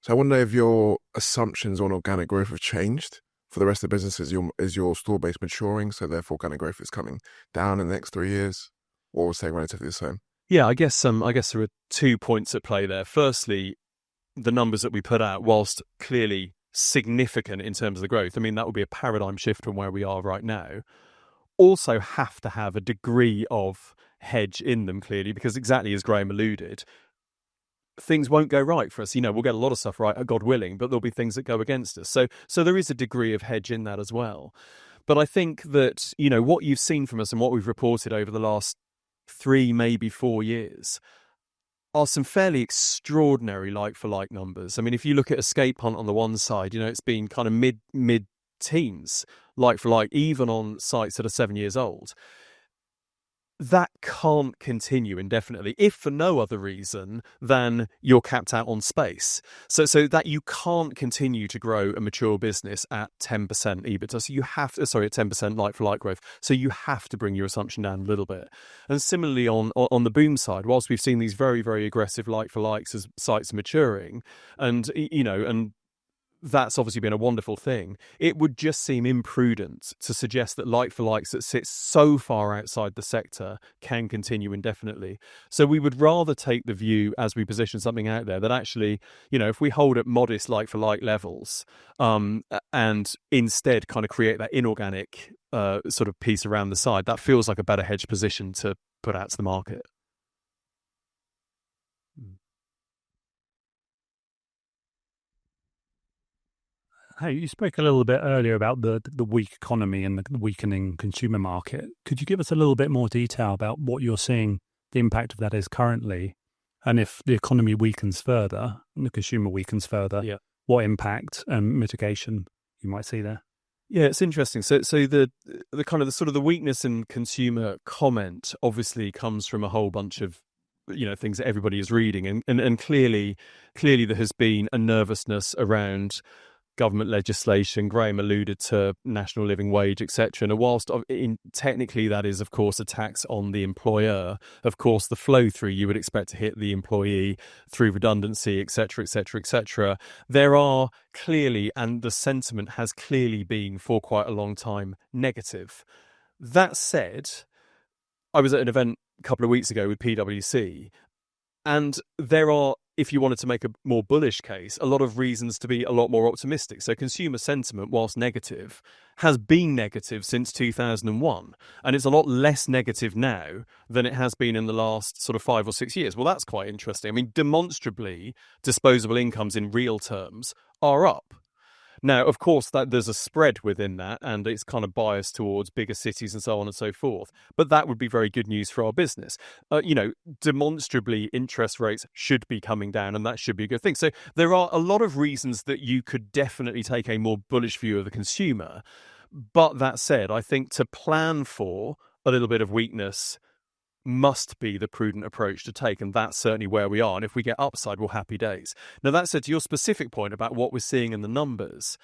So I wonder if your assumptions on organic growth have changed for the rest of the business. Is your store base maturing, so therefore organic growth is coming down in the next 3 years, or staying relatively the same? Yeah, I guess there are 2 points at play there. Firstly, the numbers that we put out, whilst clearly significant in terms of the growth, I mean, that would be a paradigm shift from where we are right now, also have to have a degree of hedge in them, clearly, because exactly as Graham alluded, things won't go right for us. We'll get a lot of stuff right, God willing, but there'll be things that go against us. So there is a degree of hedge in that as well. But I think that, what you've seen from us and what we've reported over the last 3, maybe 4 years are some fairly extraordinary like-for-like numbers. I mean, if you look at Escape Hunt on the one side, it's been kind of mid-teens like-for-like, even on sites that are 7 years old. That can't continue indefinitely, if for no other reason than you're capped out on space. So that you can't continue to grow a mature business at 10% EBITDA. So you have to, at 10% like-for-like growth. So you have to bring your assumption down a little bit. And similarly on the Boom side, whilst we've seen these very, very aggressive like-for-likes as sites are maturing, and that's obviously been a wonderful thing, it would just seem imprudent to suggest that like-for-likes that sit so far outside the sector can continue indefinitely. So we would rather take the view, as we position something out there, that actually, if we hold at modest like-for-like levels, and instead kind of create that inorganic sort of piece around the side, that feels like a better hedge position to put out to the market. Hey, you spoke a little bit earlier about the weak economy and the weakening consumer market. Could you give us a little bit more detail about what you're seeing the impact of that is currently? And if the economy weakens further and the consumer weakens further, what impact and mitigation you might see there? Yeah, it's interesting. So the kind of the sort of the weakness in consumer comment obviously comes from a whole bunch of things that everybody is reading, and clearly there has been a nervousness around government legislation. Graham alluded to national living wage, etc. And whilst technically that is, of course, a tax on the employer, of course, the flow through you would expect to hit the employee through redundancy, etc., etc., etc. There are clearly, and the sentiment has clearly been for quite a long time, negative. That said, I was at an event a couple of weeks ago with PwC, and there are, if you wanted to make a more bullish case, a lot of reasons to be a lot more optimistic. So consumer sentiment, whilst negative, has been negative since 2001. And it's a lot less negative now than it has been in the last sort of 5 or 6 years. Well, that's quite interesting. I mean, demonstrably, disposable incomes in real terms are up. Now, of course, that there's a spread within that, and it's kind of biased towards bigger cities and so on and so forth. But that would be very good news for our business. Demonstrably, interest rates should be coming down, and that should be a good thing. So there are a lot of reasons that you could definitely take a more bullish view of the consumer. But that said, I think to plan for a little bit of weakness must be the prudent approach to take, and that's certainly where we are. And if we get upside, well, happy days. Now, that said, to your specific point about what we're seeing in the numbers,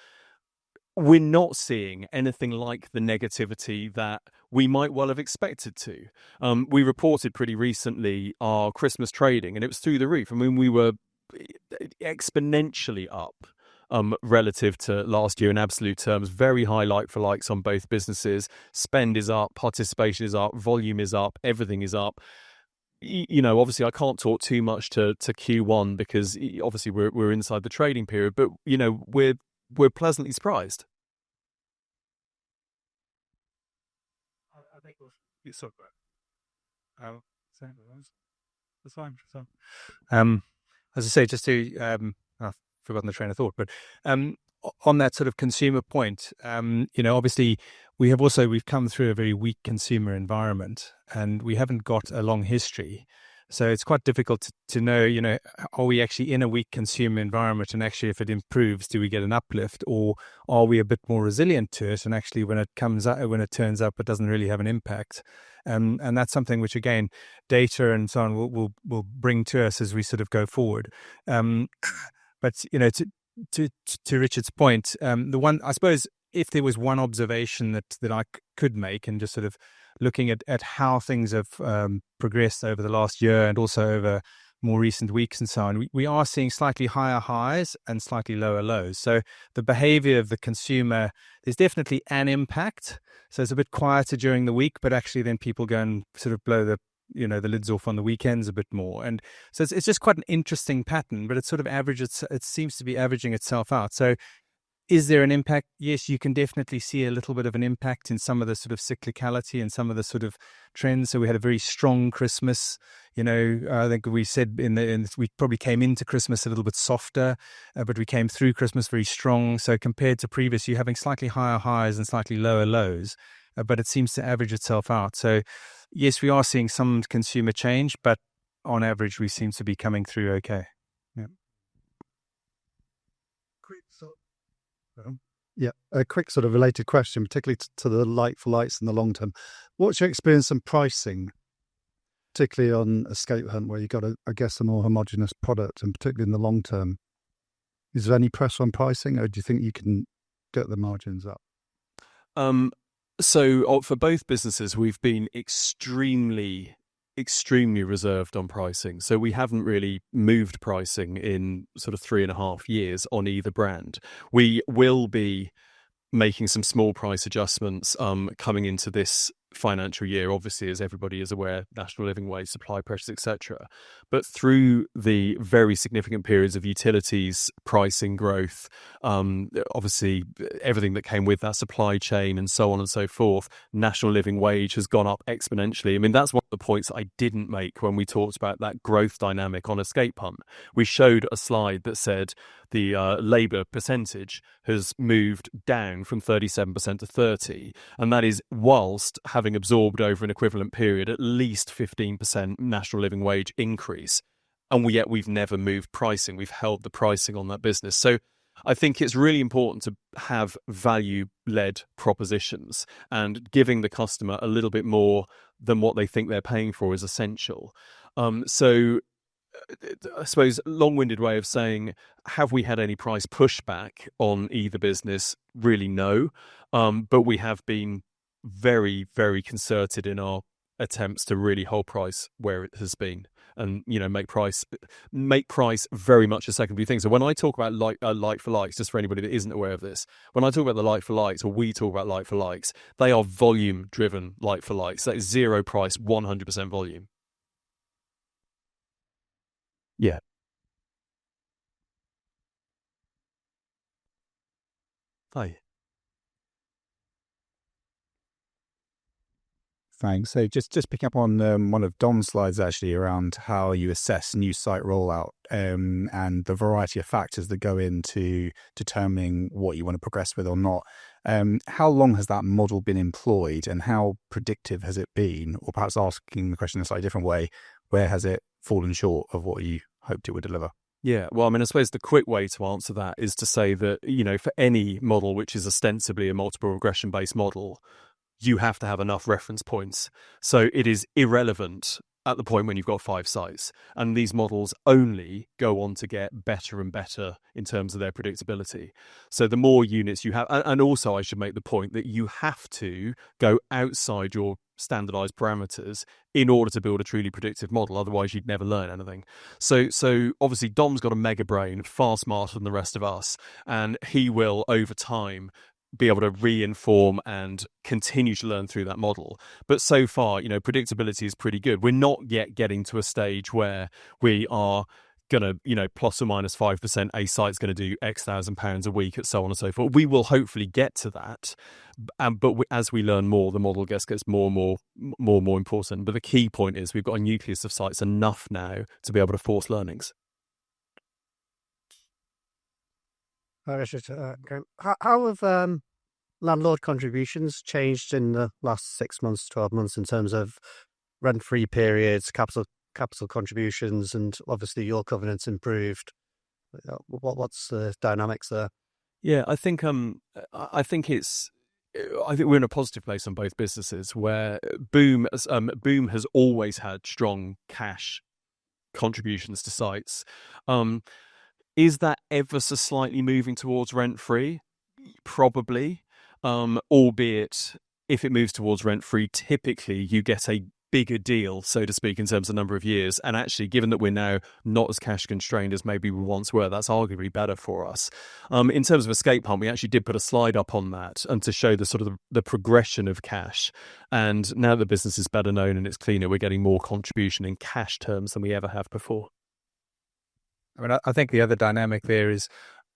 we're not seeing anything like the negativity that we might well have expected to. We reported pretty recently our Christmas trading, and it was through the roof. I mean, we were exponentially up relative to last year in absolute terms. Very high like-for-likes on both businesses. Spend is up, participation is up, volume is up, everything is up. Obviously I can't talk too much to Q1 because obviously we're inside the trading period, but we're pleasantly surprised. I think it's so good. That's fine. So, as I say, just to I've forgotten the train of thought, but on that sort of consumer point, obviously we've come through a very weak consumer environment, and we haven't got a long history. So it's quite difficult to know, are we actually in a weak consumer environment, and actually if it improves, do we get an uplift, or are we a bit more resilient to it? And actually when it turns up, it doesn't really have an impact. And that's something which, again, data and so on will bring to us as we sort of go forward. But, to Richard's point, the one, I suppose, if there was one observation that I could make, and just sort of looking at how things have progressed over the last year and also over more recent weeks and so on, we are seeing slightly higher highs and slightly lower lows. So the behavior of the consumer, there's definitely an impact. So it's a bit quieter during the week, but actually then people go and sort of blow the lids off on the weekends a bit more. And so it's just quite an interesting pattern, but it sort of it seems to be averaging itself out. So is there an impact? Yes, you can definitely see a little bit of an impact in some of the sort of cyclicality and some of the sort of trends. So we had a very strong Christmas. I think we said we probably came into Christmas a little bit softer, but we came through Christmas very strong. So compared to previous, you're having slightly higher highs and slightly lower lows, but it seems to average itself out. So yes, we are seeing some consumer change, but on average, we seem to be coming through okay. Yeah. A quick sort of related question, particularly to the like-for-likes in the long term. What's your experience in pricing, particularly on Escape Hunt, where you've got, I guess, a more homogenous product, and particularly in the long term? Is there any pressure on pricing, or do you think you can get the margins up? So for both businesses, we've been extremely reserved on pricing. So we haven't really moved pricing in sort of 3.5 years on either brand. We will be making some small price adjustments coming into this financial year, obviously, as everybody is aware, national living wage, supply pressures, etc. But through the very significant periods of utilities pricing growth, obviously everything that came with that, supply chain and so on and so forth, national living wage has gone up exponentially. I mean, that's one of the points I didn't make when we talked about that growth dynamic on Escape Hunt. We showed a slide that said the labour percentage has moved down from 37% to 30%, and that is whilst having absorbed over an equivalent period at least 15% national living wage increase, and yet we've never moved pricing. We've held the pricing on that business. So I think it's really important to have value-led propositions, and giving the customer a little bit more than what they think they're paying for is essential. So I suppose long-winded way of saying, have we had any price pushback on either business? Really, no. But we have been very, very concerted in our attempts to really hold price where it has been. and make price very much a secondary thing. So when I talk about like for likes, just for anybody that isn't aware of this, when I talk about the like for likes, or we talk about like for likes, they are volume driven like for likes. That is zero price, 100% volume. Yeah. Hi. Thanks. So just picking up on one of Dom's slides actually around how you assess new site rollout and the variety of factors that go into determining what you want to progress with or not. How long has that model been employed and how predictive has it been? Or perhaps asking the question in a slightly different way, where has it fallen short of what you hoped it would deliver? Yeah, well, I mean, I suppose the quick way to answer that is to say that, for any model which is ostensibly a multiple regression-based model, you have to have enough reference points. So it is irrelevant at the point when you've got 5 sites. And these models only go on to get better and better in terms of their predictability. So the more units you have, and also I should make the point that you have to go outside your standardized parameters in order to build a truly predictive model. Otherwise, you'd never learn anything. So obviously, Dom's got a mega brain, far smarter than the rest of us, and he will, over time, be able to re-inform and continue to learn through that model. But so far, predictability is pretty good. We're not yet getting to a stage where we are going to, plus or minus 5%, a site's going to do X thousand pounds a week, and so on and so forth. We will hopefully get to that. But as we learn more, the model gets more and more important. But the key point is we've got a nucleus of sites enough now to be able to force learnings. Richard, how have landlord contributions changed in the last 6 months, 12 months in terms of rent-free periods, capital contributions, and obviously your covenants improved? What's the dynamics there? Yeah, I think we're in a positive place on both businesses where Boom has always had strong cash contributions to sites. Is that ever so slightly moving towards rent-free? Probably, albeit if it moves towards rent-free, typically you get a bigger deal, so to speak, in terms of number of years. And actually, given that we're now not as cash constrained as maybe we once were, that's arguably better for us. In terms of escape pump, we actually did put a slide up on that and to show the sort of the progression of cash. And now the business is better known and it's cleaner, we're getting more contribution in cash terms than we ever have before. I mean, I think the other dynamic there is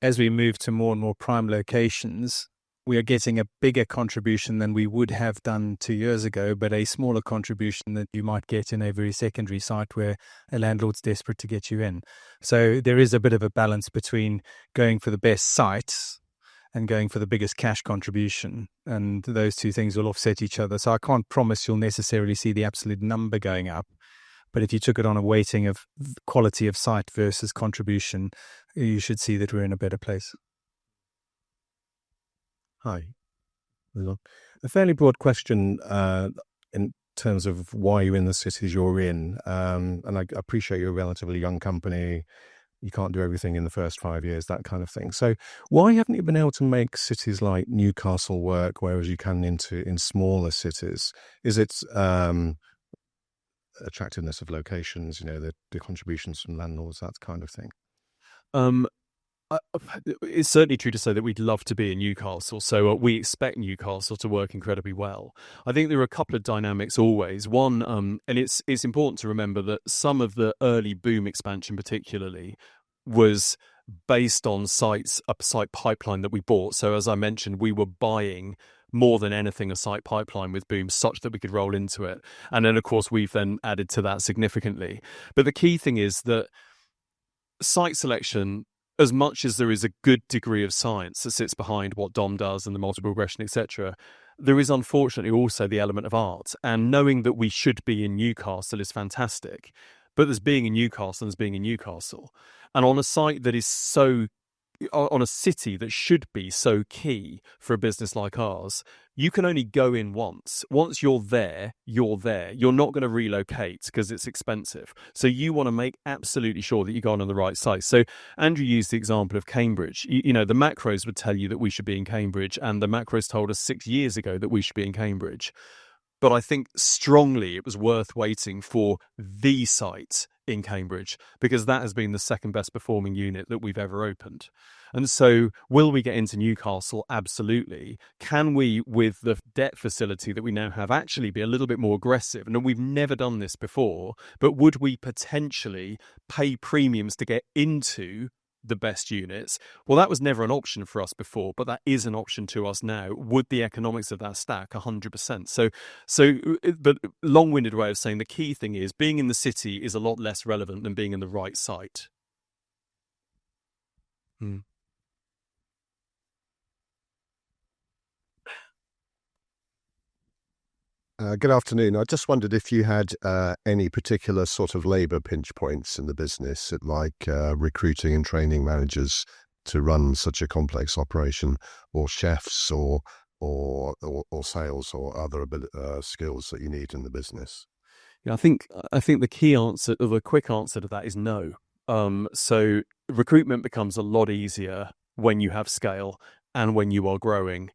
as we move to more and more prime locations, we are getting a bigger contribution than we would have done 2 years ago, but a smaller contribution that you might get in a very secondary site where a landlord's desperate to get you in. So there is a bit of a balance between going for the best sites and going for the biggest cash contribution, and those two things will offset each other. So I can't promise you'll necessarily see the absolute number going up. But if you took it on a weighting of quality of site versus contribution, you should see that we're in a better place. Hi. A fairly broad question in terms of why you're in the cities you're in. And I appreciate you're a relatively young company. You can't do everything in the first 5 years, that kind of thing. So why haven't you been able to make cities like Newcastle work, whereas you can in smaller cities? Is it attractiveness of locations, the contributions from landlords, that kind of thing? It's certainly true to say that we'd love to be in Newcastle, so we expect Newcastle to work incredibly well. I think there are a couple of dynamics always. One, and it's important to remember that some of the early Boom expansion particularly was based on a site pipeline that we bought. So as I mentioned, we were buying more than anything a site pipeline with Boom such that we could roll into it. And then, of course, we've then added to that significantly. But the key thing is that site selection, as much as there is a good degree of science that sits behind what Dom does and the multiple regression, etc., there is unfortunately also the element of art. And knowing that we should be in Newcastle is fantastic. But there's being in Newcastle and there's being in Newcastle. And on a site that is on a city that should be so key for a business like ours, you can only go in once. Once you're there, you're there. You're not going to relocate because it's expensive. So you want to make absolutely sure that you go on the right site. So Andrew used the example of Cambridge. The macros would tell you that we should be in Cambridge, and the macros told us 6 years ago that we should be in Cambridge. But I think strongly it was worth waiting for the site in Cambridge, because that has been the second best performing unit that we've ever opened. And so will we get into Newcastle? Absolutely. Can we, with the debt facility that we now have, actually be a little bit more aggressive? And we've never done this before, but would we potentially pay premiums to get into the best units? Well, that was never an option for us before, but that is an option to us now. Would the economics of that stack? 100%. But long-winded way of saying the key thing is being in the city is a lot less relevant than being in the right site. Good afternoon. I just wondered if you had any particular sort of labour pinch points in the business, like recruiting and training managers to run such a complex operation, or chefs, or sales, or other skills that you need in the business. Yeah, I think the key answer, or the quick answer to that, is no. So recruitment becomes a lot easier when you have scale and when you are growing,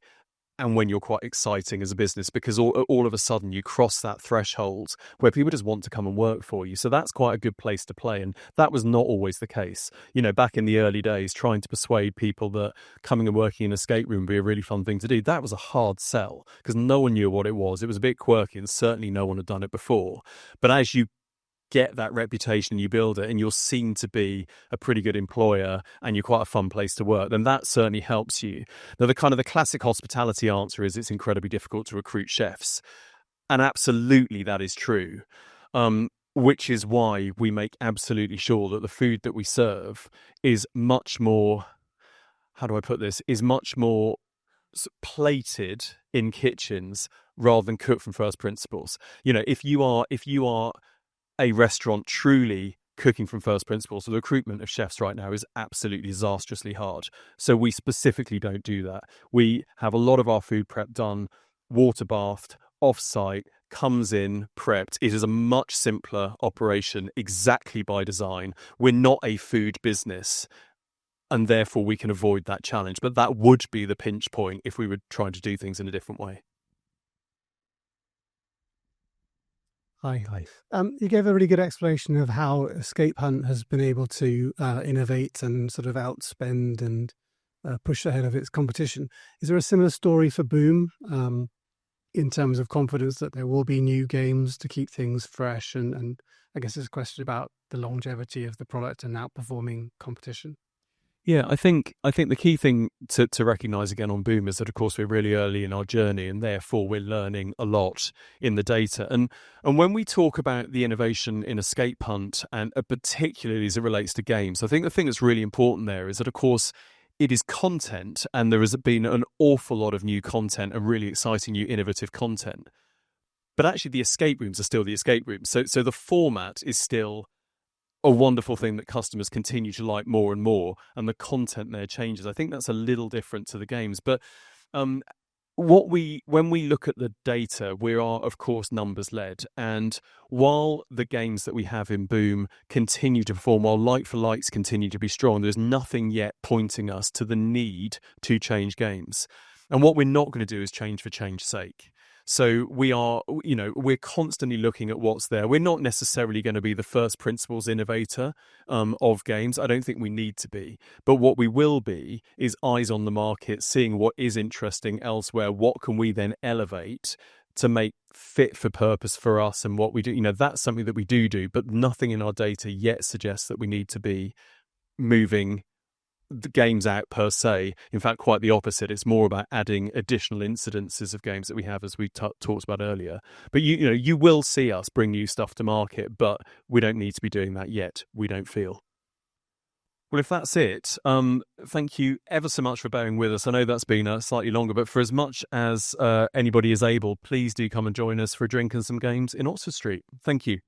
and when you're quite exciting as a business, because all of a sudden you cross that threshold where people just want to come and work for you. So that's quite a good place to play. And that was not always the case. Back in the early days, trying to persuade people that coming and working in an escape room would be a really fun thing to do, that was a hard sell because no one knew what it was. It was a bit quirky and certainly no one had done it before. But as you get that reputation, you build it, and you're seen to be a pretty good employer and you're quite a fun place to work, then that certainly helps you. Now, the classic hospitality answer is it's incredibly difficult to recruit chefs. And absolutely that is true, which is why we make absolutely sure that the food that we serve is much more, how do I put this, is much more plated in kitchens rather than cooked from first principles. If you are a restaurant truly cooking from first principles, the recruitment of chefs right now is absolutely disastrously hard. So we specifically don't do that. We have a lot of our food prep done, water bathed, off-site, comes in, prepped. It is a much simpler operation, exactly by design. We're not a food business, and therefore we can avoid that challenge. But that would be the pinch point if we were trying to do things in a different way. Hi. You gave a really good explanation of how Escape Hunt has been able to innovate and sort of outspend and push ahead of its competition. Is there a similar story for Boom in terms of confidence that there will be new games to keep things fresh? And I guess it's a question about the longevity of the product and outperforming competition. Yeah, I think the key thing to recognise again on Boom is that, of course, we're really early in our journey, and therefore we're learning a lot in the data. And when we talk about the innovation in Escape Hunt, and particularly as it relates to games, I think the thing that's really important there is that, of course, it is content, and there has been an awful lot of new content and really exciting new innovative content. But actually, the escape rooms are still the escape rooms. So the format is still a wonderful thing that customers continue to like more and more, and the content there changes. I think that's a little different to the games. But when we look at the data, we are, of course, numbers led. And while the games that we have in Boom continue to perform, while like-for-likes continue to be strong, there's nothing yet pointing us to the need to change games. And what we're not going to do is change for change's sake. So we're constantly looking at what's there. We're not necessarily going to be the first principles innovator of games. I don't think we need to be. But what we will be is eyes on the market, seeing what is interesting elsewhere. What can we then elevate to make fit for purpose for us and what we do? That's something that we do, but nothing in our data yet suggests that we need to be moving the games out per se. In fact, quite the opposite. It's more about adding additional incidences of games that we have, as we talked about earlier. But you will see us bring new stuff to market, but we don't need to be doing that yet, we don't feel. Well, if that's it, thank you ever so much for bearing with us. I know that's been slightly longer, but for as much as anybody is able, please do come and join us for a drink and some games in Oxford Street. Thank you.